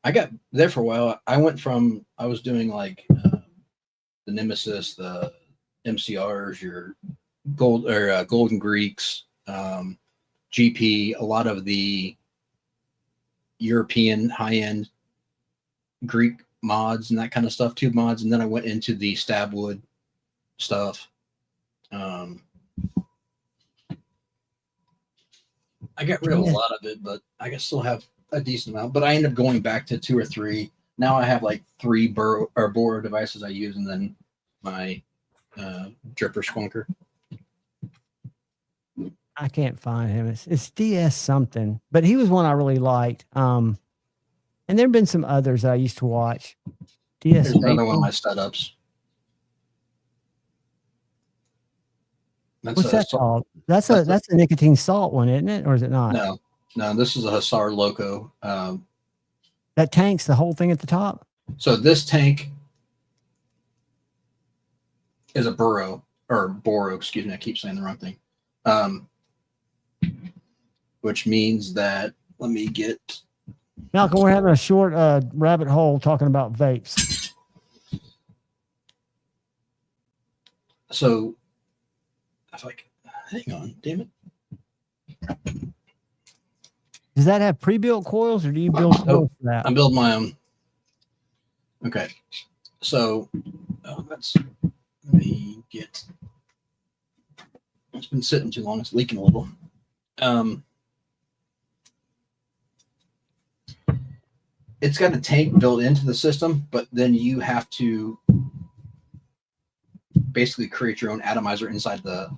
I got there for a while. I was doing like the Nemesis, the MCRs, your Golden Greeks, GP, a lot of the European high-end Greek mods and that kind of stuff, tube mods. And then I went into the Stabwood stuff. I got rid of a lot of it, but I still have a decent amount. But I ended up going back to 2 or 3. Now I have like 3 Boro devices I use, and then my dripper squonker. I can't find him. It's DS something, but he was one I really liked. And there have been some others I used to watch. DS. There's another one of my setups. What's that called? That's a nicotine salt one, isn't it? Or is it not? No, this is a Hussar Loco. That tank's the whole thing at the top. So this tank is a Boro, excuse me, I keep saying the wrong thing. Which means that, let me get... Malcolm, we're having a short rabbit hole talking about vapes. So, if I can, hang on, damn it. Does that have pre-built coils, or do you build coils for that? I'm building my own. Okay, so let me get. It's been sitting too long. It's leaking a little. It's got a tank built into the system, but then you have to basically create your own atomizer inside the.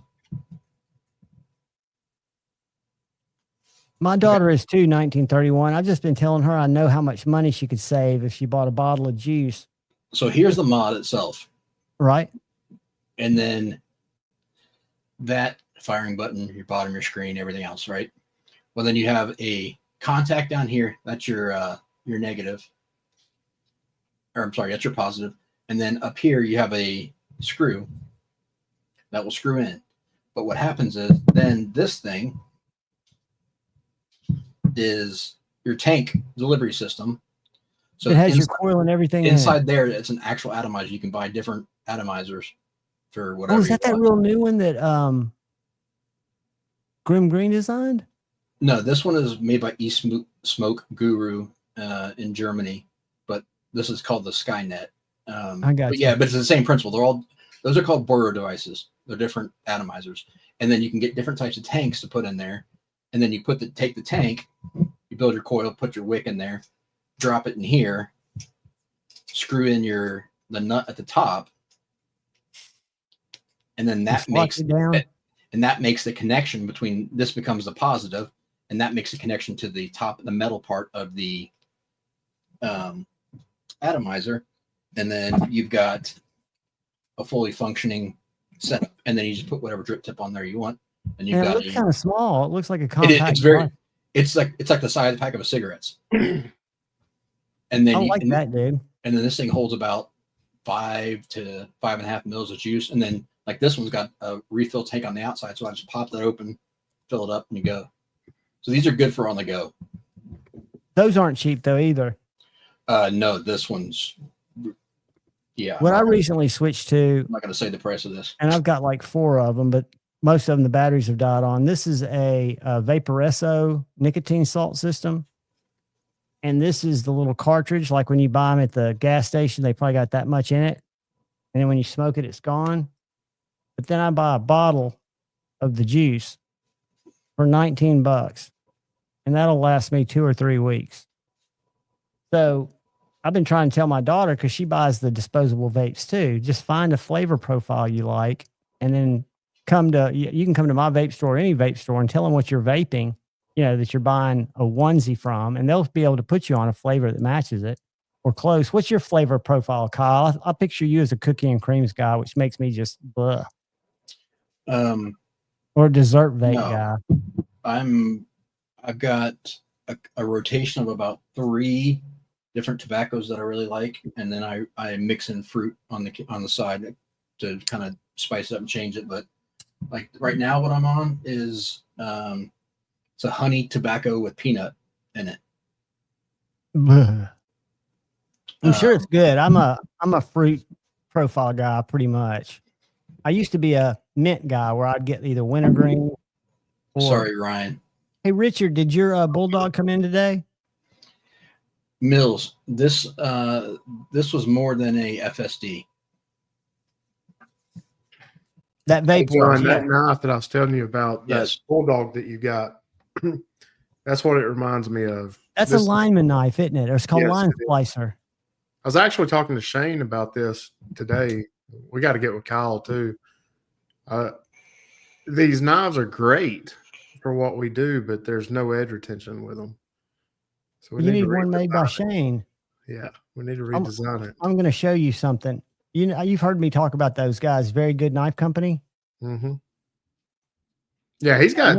My daughter is too, 1931. I've just been telling her I know how much money she could save if she bought a bottle of juice. So here's the mod itself. Right. And then that firing button, your bottom, your screen, everything else, right? Well, then you have a contact down here. That's your negative. Or I'm sorry, that's your positive. And then up here you have a screw that will screw in. But what happens is then this thing is your tank delivery system. So it has your coil and everything inside there. It's an actual atomizer. You can buy different atomizers for whatever. Oh, is that that real new one that Grim Green designed? No, this one is made by Smoke Guru in Germany, but this is called the Skynet. I got but you. yeah, but it's the same principle. Those are called Borer devices. They're different atomizers, and then you can get different types of tanks to put in there, and then you take the tank, you build your coil, put your wick in there, drop it in here, screw in the nut at the top, and then that makes the connection between this becomes the positive, and that makes the connection to the top, the metal part of the atomizer, and then you've got a fully functioning setup, and then you just put whatever drip tip on there you want, and you've got. It looks kind of small. It looks like a compact. It's like the size of a pack of cigarettes. And then I like that, dude. And then this thing holds about 5 to 5.5 mils of juice, and then like this one's got a refill tank on the outside, so I just pop that open, fill it up, and you go. So these are good for on the go. Those aren't cheap though either. No, this one's What I recently switched to. I'm not going to say the price of this. And I've got like 4 of them, but most of them the batteries have died on. This is a Vaporesso nicotine salt system. And this is the little cartridge, like when you buy them at the gas station, they probably got that much in it. And then when you smoke it, it's gone. But then I buy a bottle of the juice for $19, and that'll last me 2 or 3 weeks. So I've been trying to tell my daughter, because she buys the disposable vapes too, just find a flavor profile you like, and then you can come to my vape store, any vape store, and tell them what you're vaping, that you're buying a onesie from, and they'll be able to put you on a flavor that matches it or close. What's your flavor profile, Kyle? I picture you as a cookie and creams guy, which makes me just blah. Or a dessert vape guy. I've got a rotation of about 3 different tobaccos that I really like, and then I mix in fruit on the side to kind of spice it up and change it. But like right now, what I'm on is it's a honey tobacco with peanut in it. I'm sure it's good. I'm a fruit profile guy pretty much. I used to be a mint guy where I'd get either wintergreen. Sorry, Ryan. Hey, Richard, did your Bulldog come in today? Mills, this was more than a FSD. That vape that knife that I was telling you about, that Bulldog that you got, that's what it reminds me of. That's a lineman knife, isn't it? Or it's called line splicer. I was actually talking to Shane about this today. We got to get with Kyle too. These knives are great for what we do, but there's no edge retention with them. So you need one made by Shane. Yeah, we need to redesign it. I'm going to show you something. You've heard me talk about those guys. Very Good Knife Company. Mm-hmm. Yeah, he's got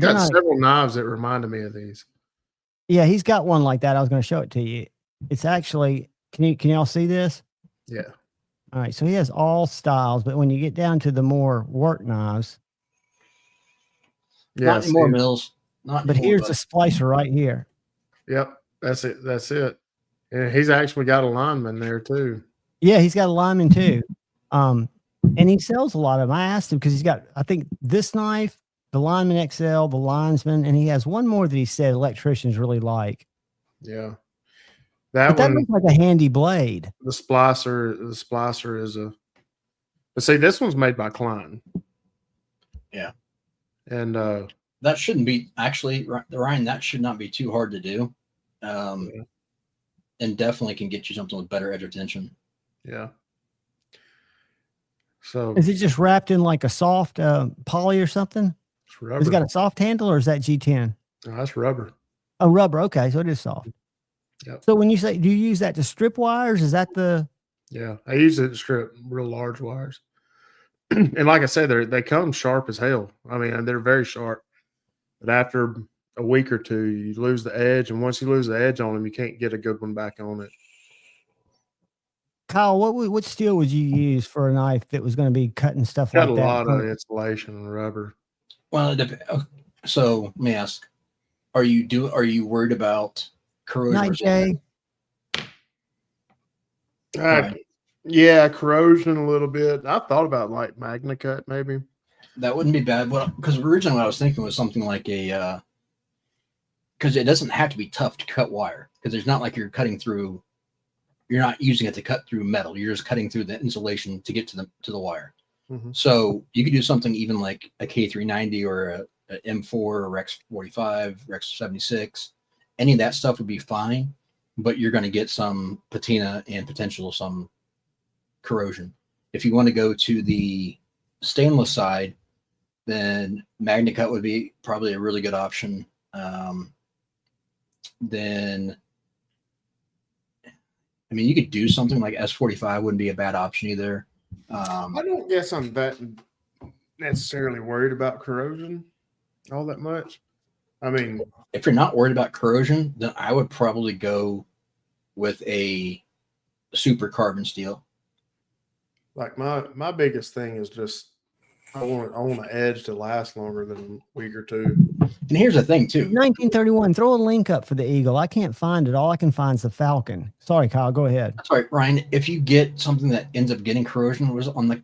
several knives that reminded me of these. Yeah, he's got one like that. I was going to show it to you. It's actually, can y'all see this? Yeah. All right, so he has all styles, but when you get down to the more work knives, not anymore, Mills. But here's the splicer right here. Yep, that's it. That's it. And he's actually got a lineman there too. Yeah, he's got a lineman too. And he sells a lot of them. I asked him because he's got, I think, this knife, the Lineman XL, the Linesman, and he has one more that he said electricians really like. Yeah. But that looks like a handy blade. The splicer is a. But see, this one's made by Klein. Yeah. And that shouldn't be actually, Ryan. That should not be too hard to do, and definitely can get you something with better edge retention. Yeah. So is it just wrapped in like a soft poly or something? It's rubber. Has it got a soft handle or is that G10? No, that's rubber. Oh, rubber. Okay, so it is soft. Yep. So when you say, do you use that to strip wires? Is that the? Yeah, I use it to strip real large wires. And like I said, they come sharp as hell. I mean, they're very sharp. But after a week or two, you lose the edge, and once you lose the edge on them, you can't get a good one back on it. Kyle, what steel would you use for a knife that was going to be cutting stuff like that? Got a lot of insulation and rubber. Well, so let me ask: Are you worried about corrosion? Night, Jay. Yeah, corrosion a little bit. I thought about like MagnaCut maybe. That wouldn't be bad. Well, because originally what I was thinking was something like a, because it doesn't have to be tough to cut wire, because it's not like you're cutting through. You're not using it to cut through metal. You're just cutting through the insulation to get to the wire. Mm-hmm. So you could do something even like a K390 or a M4 or Rex 45, Rex 76. Any of that stuff would be fine, but you're going to get some patina and potential some corrosion. If you want to go to the stainless side, then MagnaCut would be probably a really good option. Then, I mean, you could do something like S45 wouldn't be a bad option either. I don't guess I'm that necessarily worried about corrosion all that much. I mean, if you're not worried about corrosion, then I would probably go with a super carbon steel. Like my biggest thing is just I want an edge to last longer than a week or two. And here's the thing too. 1931. Throw a link up for the Eagle. I can't find it. All I can find is the Falcon. Sorry, Kyle. Go ahead. Sorry, Ryan. If you get something that ends up getting corrosion was on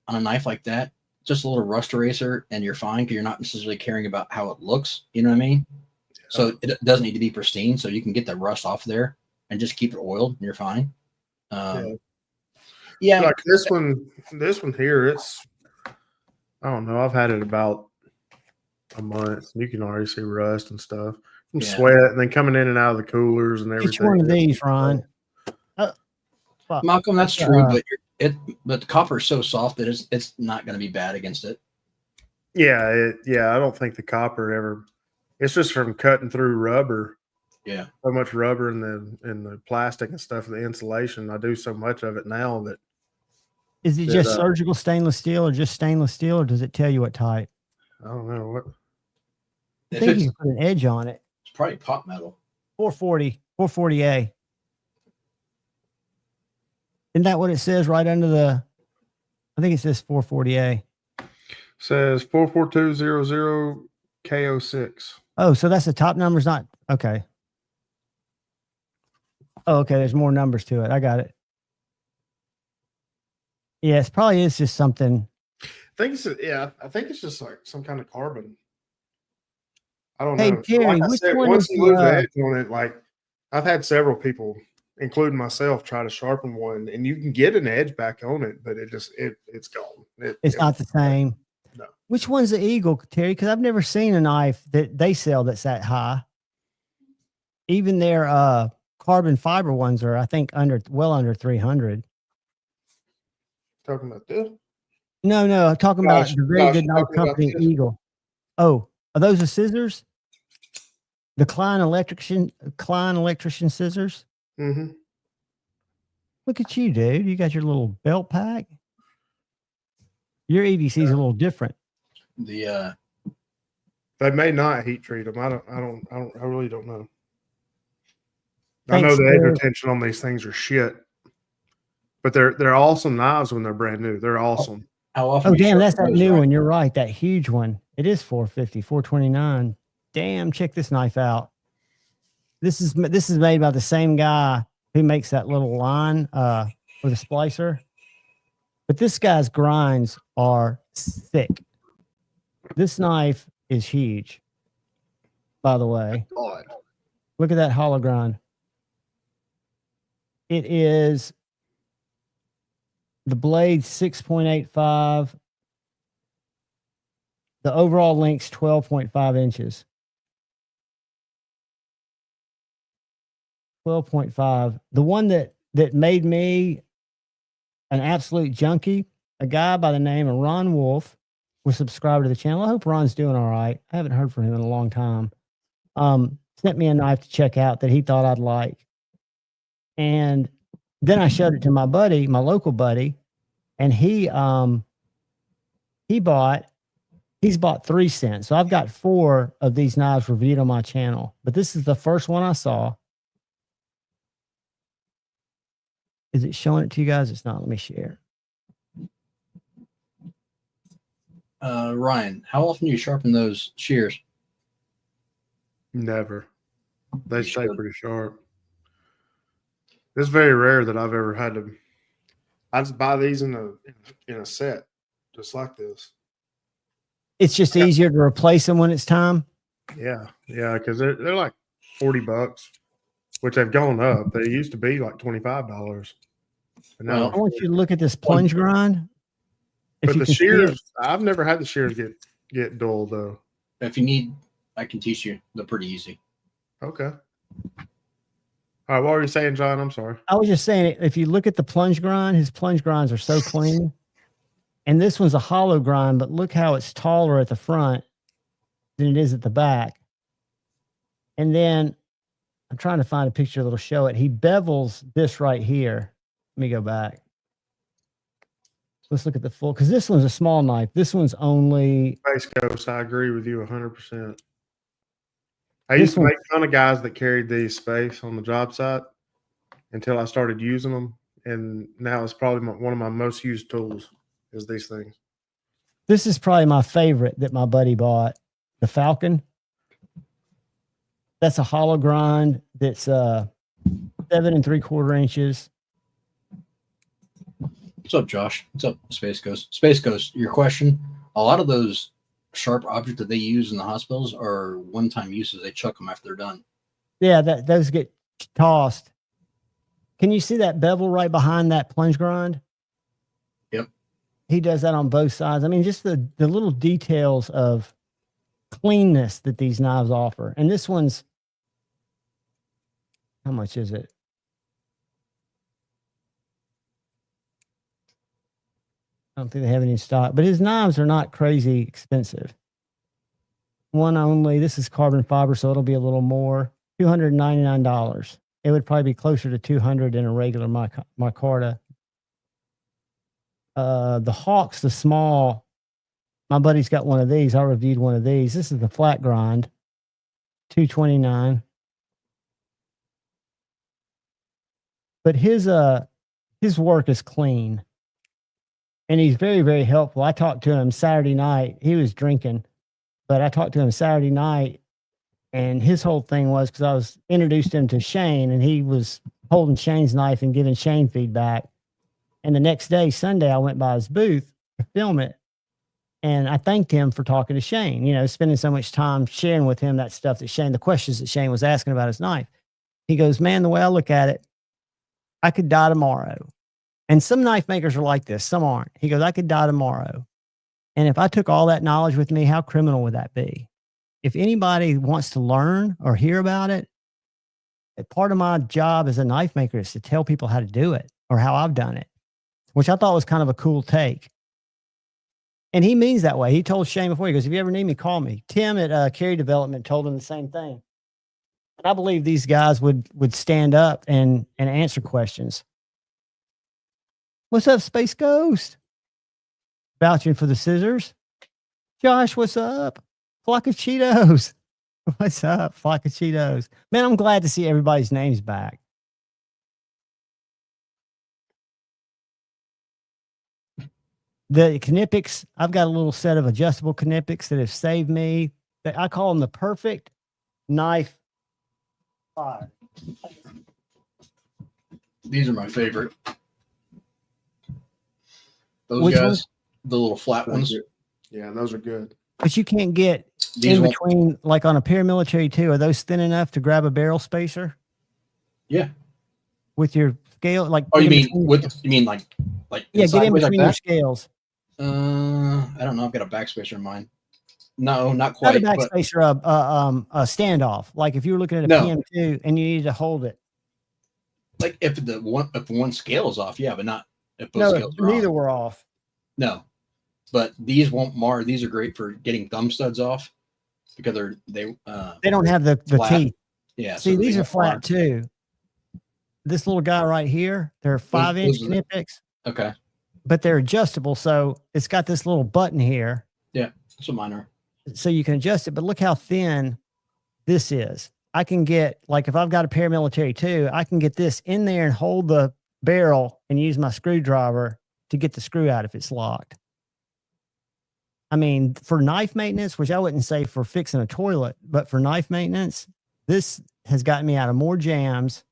a knife like that, just a little rust eraser, and you're fine because you're not necessarily caring about how it looks. You know what I mean? Yeah. So it doesn't need to be pristine. So you can get the rust off there and just keep it oiled, and you're fine. Yeah. Like this one here, it's I don't know. I've had it about a month. You can already see rust and stuff from sweat, and then coming in and out of the coolers and everything. Each one of these, Ron. Malcolm, that's true, but the copper is so soft that it's not going to be bad against it. Yeah, I don't think the copper ever. It's just from cutting through rubber. Yeah, so much rubber and the plastic and stuff, and the insulation. I do so much of it now that. Is it just surgical stainless steel or just stainless steel, or does it tell you what type? I don't know what. I think you can put an edge on it. It's probably pot metal. 440A. Isn't that what it says right under the? I think it says 440A. Says 44200 KO6. Oh, so that's the top number's not okay. Oh, okay. There's more numbers to it. I got it. Yeah, it probably is just something. I think it's just like some kind of carbon. I don't know. Terry, like which said, one once is you lose the edge on it, like I've had several people, including myself, try to sharpen one, and you can get an edge back on it, but it's gone. It's not the same. No. Which one's the Eagle, Terry? Because I've never seen a knife that they sell that's that high. Even their carbon fiber ones are, I think, well under 300. Talking about this? No, I'm talking about the very good knife company Eagle. Oh, are those the scissors? The Klein electrician scissors? Mm-hmm. Look at you, dude. You got your little belt pack. Your EDC is a little different. They may not heat treat them. I really don't know. Thanks, I know the edge retention on these things are shit, but they're awesome knives when they're brand new. They're awesome. How often? Oh, damn, that's that new one. You're right. That huge one. It is 450, 429. Damn, check this knife out. This is made by the same guy who makes that little line for the splicer. But this guy's grinds are sick. This knife is huge, by the way. God. Look at that hollow grind. It is the blade 6.85. The overall length's 12.5 inches. 12.5. The one that made me an absolute junkie, a guy by the name of Ron Wolf, was subscribed to the channel. I hope Ron's doing all right. I haven't heard from him in a long time. Sent me a knife to check out that he thought I'd like. And then I showed it to my buddy, my local buddy, and he's bought 3 cents. So I've got 4 of these knives reviewed on my channel, but this is the first one I saw. Is it showing it to you guys? It's not. Let me share. Ryan, how often do you sharpen those shears? Never. They stay pretty sharp. It's very rare that I've ever had to. I just buy these in a set, just like this. It's just easier to replace them when it's time. Yeah, because they're like $40, which have gone up. They used to be like $25. And now I want you to look at this plunge grind. But the shears, I've never had the shears get dull though. If you need, I can teach you. They're pretty easy. Okay. All right, what were you saying, John? I'm sorry. I was just saying, if you look at the plunge grind, his plunge grinds are so clean. And this one's a hollow grind, but look how it's taller at the front than it is at the back. And then I'm trying to find a picture that'll show it. He bevels this right here. Let me go back. Let's look at the full, because this one's a small knife. This one's only... Space Ghost, I agree with you 100%. I used to make fun of guys that carried these Space on the job site until I started using them. And now it's probably one of my most used tools is these things. This is probably my favorite that my buddy bought, the Falcon. That's a hollow grind that's 7 3/4 inches. What's up, Josh? What's up, Space Ghost? Space Ghost, your question. A lot of those sharp objects that they use in the hospitals are one-time uses. They chuck them after they're done. Yeah, those get tossed. Can you see that bevel right behind that plunge grind? Yep. He does that on both sides. I mean, just the little details of cleanness that these knives offer. And this one's, how much is it? I don't think they have any in stock, but his knives are not crazy expensive. One only, this is carbon fiber, so it'll be a little more, $299. It would probably be closer to $200 in a regular micarta. The Hawks, the small, my buddy's got one of these. I reviewed one of these. This is the flat grind, $229. But his work is clean. And he's very, very helpful. I talked to him Saturday night. He was drinking, but I talked to him Saturday night, and his whole thing was, because I was introduced him to Shane, and he was holding Shane's knife and giving Shane feedback. And the next day, Sunday, I went by his booth to film it, and I thanked him for talking to Shane, you know, spending so much time sharing with him that stuff that Shane, the questions that Shane was asking about his knife. He goes, man, the way I look at it, I could die tomorrow. And some knife makers are like this. Some aren't. He goes, I could die tomorrow. And if I took all that knowledge with me, how criminal would that be? If anybody wants to learn or hear about it, part of my job as a knife maker is to tell people how to do it or how I've done it, which I thought was kind of a cool take. And he means that way. He told Shane before, he goes, if you ever need me, call me. Tim at Carry Development told him the same thing. And I believe these guys would stand up and answer questions. What's up, Space Ghost? Vouching for the scissors. Josh, what's up? Flock of Cheetos. What's up, Flock of Cheetos? Man, I'm glad to see everybody's names back. The Knipex, I've got a little set of adjustable Knipex that have saved me. I call them the perfect knife fire. These are my favorite. Those Which guys, ones? the little flat ones. Yeah, those are good. But you can't get These in won't- between, like on a paramilitary 2. Are those thin enough to grab a barrel spacer Yeah. with your scale? Like, Oh, you get in mean between- like yeah, get in sideways between like your that? scales. I don't know. I've got a backspacer in mine. No, not Not a quite. But backspacer, a standoff. Like if you were looking at a No. PM2 and you needed to hold it. like if one scale is off, yeah, but not if both No, scales are neither off. were off. No, but these won't mar. These are great for getting thumb studs off because they don't have the flat. teeth. Yeah. See, so these they are won't mar. flat too. This little guy right here, they're 5-inch those are the- Knipex, Okay. but they're adjustable. So it's got this little button here, Yeah. That's what mine are. so you can adjust it. But look how thin this is. I can get, like, if I've got a paramilitary 2, I can get this in there and hold the barrel and use my screwdriver to get the screw out if it's locked. I mean, for knife maintenance, which I wouldn't say for fixing a toilet, but for knife maintenance, this has gotten me out of more jams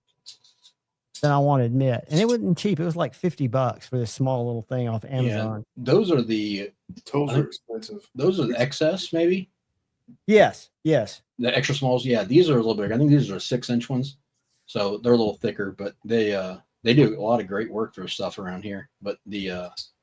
than I want to admit. And it wasn't cheap. It was like $50 for this small little thing off Amazon. Yeah. Those are the Tools are expensive. Those are the XS maybe. Yes. Yes. The extra smalls. Yeah. These are a little bigger. I think these are 6-inch ones. So they're a little thicker, but they do a lot of great work for stuff around here. But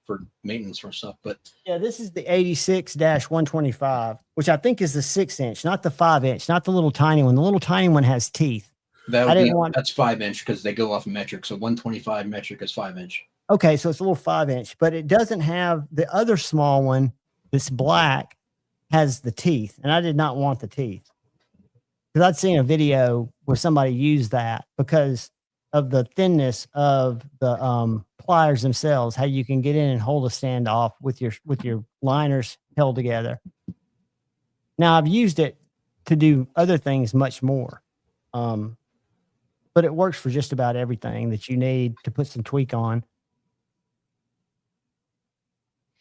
for maintenance for stuff. But yeah, this is the 86-125, which I think is the 6-inch, not the 5-inch, not the little tiny one. The little tiny one has teeth. that's 5-inch because they go off metric. So 125 metric is 5-inch. Okay, so it's a little 5-inch, but it doesn't have the other small one that's black has the teeth, and I did not want the teeth because I'd seen a video where somebody used that because of the thinness of the pliers themselves, how you can get in and hold a standoff with your liners held together. Now I've used it to do other things much more. But it works for just about everything that you need to put some tweak on.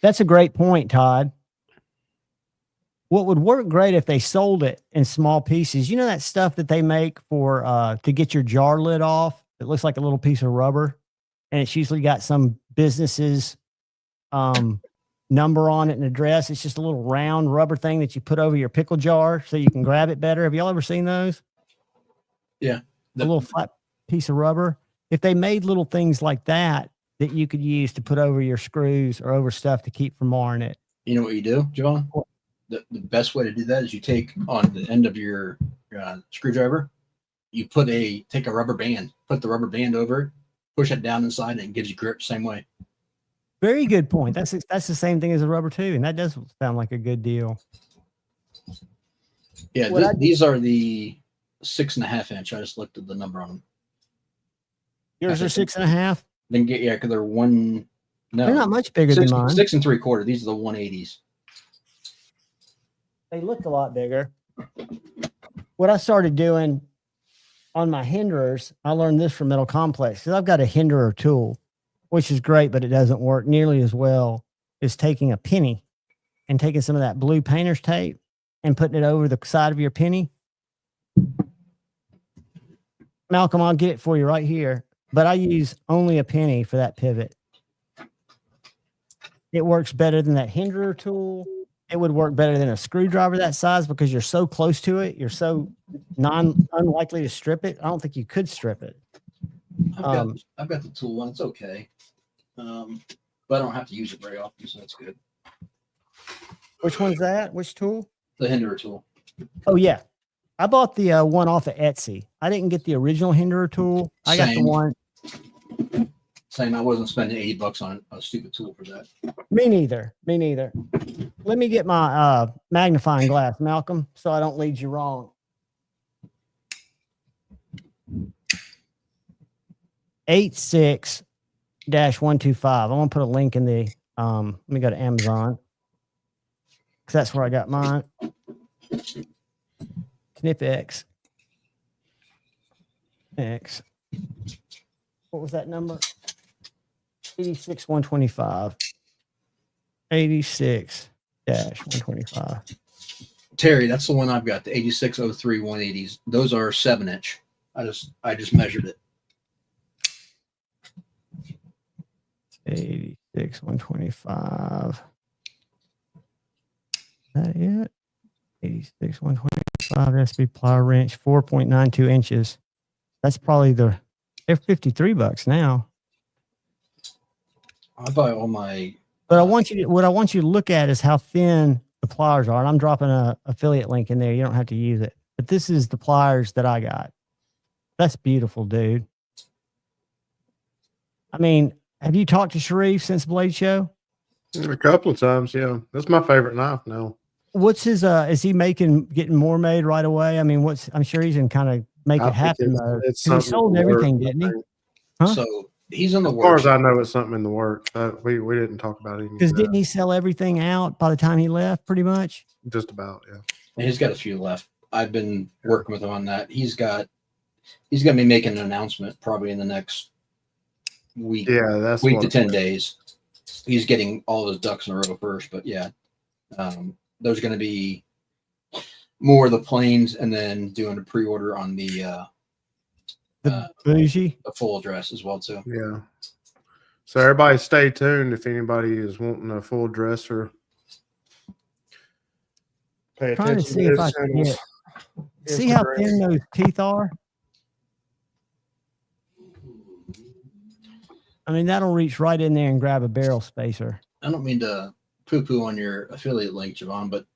That's a great point, Todd. What would work great if they sold it in small pieces? You know that stuff that they make for to get your jar lid off? It looks like a little piece of rubber, and it's usually got some business's number on it and address. It's just a little round rubber thing that you put over your pickle jar so you can grab it better. Have y'all ever seen those? Yeah. A little flat piece of rubber. If they made little things like that you could use to put over your screws or over stuff to keep from marring it. You know what you do, John? The best way to do that is you take on the end of your screwdriver, you take a rubber band, put the rubber band over it, push it down inside, and it gives you grip same way. Very good point. That's the same thing as a rubber too, and that does sound like a good deal. Yeah, these are the 6.5-inch. I just looked at the number on them. Yours are 6.5. Then because they're one. No, they're not much bigger than mine. 6 3/4. These are the 180s. They looked a lot bigger. What I started doing on my hinderers, I learned this from Metal Complex because I've got a hinderer tool, which is great, but it doesn't work nearly as well as taking a penny and taking some of that blue painter's tape and putting it over the side of your penny. Malcolm, I'll get it for you right here, but I use only a penny for that pivot. It works better than that hinderer tool. It would work better than a screwdriver that size because you're so close to it. You're so unlikely to strip it. I don't think you could strip it. I've got the tool one. It's okay. But I don't have to use it very often, so that's good. Which one's that? Which tool? The hinderer tool. Oh, yeah. I bought the one off of Etsy. I didn't get the original hinderer tool. I got the one. Same. I wasn't spending $80 on a stupid tool for that. Me neither. Me neither. Let me get my magnifying glass, Malcolm, so I don't lead you wrong. 86-125. I'm gonna put a link in the let me go to Amazon because that's where I got mine. Knipex X. What was that number? 86-125. 86-125. Terry, that's the one I've got. The 8603 180s. Those are 7-inch. I just measured it. 86-125. That it? 86, 125 SB ply wrench, 4.92 inches. That's probably they're $53 now. I buy all my. But what I want you to look at is how thin the pliers are. And I'm dropping a affiliate link in there. You don't have to use it. But this is the pliers that I got. That's beautiful, dude. I mean, have you talked to Sharif since Blade Show? A couple of times, yeah. That's my favorite knife now. What's his is he getting more made right away? I mean, I'm sure he's in kind of make it happen. It's he sold everything, didn't he? Huh? So he's in the as works. far as I know, it's something in the works. We didn't talk about it. Because didn't he sell everything out by the time he left, pretty much? Just about, yeah. And he's got a few left. I've been working with him on that. He's got me making an announcement probably in the next week. Yeah, that's week to 10 days. He's getting all his ducks in a row first, but yeah, there's going to be more of the planes, and then doing a pre-order on the bougie, the full dress as well too. Yeah. So everybody, stay tuned if anybody is wanting a full dress or pay Trying to attention see to if his I can channels. see how Instagram. thin those teeth are. I mean, that'll reach right in there and grab a barrel spacer. I don't mean to poo-poo on your affiliate link, Javon, but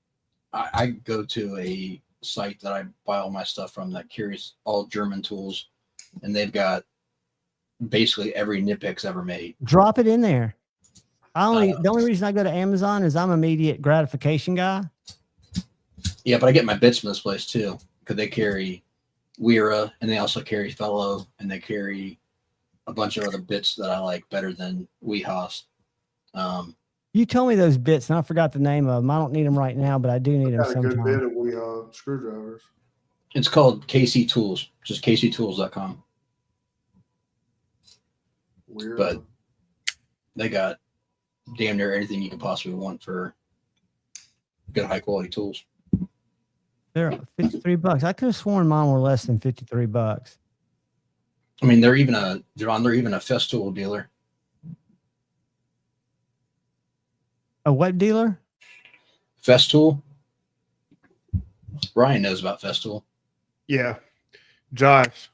I go to a site that I buy all my stuff from that carries all German tools, and they've got basically every Nipix ever made. Drop it in there. The only reason I go to Amazon is I'm an immediate gratification guy. Yeah, but I get my bits from this place too, because they carry Weira, and they also carry Fellow, and they carry a bunch of other bits that I like better than Wehaus. You told me those bits, and I forgot the name of them. I don't need them right now, but I do need them Got a good sometime. bit of screwdrivers. It's called KC Tools, just kctools.com. Weird. But they got damn near anything you could possibly want for good high quality tools. They're $53. I could have sworn mine were less than $53. I mean, they're even a Festool dealer. A what dealer? Festool. Ryan knows about Festool. Yeah. Josh.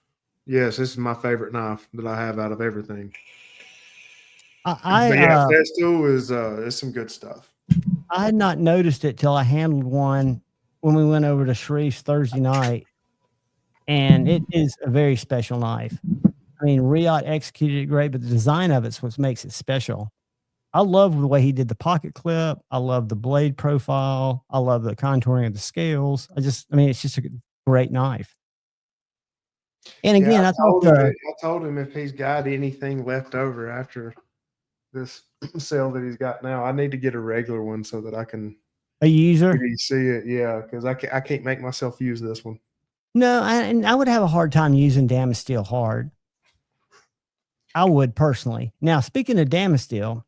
Yes, this is my favorite knife that I have out of everything. Festool is some good stuff. I had not noticed it till I handled one when we went over to Sharif's Thursday night, and it is a very special knife. I mean, Riot executed it great, but the design of it's what makes it special. I love the way he did the pocket clip. I love the blade profile. I love the contouring of the scales. It's just a great knife. And again, Yeah, I told him if he's got anything left over after this sale that he's got now, I need to get a regular one so that I can a user see it. Yeah, because I can't make myself use this one. No, I would have a hard time using Damasteel hard. I would personally. Now, speaking of Damasteel,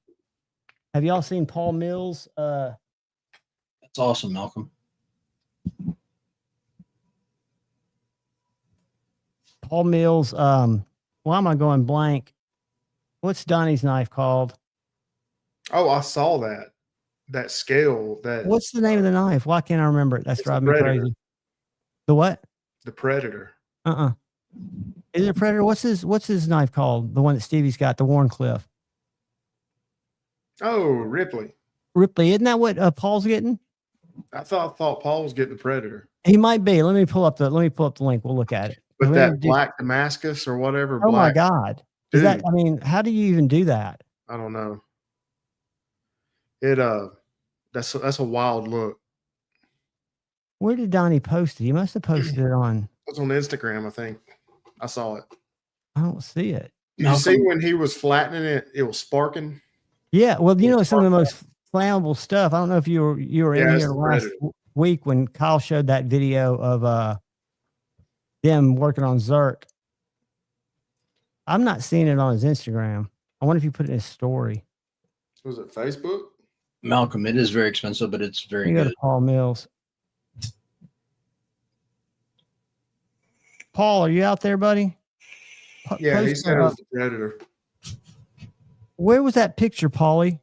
have y'all seen Paul Mills? That's awesome, Malcolm. Paul Mills. Why am I going blank? What's Donnie's knife called? Oh, I saw that scale. What's the name of the knife? Why can't I remember it? That's driving me crazy. The what? The Predator. Is it a Predator? What's his knife called? The one that Stevie's got, the Warncliffe. Oh, Ripley. Isn't that what Paul's getting? I thought Paul was getting the Predator. He might be. Let me pull up the link. We'll look at it. But that black Damascus or whatever. Oh my God. Is that, I mean, how do you even do that? I don't know. That's a wild look. Where did Donnie post it? He must have posted it on. It's on Instagram, I think. I saw it. I don't see it. Did you see when he was flattening it? It was sparking. Yeah, well, some of the most flammable stuff. I don't know if you were in here last week when Kyle showed that video of them working on Zerk. I'm not seeing it on his Instagram. I wonder if you put it in his story. Was it Facebook? Malcolm, it is very expensive, but it's very You good. go to Paul Mills. Paul, are you out there, buddy? Yeah, he said it was the Predator. Where was that picture, Paulie?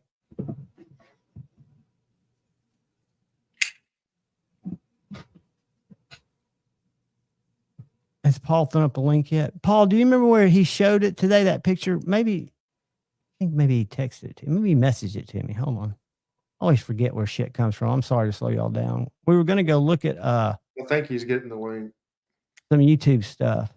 Has Paul thrown up a link yet? Paul, do you remember where he showed it today? That picture? Maybe, I think maybe he texted it to me. Maybe he messaged it to me. Hold on. I always forget where shit comes from. I'm sorry to slow y'all down. We were going to go look at I think he's getting the link. some YouTube stuff.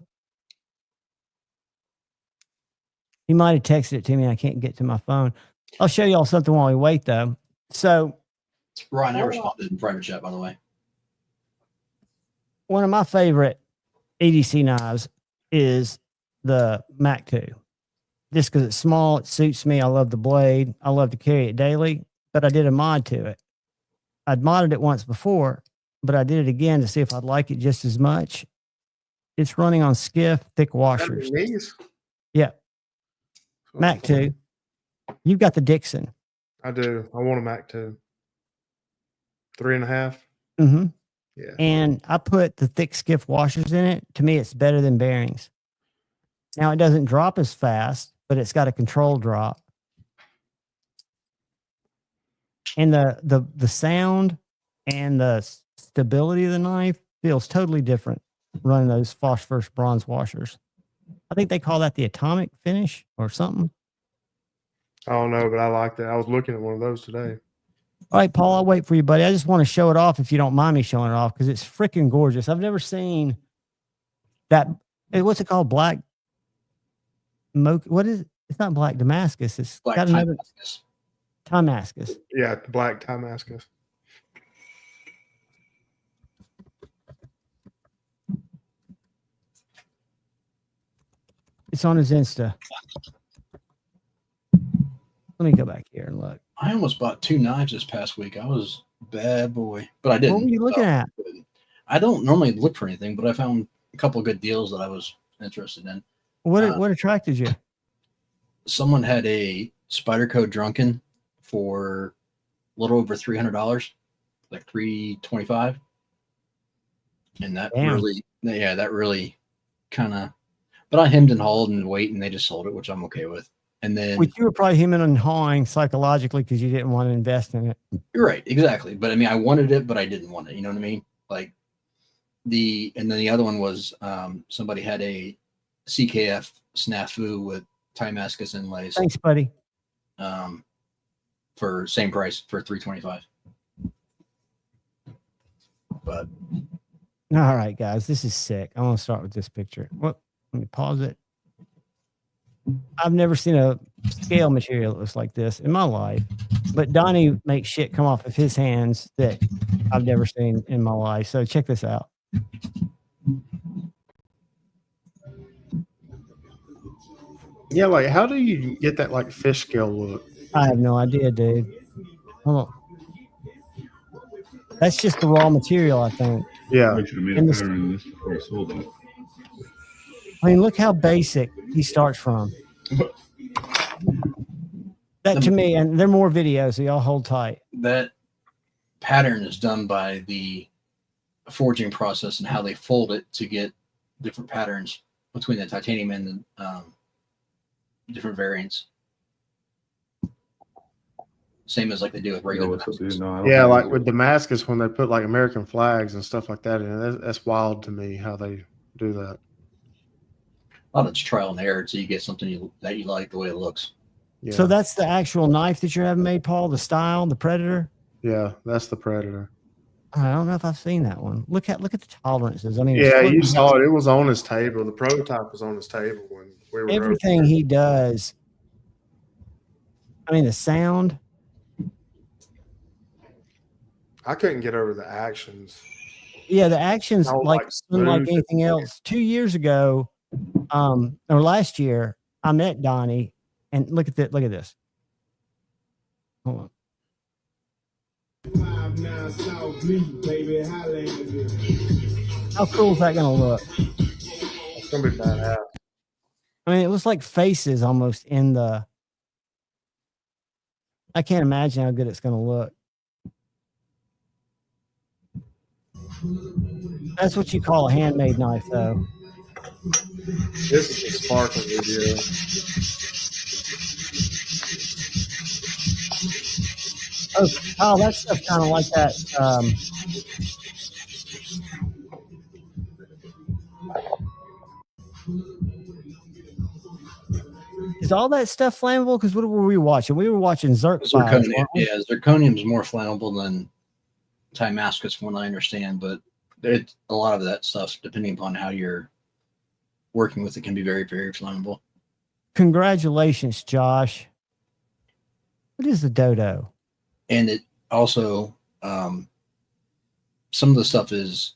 He might have texted it to me. I can't get to my phone. I'll show y'all something while we wait, though. So, Ryan, I responded in private chat, by the way. one of my favorite EDC knives is the Mac 2. Just because it's small, it suits me. I love the blade. I love to carry it daily, but I did a mod to it. I'd modded it once before, but I did it again to see if I'd like it just as much. It's running on Skiff thick washers. Yeah. Mac 2. You've got the Dixon. I do. I want a Mac 2. 3.5. Mm-hmm. Yeah. And I put the thick Skiff washers in it. To me, it's better than bearings. Now, it doesn't drop as fast, but it's got a control drop. And the sound and the stability of the knife feels totally different running those phosphorus bronze washers. I think they call that the atomic finish or something. I don't know, but I like that. I was looking at one of those today. All right, Paul, I'll wait for you, buddy. I just want to show it off if you don't mind me showing it off because it's freaking gorgeous. I've never seen that. What's it called? Black what is it? It's not black Damascus. It's Black got another Damascus. Yeah, black Damascus. It's on his Insta. Let me go back here and look. I almost bought 2 knives this past week. I was a bad boy, but I didn't. What were you looking at? I don't normally look for anything, but I found a couple of good deals that I was interested in. What attracted you? Someone had a Spyderco Drunken for a little over $300, like $325, and that really kind of. But I hemmed and hawed and wait, and they just sold it, which I'm okay with. And then You were probably hemming and hawing psychologically because you didn't want to invest in it. You're right, exactly. But I mean, I wanted it, but I didn't want it. You know what I mean? Like and then the other one was somebody had a CKF snafu with Damascus inlays. Thanks, buddy. For same price for $325. But All right, guys, this is sick. I want to start with this picture. What? Let me pause it. I've never seen a scale material that looks like this in my life, but Donnie makes shit come off of his hands that I've never seen in my life. So check this out. Yeah, like how do you get that like fish scale look? I have no idea, dude. Hold on. That's just the raw material, I think. Yeah. I mean, look how basic he starts from. That to me, and there are more videos, so y'all hold tight. that pattern is done by the forging process and how they fold it to get different patterns between the titanium and the different variants. Same as like they do with regular. Yeah, like with Damascus when they put like American flags and stuff like that in it. That's wild to me how they do that. A lot of it's trial and error until you get something that you like the way it looks. Yeah. So that's the actual knife that you're having made, Paul, the style, the Predator? Yeah, that's the Predator. I don't know if I've seen that one. Look at the tolerances. I mean, Yeah, you saw it. It was on his table. The prototype was on his table when we were everything he does. I mean, the sound. I couldn't get over the actions. Yeah, the actions How, like unlike smooth anything else. 2 years ago, or last year, I met Donnie, and look at that. Look at this. Hold on. How cool is that going to look? It's gonna be badass. I mean, it looks like faces almost in the. I can't imagine how good it's going to look. That's what you call a handmade knife, though. This is a sparkling video. Oh, that stuff kind of like that. Is all that stuff flammable? Because what were we watching? We were watching Zirconium. Zirconium. Yeah, zirconium is more flammable than Timascus, from what I understand. But a lot of that stuff, depending upon how you're working with it, can be very, very flammable. Congratulations, Josh. What is the dodo? And it also, some of the stuff is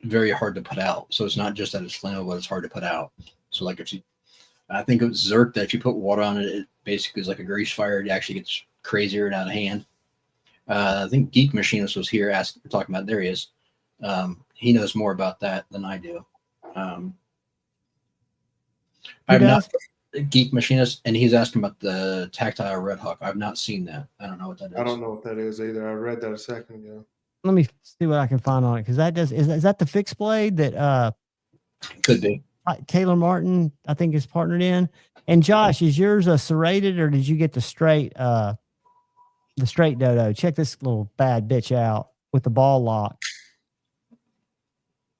very hard to put out. So it's not just that it's flammable, but it's hard to put out. So like if you, I think it was Zerk that if you put water on it, it basically is like a grease fire. It actually gets crazier and out of hand. I think Geek Machinist was here talking about, there he is. He knows more about that than I do. I've not Geek Machinist, and he's asking about the tactile Red Hawk. I've not seen that. I don't know what that is. I don't know what that is either. I read that a second ago. Let me see what I can find on it, because that does is that the fixed blade that could be Taylor Martin, I think, is partnered in. And Josh, is yours a serrated, or did you get the straight dodo? Check this little bad bitch out with the ball lock.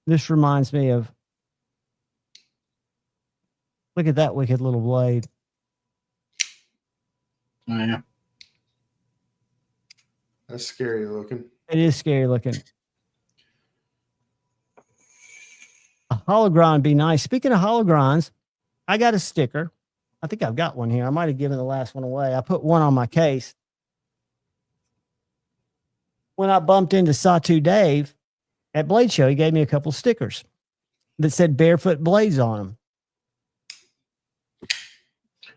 This reminds me of, look at that wicked little blade. Oh, yeah. That's scary looking. It is scary looking. A hologron be nice. Speaking of hologrons, I got a sticker. I think I've got one here. I might have given the last one away. I put one on my case. When I bumped into Satu Dave at Blade Show, he gave me a couple stickers that said Barefoot Blades on them.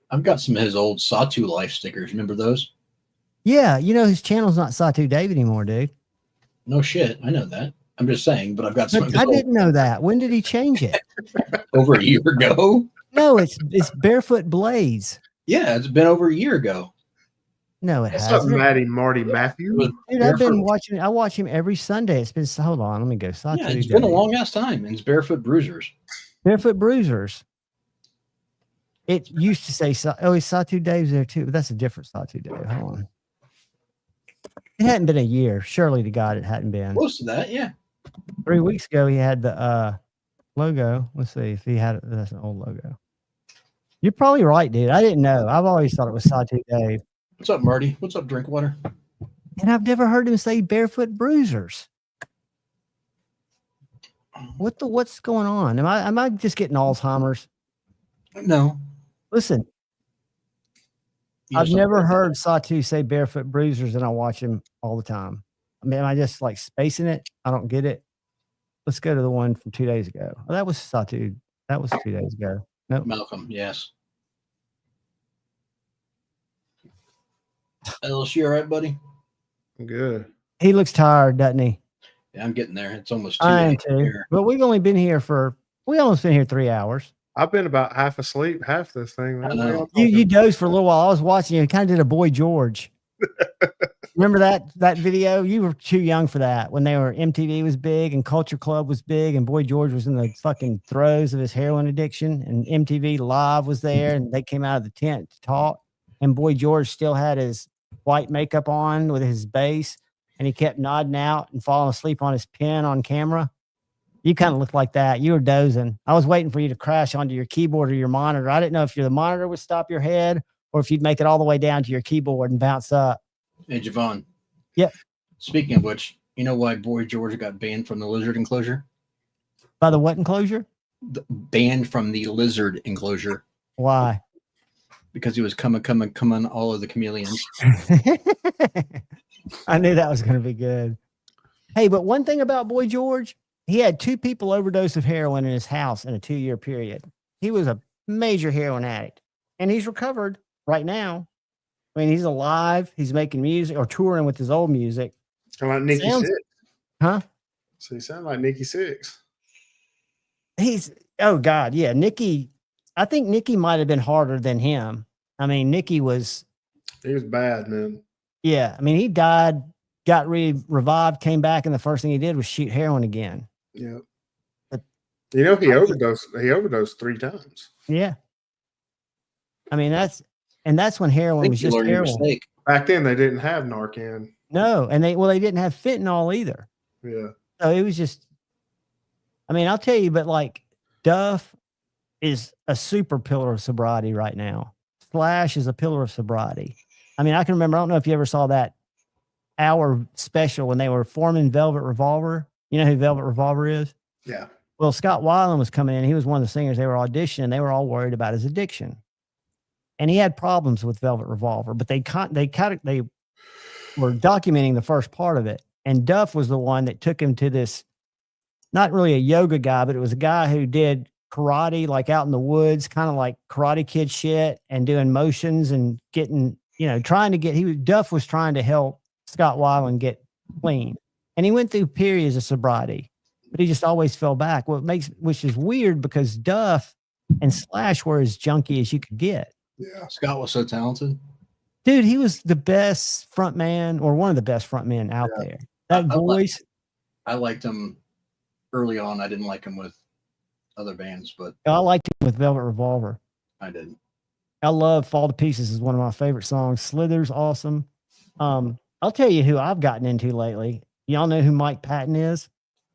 I've got some of his old Satu Life stickers. Remember those? Yeah, you know his channel's not Satu Dave anymore, dude. No shit. I know that. I'm just saying, but I've got some. I didn't know that. When did he change it? Over a year ago. No, it's Barefoot Blades. Yeah, it's been over a year ago. No, it What's hasn't. up, Marty Matthew? Dude, I've been watching. I watch him every Sunday. It's been, hold on, let me go. Satu Yeah, it's Dave. been a long ass time. And it's Barefoot Bruisers. Barefoot Bruisers. It used to say, oh, Satu Dave's there too, but that's a different Satu Dave. Hold on. It hadn't been a year. Surely to God, it hadn't been. Close to that, yeah. 3 weeks ago, he had the logo. Let's see if he had it. That's an old logo. You're probably right, dude. I didn't know. I've always thought it was Satu Dave. What's up, Marty? What's up, Drinkwater? And I've never heard him say Barefoot Bruisers. What's going on? Am I just getting Alzheimer's? No. Listen, I've never heard Satu say Barefoot Bruisers, and I watch him all the time. I mean, am I just like spacing it? I don't get it. Let's go to the one from 2 days ago. Oh, that was Satu. That was 2 days ago. Nope. Malcolm, yes. LSU, all right, buddy? Good. He looks tired, doesn't he? Yeah, I'm getting there. It's almost 2 I am days too. here. But we've only been here we almost been here 3 hours. I've been about half asleep, half this thing. Man. You dozed for a little while. I was watching you and kind of did a Boy George. Remember that video? You were too young for that when MTV was big and Culture Club was big and Boy George was in the fucking throes of his heroin addiction and MTV Live was there and they came out of the tent to talk and Boy George still had his white makeup on with his bass and he kept nodding out and falling asleep on his pen on camera. You kind of looked like that. You were dozing. I was waiting for you to crash onto your keyboard or your monitor. I didn't know if the monitor would stop your head or if you'd make it all the way down to your keyboard and bounce up. Hey, Javon. Yep. Speaking of which, you know why Boy George got banned from the lizard enclosure? By the what enclosure? Banned from the lizard enclosure. Why? Because he was coming all of the chameleons. I knew that was going to be good. Hey, but one thing about Boy George, he had 2 people overdose of heroin in his house in a 2-year period. He was a major heroin addict, and he's recovered right now. I mean, he's alive. He's making music or touring with his old music. Kind of like Nikki Six. Huh? So you sound like Nikki Six. Oh God, yeah. Nikki, I think Nikki might have been harder than him. I mean, Nikki was. He was bad, man. Yeah. I mean, he died, got revived, came back, and the first thing he did was shoot heroin again. Yeah. But, he overdosed. He overdosed 3 times. Yeah. I mean, that's when heroin was just heroin. Back then, they didn't have Narcan. No, and they didn't have fentanyl either. Yeah. So it was just. I mean, I'll tell you, but like Duff is a super pillar of sobriety right now. Slash is a pillar of sobriety. I mean, I can remember, I don't know if you ever saw that hour special when they were forming Velvet Revolver. You know who Velvet Revolver is? Yeah. Well, Scott Weiland was coming in. He was one of the singers. They were auditioning. They were all worried about his addiction. And he had problems with Velvet Revolver, but they were documenting the first part of it. And Duff was the one that took him to this, not really a yoga guy, but it was a guy who did karate, like out in the woods, kind of like Karate Kid shit, and doing motions and getting, Duff was trying to help Scott Weiland get clean. And he went through periods of sobriety, but he just always fell back. Which is weird because Duff and Slash were as junky as you could get. Yeah. Scott was so talented. Dude, he was the best front man, or one of the best front men out there. That voice. I liked him early on. I didn't like him with other bands, but I liked him with Velvet Revolver. I didn't. I love Fall to Pieces is one of my favorite songs. Slither's awesome. I'll tell you who I've gotten into lately. Y'all know who Mike Patton is?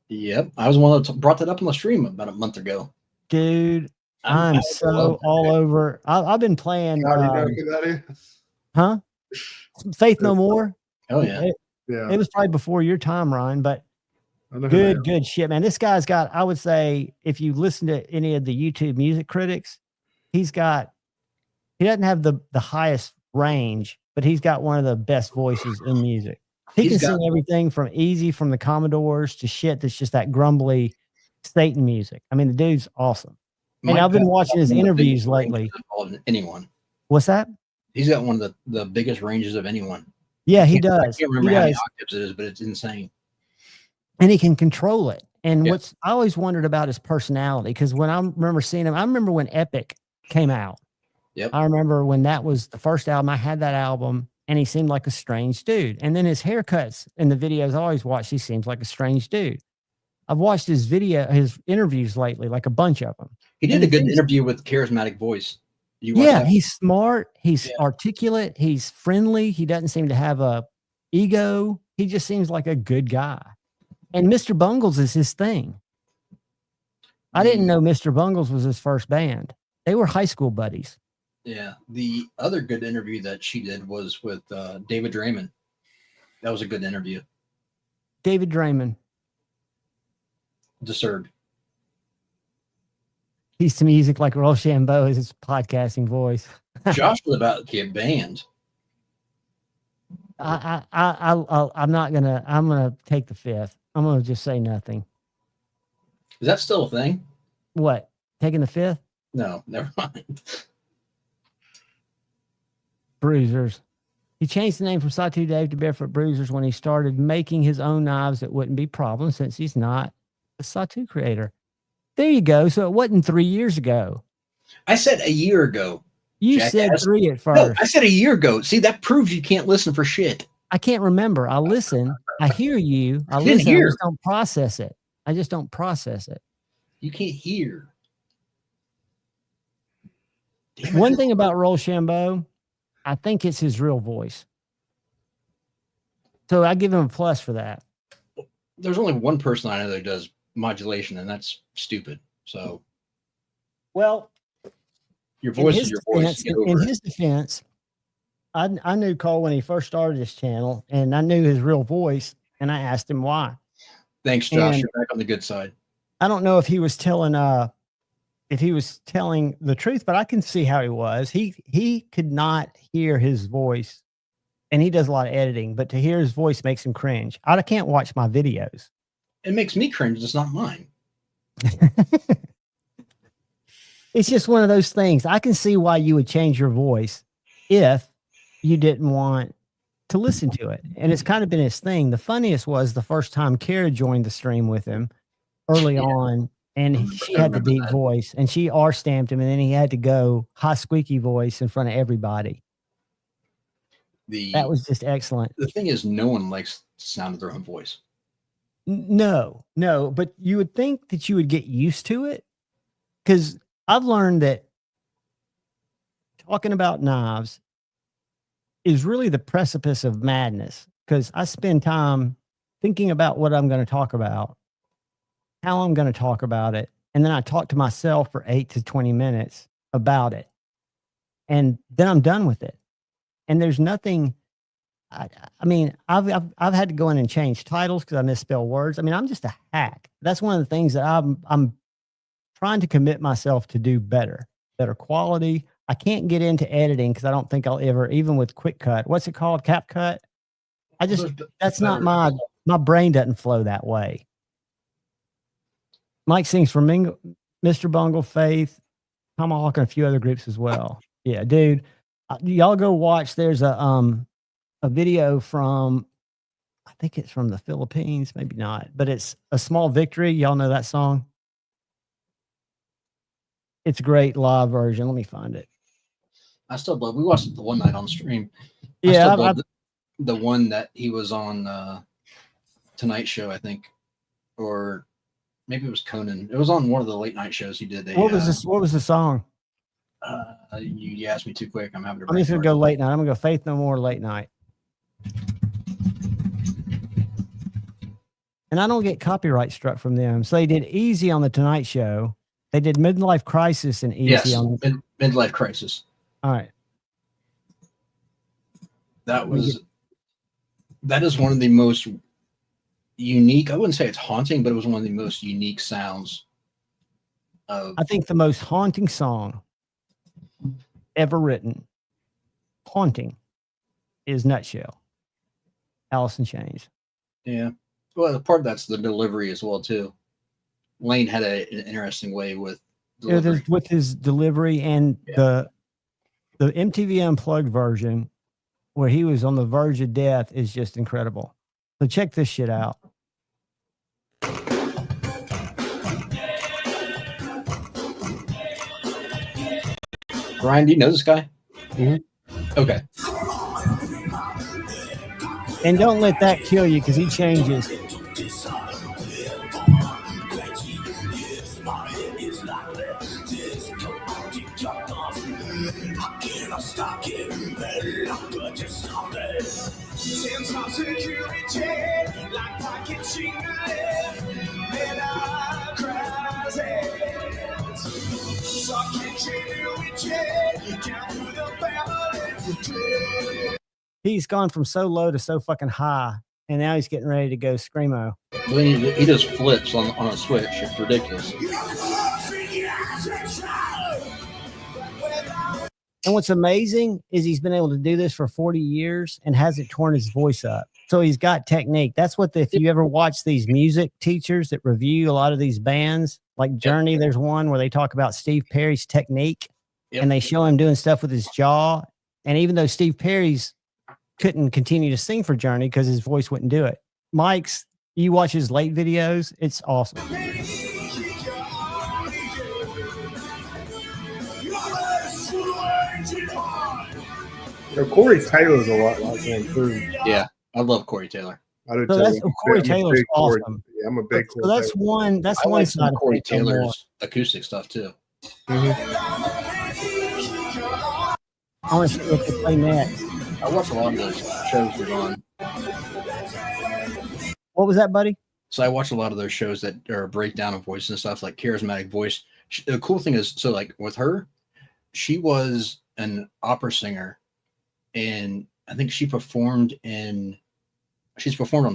Yep. I was one that brought that up on the stream about a month ago. Dude, I'm so all over. I've been playing. You know who that is? Huh? Faith No More. Oh yeah. It was probably before your time, Ryan, but good shit, man. This guy's got, I would say, if you listen to any of the YouTube music critics, he doesn't have the highest range, but he's got one of the best voices in music. He can sing everything from Easy from the Commodores to shit that's just that grumbly Satan music. I mean, the dude's awesome. And I've been watching his interviews lately. Anyone. What's that? He's got one of the biggest ranges of anyone. Yeah, he does. I can't remember how many octaves it is, but it's insane. And he can control it. And what's I always wondered about his personality, because when I remember seeing him, I remember when Epic came out. Yep. I remember when that was the first album. I had that album, and he seemed like a strange dude. And then his haircuts in the videos I always watch, he seems like a strange dude. I've watched his interviews lately, like a bunch of them. He did a good interview with Charismatic Voice. He's smart. He's articulate. He's friendly. He doesn't seem to have a ego. He just seems like a good guy. And Mr. Bungles is his thing. I didn't know Mr. Bungles was his first band. They were high school buddies. Yeah. The other good interview that she did was with David Draymond. That was a good interview. David Draymond. Disturbed. He's to music like Rochambeau is his podcasting voice. Josh was about to get banned. I'm gonna take the fifth. I'm gonna just say nothing. Is that still a thing? What? Taking the fifth? No, never mind. Bruisers. He changed the name from Satu Dave to Barefoot Bruisers when he started making his own knives that wouldn't be problems, since he's not a Satu creator. There you go. So it wasn't 3 years ago. I said a year ago. You jackass. said 3 at first. No, I said a year ago. See, that proves you can't listen for shit. I can't remember. I listen. I hear you. I listen. I just don't process it. I just don't process it. You can't hear. One thing about Rochambeau, I think it's his real voice. So I give him a plus for that. There's only one person I know that does modulation, and that's stupid. So, well, your voice is your voice. In his defense, I knew Cole when he first started this channel, and I knew his real voice, and I asked him why. Thanks, Josh. You're back on the good side. I don't know if he was telling the truth, but I can see how he was. He could not hear his voice, and he does a lot of editing, but to hear his voice makes him cringe. I can't watch my videos. It makes me cringe. It's not mine. It's just one of those things. I can see why you would change your voice if you didn't want to listen to it. And it's kind of been his thing. The funniest was the first time Kara joined the stream with him early on, and she had the deep voice, and she R-stamped him, and then he had to go high squeaky voice in front of everybody. That was just excellent. The thing is, no one likes the sound of their own voice. No, but you would think that you would get used to it, because I've learned that talking about knives is really the precipice of madness, because I spend time thinking about what I'm going to talk about, how I'm going to talk about it, and then I talk to myself for 8 to 20 minutes about it. and then I'm done with it. And there's nothing. I mean, I've had to go in and change titles because I misspell words. I mean, I'm just a hack. That's one of the things that I'm trying to commit myself to do better quality. I can't get into editing because I don't think I'll ever, even with Quick Cut. What's it called? CapCut. That's not my brain doesn't flow that way. Mike sings for Mr. Bungle, Faith, Tomahawk, and a few other groups as well. Yeah, dude, y'all go watch. There's a video from, I think it's from the Philippines, maybe not, but it's A Small Victory. Y'all know that song? It's a great live version. Let me find it. I still love. We watched it the one night on stream. Yeah, I still love the one that he was on Tonight Show, I think, or maybe it was Conan. It was on one of the late night shows he did. What was this? What was the song? You asked me too quick. I'm having to. I'm just gonna go late night. I'm gonna go Faith No More late night. And I don't get copyright struck from them. So they did Easy on the Tonight Show. They did Midlife Crisis and Easy on the Midlife Crisis. All right. That is one of the most unique. I wouldn't say it's haunting, but it was one of the most unique sounds. I think the most haunting song ever written, haunting, is Nutshell. Alice in Chains. Yeah. Well, part of that's the delivery as well too. Lane had an interesting way with delivery. With his delivery and the MTV Unplugged version where he was on the verge of death is just incredible. So check this shit out. Brian, do you know this guy? Mm-hmm. Okay. And don't let that kill you because he changes. He's gone from so low to so fucking high, and now he's getting ready to go screamo. He just flips on a switch. It's ridiculous. And what's amazing is he's been able to do this for 40 years and hasn't torn his voice up. So he's got technique. That's what if you ever watch these music teachers that review a lot of these bands, like Journey, there's one where they talk about Steve Perry's technique and they show him doing stuff with his jaw. And even though Steve Perry's couldn't continue to sing for Journey because his voice wouldn't do it. Mike's, you watch his late videos, it's awesome. Corey Taylor's a lot like him too. Yeah, I love Corey Taylor. I do so too. Corey Taylor's awesome. Yeah, I'm a big So that's Taylor. one. That's I one like side of Corey Faith No More. Taylor's acoustic stuff too. I want to see what they play next. I watch a lot of those shows we're on. What was that, buddy? So I watch a lot of those shows that are a breakdown of voices and stuff, like Charismatic Voice. The cool thing is, so like with her, she was an opera singer, and I think she's performed on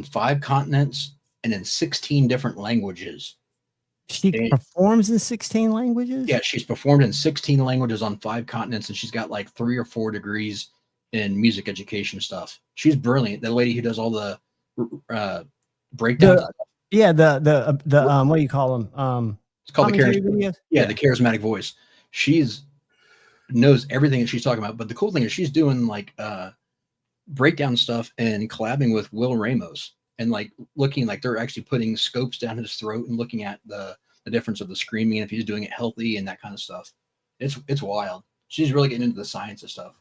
5 continents and in 16 different languages. She performs in 16 languages? Yeah, she's performed in 16 languages on 5 continents, and she's got like 3 or 4 degrees in music education stuff. She's brilliant. The lady who does all the breakdowns. The what do you call them? It's called the videos? the Charismatic Voice. She's knows everything that she's talking about. But the cool thing is she's doing like breakdown stuff and collabing with Will Ramos and like looking like they're actually putting scopes down his throat and looking at the difference of the screaming and if he's doing it healthy and that kind of stuff. It's wild. She's really getting into the science of stuff.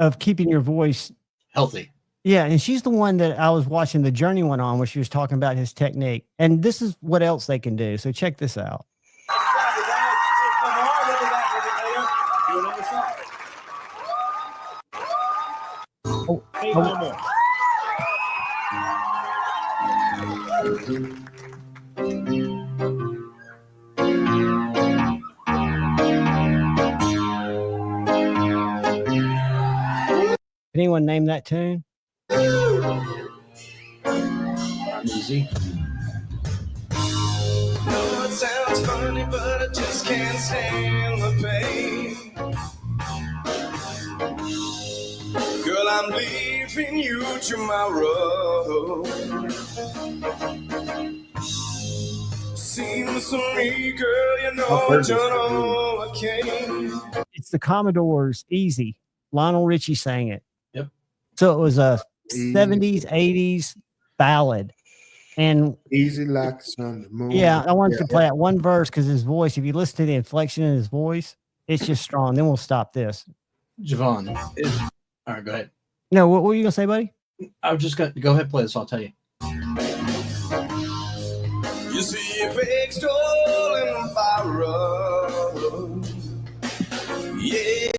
Of keeping your voice healthy. Yeah, and she's the one that I was watching the Journey one on where she was talking about his technique. And this is what else they can do. So check this out. No more. anyone name that tune? Easy. No, it sounds funny, but I just can't stand the pain. Girl, I'm leaving you tomorrow. Seems to me, girl, you know I've heard this you're song. all I came. It's the Commodores. Easy. Lionel Richie sang it. Yep. So it was a Easy. 70s, 80s ballad. And Easy like Sunday morning. yeah, I wanted to Yeah, play that one verse because his voice, if you listen to the inflection in his voice, it's just strong. Then we'll stop this. Javon. All right, go ahead. No, what were you going to say, buddy? I was just going to go ahead and play this. I'll tell you. You see a big stolen borrow. Yeah.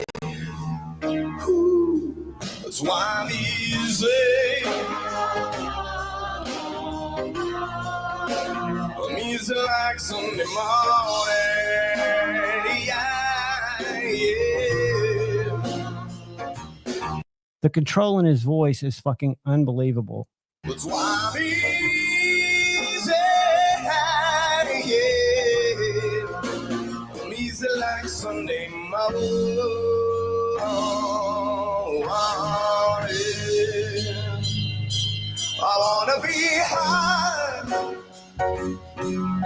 Ooh, that's why I'm easy. I'm easy like Sunday morning. Yeah, yeah. The control in his voice is fucking unbelievable. That's why I'm easy. Yeah. I'm easy like Sunday morning. Yeah. I wanna be high,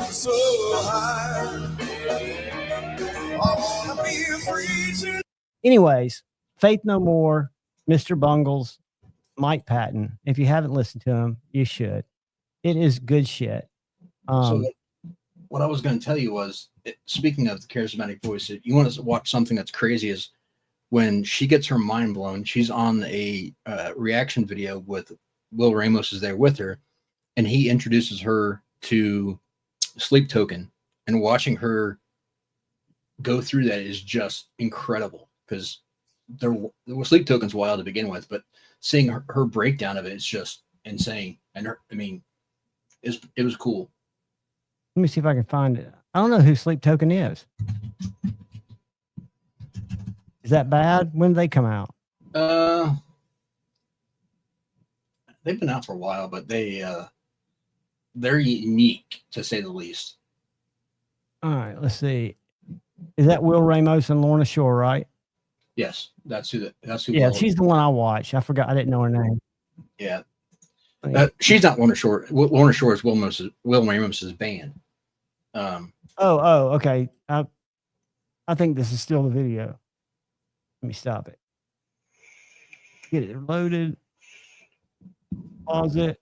so high. I wanna be free to. Anyways, Faith No More, Mr. Bungles, Mike Patton. If you haven't listened to him, you should. It is good shit. So what I was going to tell you was, speaking of the charismatic voice, you want to watch something that's crazy is when she gets her mind blown, she's on a reaction video with Will Ramos is there with her, and he introduces her to Sleep Token, and watching her go through that is just incredible because Sleep Token's wild to begin with, but seeing her breakdown of it is just insane. And it was cool. Let me see if I can find it. I don't know who Sleep Token is. Is that bad? When did they come out? They've been out for a while, but they're unique to say the least. All right, let's see. Is that Will Ramos and Lorna Shore, right? Yes, that's who. Yeah, she's the one I watched. I forgot. I didn't know her name. Yeah, she's not Lorna Shore. Lorna Shore is Will Ramos's band. Okay. I think this is still the video. Let me stop it. Get it loaded. Pause it.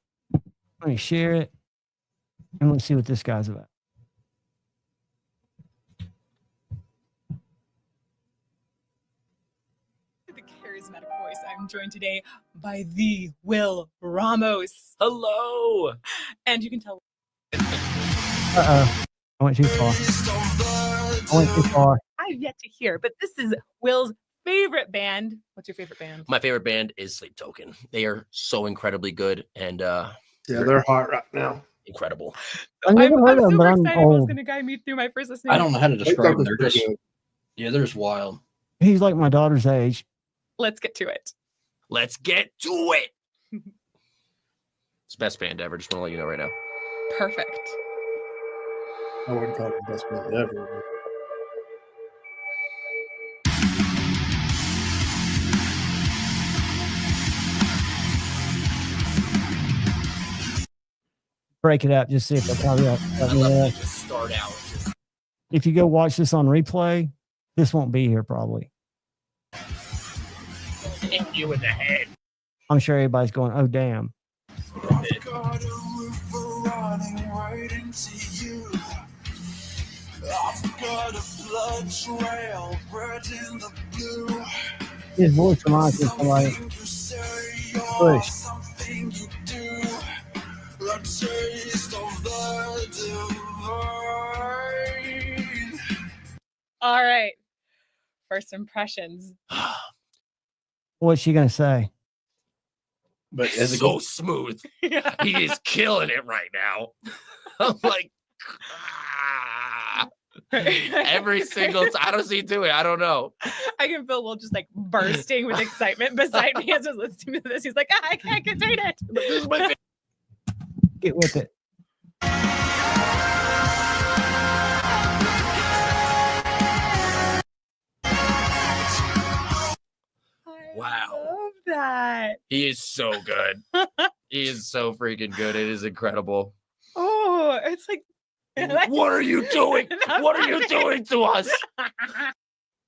Let me share it. And let's see what this guy's about. The charismatic voice. I'm joined today by the Will Ramos. Hello. And you can tell. I went too far. I've yet to hear, but this is Will's favorite band. What's your favorite band? My favorite band is Sleep Token. They are so incredibly good, and yeah, they're hot right now. Incredible. I never heard of them, super but I'm excited. Will's old. going to guide me through my first listening. I don't know how to describe them. They're just they're just wild. He's like my daughter's age. Let's get to it. Let's get to it. It's the best band ever. Just want to let you know right now. Perfect. I wouldn't call it the best band ever. Break it up. Just see if they'll probably let me know. Just start out. If you go watch this on replay, this won't be here probably. Hit you in the head. I'm sure everybody's going, oh, damn. I've got a river running right into you. I've got a blood trail red in the blue. His voice reminds me of somebody. Push. Something you do. A taste of the divine. All right. First impressions. What's she going to say? But It's so smooth. He is killing it right now. I'm like, every single time. I don't see do it. I don't know. I can feel Will just like bursting with excitement beside me as I was listening to this. He's like, I can't contain it. This is my favorite. Get with it. Wow. Love that. He is so good. He is so freaking good. It is incredible. Oh, it's like, What are you doing? What are you doing to us?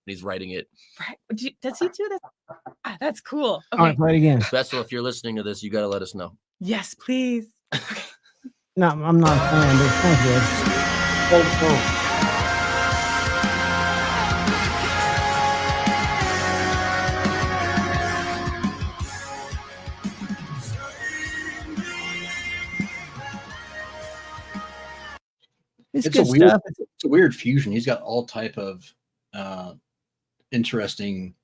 He's writing it. Does he do this? Ah, that's cool. All right, play it again. Vessel, if you're listening to this, you got to let us know. Yes, please. No, I'm not a fan, but thank you. Oh. It's good a weird, stuff. it's a weird fusion. He's got all type of interesting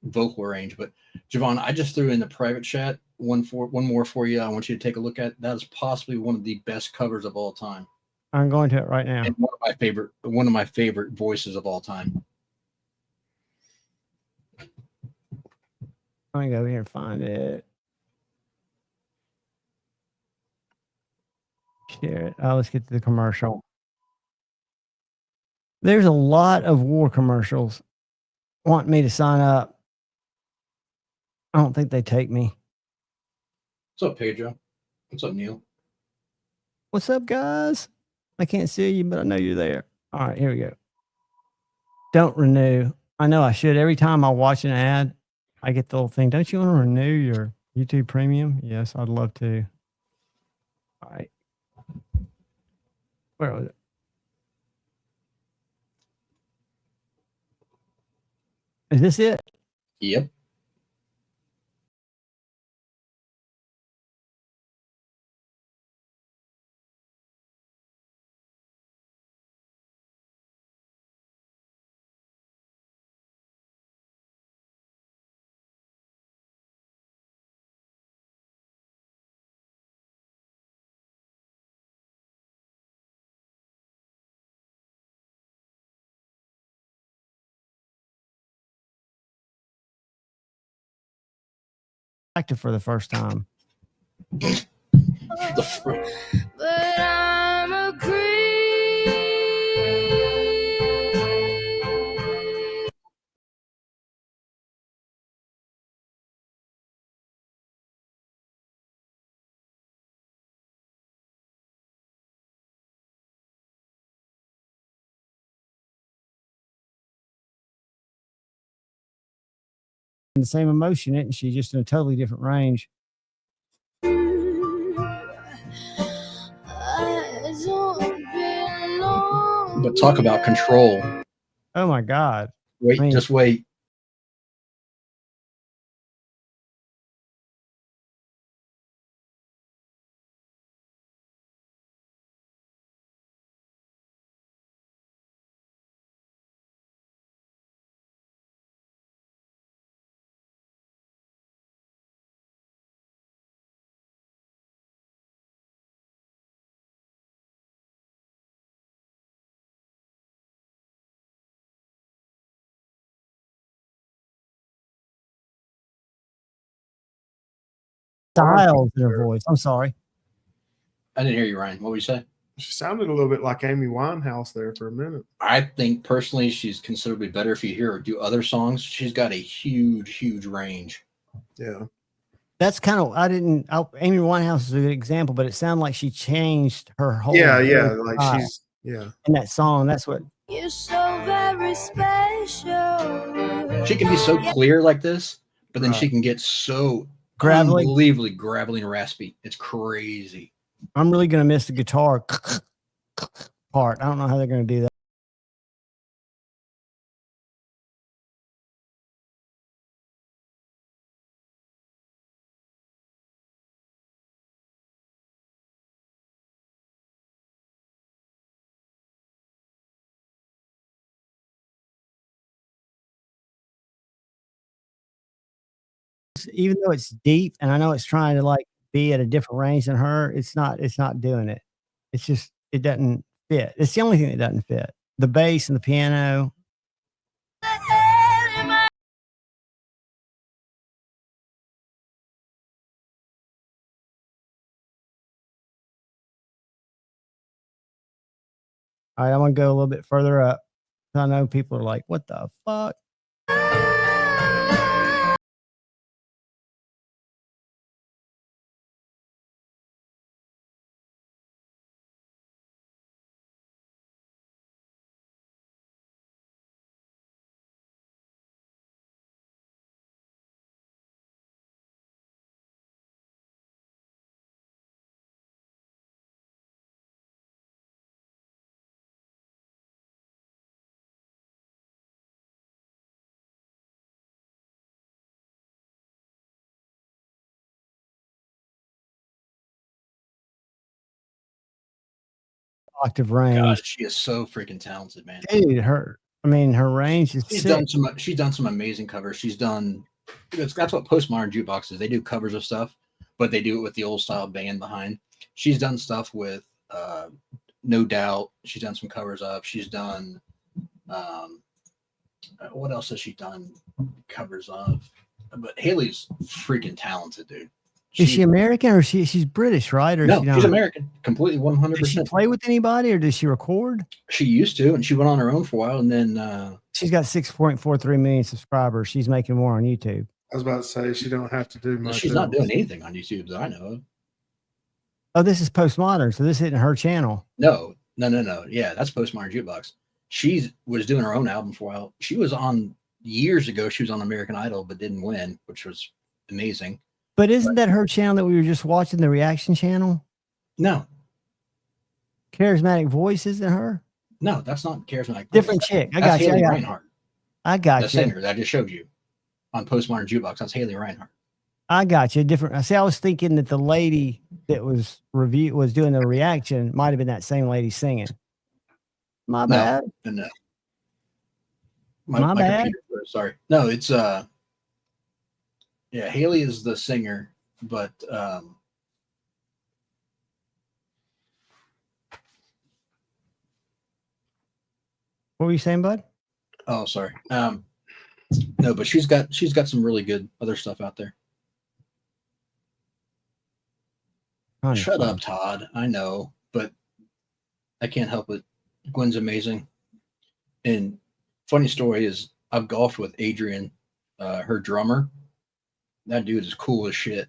vocal range. But Javon, I just threw in the private chat one more for you. I want you to take a look at. That is possibly one of the best covers of all time. I'm going to it right now. And one of my favorite voices of all time. Let me go here and find it. Share it. Let's get to the commercial. There's a lot of war commercials wanting me to sign up. I don't think they take me. What's up, Pedro? What's up, Neil? What's up, guys? I can't see you, but I know you're there. All right, here we go. Don't renew. I know I should. Every time I watch an ad, I get the little thing. Don't you want to renew your YouTube Premium? Yes, I'd love to. All right. Where was it? Is this it? Yep. Active for the first time. But I'm a The same emotion, isn't she? Just in a totally different range. But talk about control. Oh my God. Wait, just wait. Styles in her voice. I'm sorry. I didn't hear you, Ryan. What were you saying? She sounded a little bit like Amy Winehouse there for a minute. I think personally she's considerably better. If you hear her do other songs, she's got a huge range. Yeah. That's kind of, Amy Winehouse is a good example, but it sounded like she changed her whole. Yeah. Like she's, yeah. In that song, that's what. You're so very special. She can be so clear like this, but then she can get so gravelly, unbelievably gravelly and raspy. It's crazy. I'm really going to miss the guitar part. I don't know how they're going to do that. Even though it's deep and I know it's trying to like be at a different range than her, it's not doing it. It's just, it doesn't fit. It's the only thing that doesn't fit. The bass and the piano. All right, I'm gonna go a little bit further up. I know people are like, "What the fuck?" Octave range. God, she is so freaking talented, man. Dude, her range is She's sick. done some amazing covers. She's done that's what postmodern jukebox is. They do covers of stuff, but they do it with the old style band behind. She's done stuff with No Doubt. She's done some covers of. She's done what else has she done covers of? But Haley's freaking talented, dude. Is she American or she's British, right? Or is No, she not? she's American, completely 100%. Does she play with anybody or does she record? She used to, and she went on her own for a while, and then she's got 6.43 million subscribers. She's making more on YouTube. I was about to say she don't have to do much. She's not doing anything on YouTube that I know of. Oh, this is postmodern, so this isn't her channel. No. Yeah, that's postmodern jukebox. She was doing her own album for a while. She was on years ago. She was on American Idol, but didn't win, which was amazing. But isn't that her channel that we were just watching, the reaction channel? No. Charismatic Voice isn't her? No, that's not Charismatic. Different chick. I got you. Haley Reinhart. I got the you. singer that I just showed you on postmodern jukebox. That's Haley Reinhart. I got you. Different. See, I was thinking that the lady that was doing the reaction might have been that same lady singing. My bad. No. My bad. Computer, sorry. No, it's yeah, Haley is the singer, but what were you saying, bud? Oh, sorry. No, but she's got some really good other stuff out there. Shut up, Todd. I know, but I can't help it. Gwen's amazing. And funny story is I've golfed with Adrian, her drummer. That dude is cool as shit.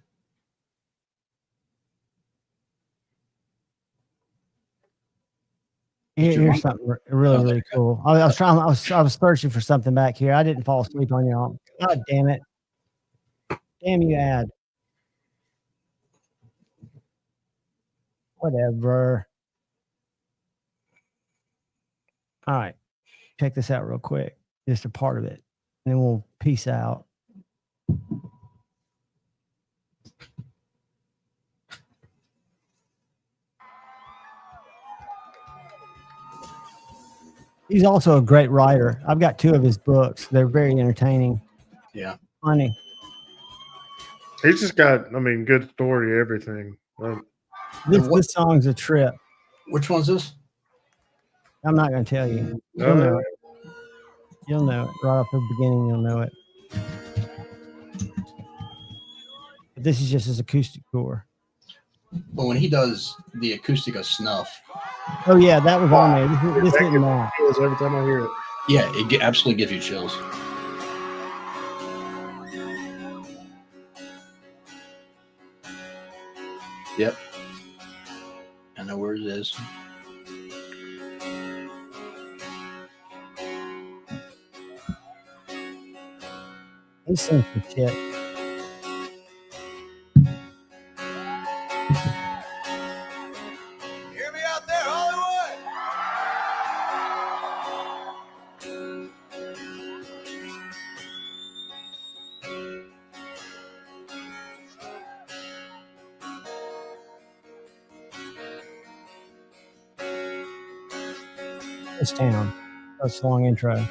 Here's something really cool. I was searching for something back here. I didn't fall asleep on y'all. God damn it. Damn you, ad. Whatever. All right. Check this out real quick. Just a part of it. And then we'll peace out. He's also a great writer. I've got 2 of his books. They're very entertaining. Yeah. Funny. He's just got, good story, everything. This song's a trip. Which one's this? I'm not going to tell you. You'll know it. You'll know it. Right off the beginning, you'll know it. But this is just his acoustic tour. Well, when he does the acoustic of Snuff. Oh, yeah, that was on there. This didn't matter. Every time I hear it. Yeah, it absolutely gives you chills. Yep. I know where it is. He sings some shit. Hear me out there, Hollywood! This town. That's a long intro.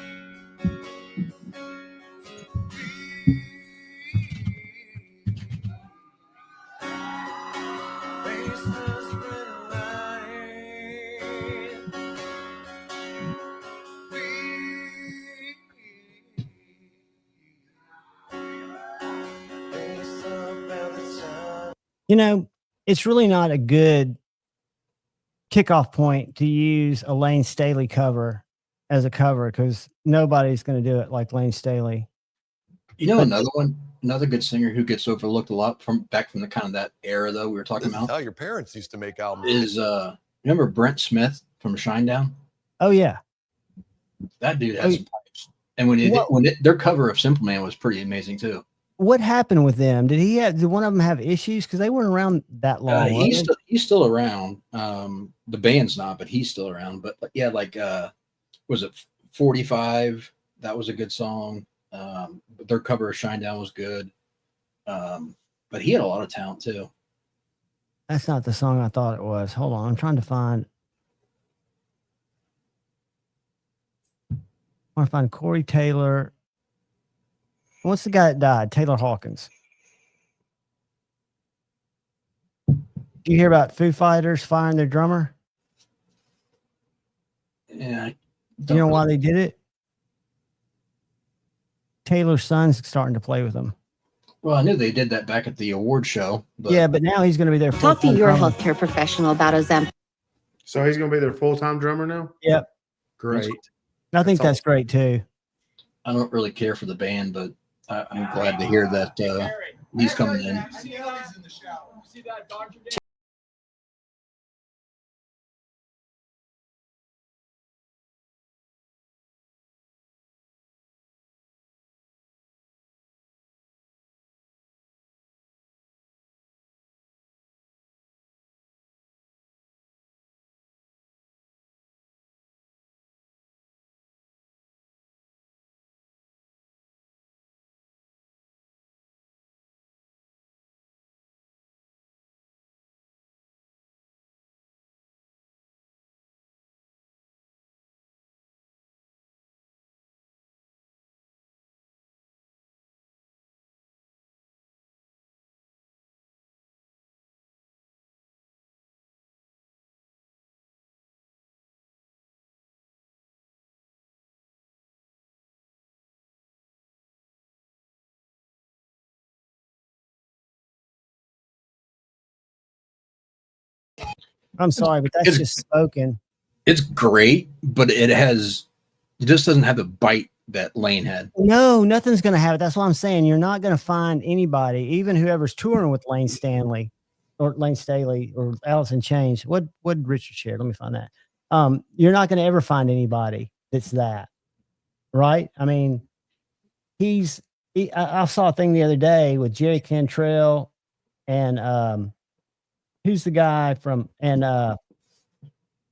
You know, it's really not a good kickoff point to use a Lane Staley cover as a cover because nobody's going to do it like Lane Staley. You know, another good singer who gets overlooked a lot from the kind of that era though we were talking This is about how your parents used to make albums. is remember Brent Smith from Shinedown? Oh yeah, that dude has some pipes. And when their cover of Simple Man was pretty amazing too. What happened with them? Did one of them have issues? Because they weren't around that long. He's still around. The band's not, but he's still around. But yeah, like was it 45? That was a good song. Their cover of Shinedown was good. But he had a lot of talent too. That's not the song I thought it was. Hold on, I'm trying to find. I want to find Corey Taylor. What's the guy that died? Taylor Hawkins. Did you hear about Foo Fighters firing their drummer? Yeah. Do you know why they did it? Taylor's son's starting to play with them. Well, I knew they did that back at the award show. But yeah, but now he's going to be there. Talk to your healthcare professional about Ozempic. So he's going to be their full-time drummer now? Yep. Great. I think that's great too. I don't really care for the band, but I'm glad to hear that he's coming in. I'm sorry, but that's just spoken. It's great, but it just doesn't have the bite that Lane had. No, nothing's going to have it. That's what I'm saying. You're not going to find anybody, even whoever's touring with Lane Staley or Alice in Chains. What did Richard share? Let me find that. You're not going to ever find anybody that's that, right? I mean, I saw a thing the other day with Jerry Cantrell and who's the guy from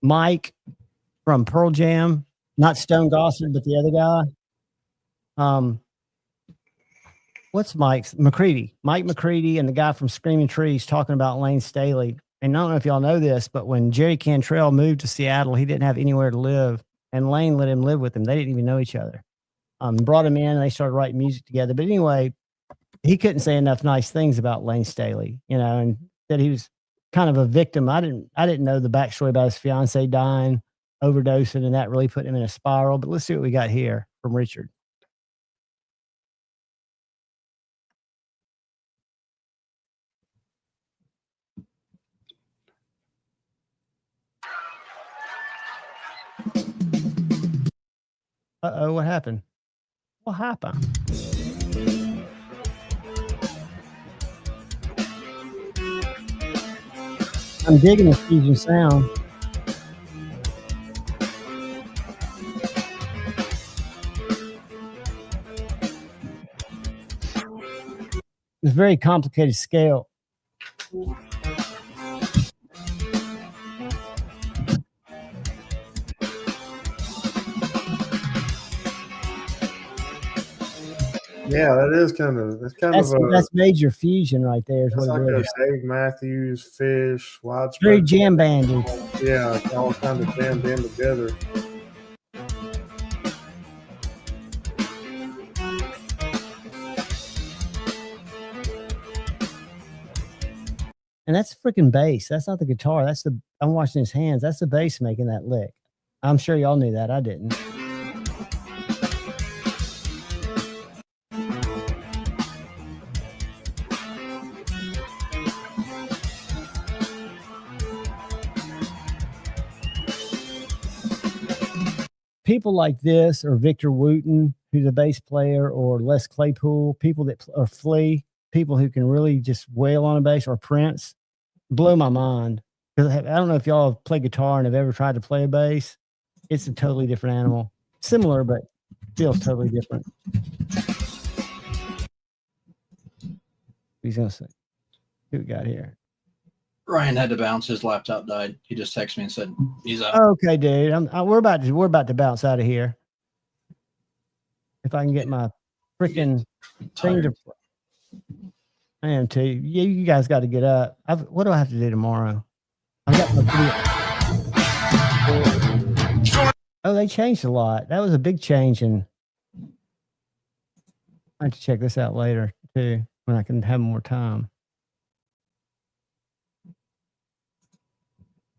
Mike from Pearl Jam, not Stone Gossard, but the other guy. What's Mike's McCready? Mike McCready and the guy from Screaming Trees talking about Lane Staley. And I don't know if y'all know this, but when Jerry Cantrell moved to Seattle, he didn't have anywhere to live, and Lane let him live with him. They didn't even know each other. Brought him in, and they started writing music together. But anyway, he couldn't say enough nice things about Lane Staley, and that he was kind of a victim. I didn't know the backstory about his fiance dying, overdosing, and that really put him in a spiral. But let's see what we got here from Richard. Uh-oh, what happened? What happened? I'm digging the fusion sound. It's a very complicated scale. Yeah, that's major fusion right there. Is that's what like it a is. Dave Matthews, Fish, Widespread. Very jam bandy. Yeah, it's all kind of jammed in together. And that's freaking bass. That's not the guitar. I'm watching his hands. That's the bass making that lick. I'm sure y'all knew that. I didn't. people like this, or Victor Wooten, who's a bass player, or Les Claypool, people that or Flea, people who can really just wail on a bass, or Prince, blow my mind. Because I don't know if y'all have played guitar and have ever tried to play a bass. It's a totally different animal. Similar, but feels totally different. He's gonna say, who we got here? Ryan had to bounce. His laptop died. He just texted me and said he's out. Okay, dude. We're about to bounce out of here. If I can get my freaking thing to. I am too. Yeah, you guys got to get up. What do I have to do tomorrow? I got my video. Oh, they changed a lot. That was a big change, and I have to check this out later too when I can have more time.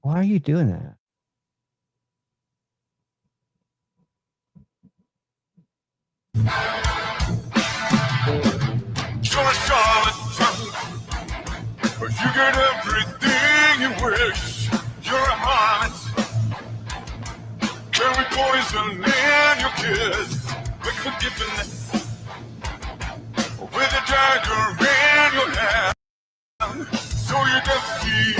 Why are you doing that? But you get everything you wish. You're a heart. Carry poison in your kiss. With forgiveness. With a dagger in your hand. So you can see.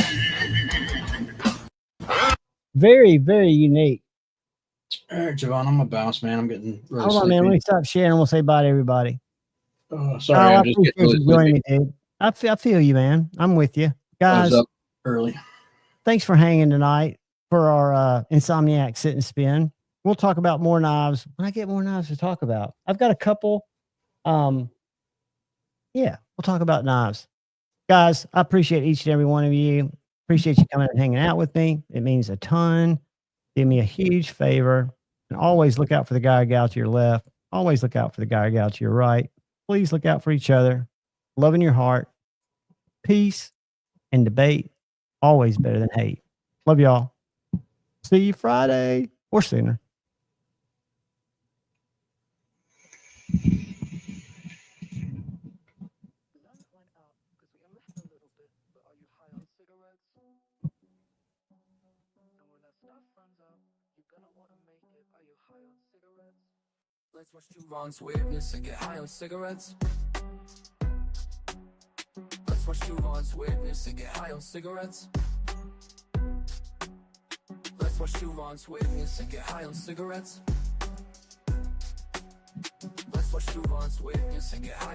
Very, very unique. All right, Javon, I'm gonna bounce, man. I'm getting really Hold on, man. Let me stop sharing. We'll say bye to everybody. Oh, sorry, I I'm just getting really joining me, sleepy. dude. I feel you, man. I'm with you, I was guys. up early. Thanks for hanging tonight for our Insomniac sit and spin. We'll talk about more knives when I get more knives to talk about. I've got a couple. Yeah, we'll talk about knives. Guys, I appreciate each and every one of you. Appreciate you coming and hanging out with me. It means a ton. Do me a huge favor. And always look out for the guy or gal to your left. Always look out for the guy or gal to your right. Please look out for each other. Love in your heart. Peace and debate. Always better than hate. Love y'all. See you Friday or sooner. Let's watch Javon's witness and get high on cigarettes. Let's watch Javon's witness and get high on cigarettes. Let's watch Javon's witness and get high on cigarettes. Let's watch Javon's witness and get high.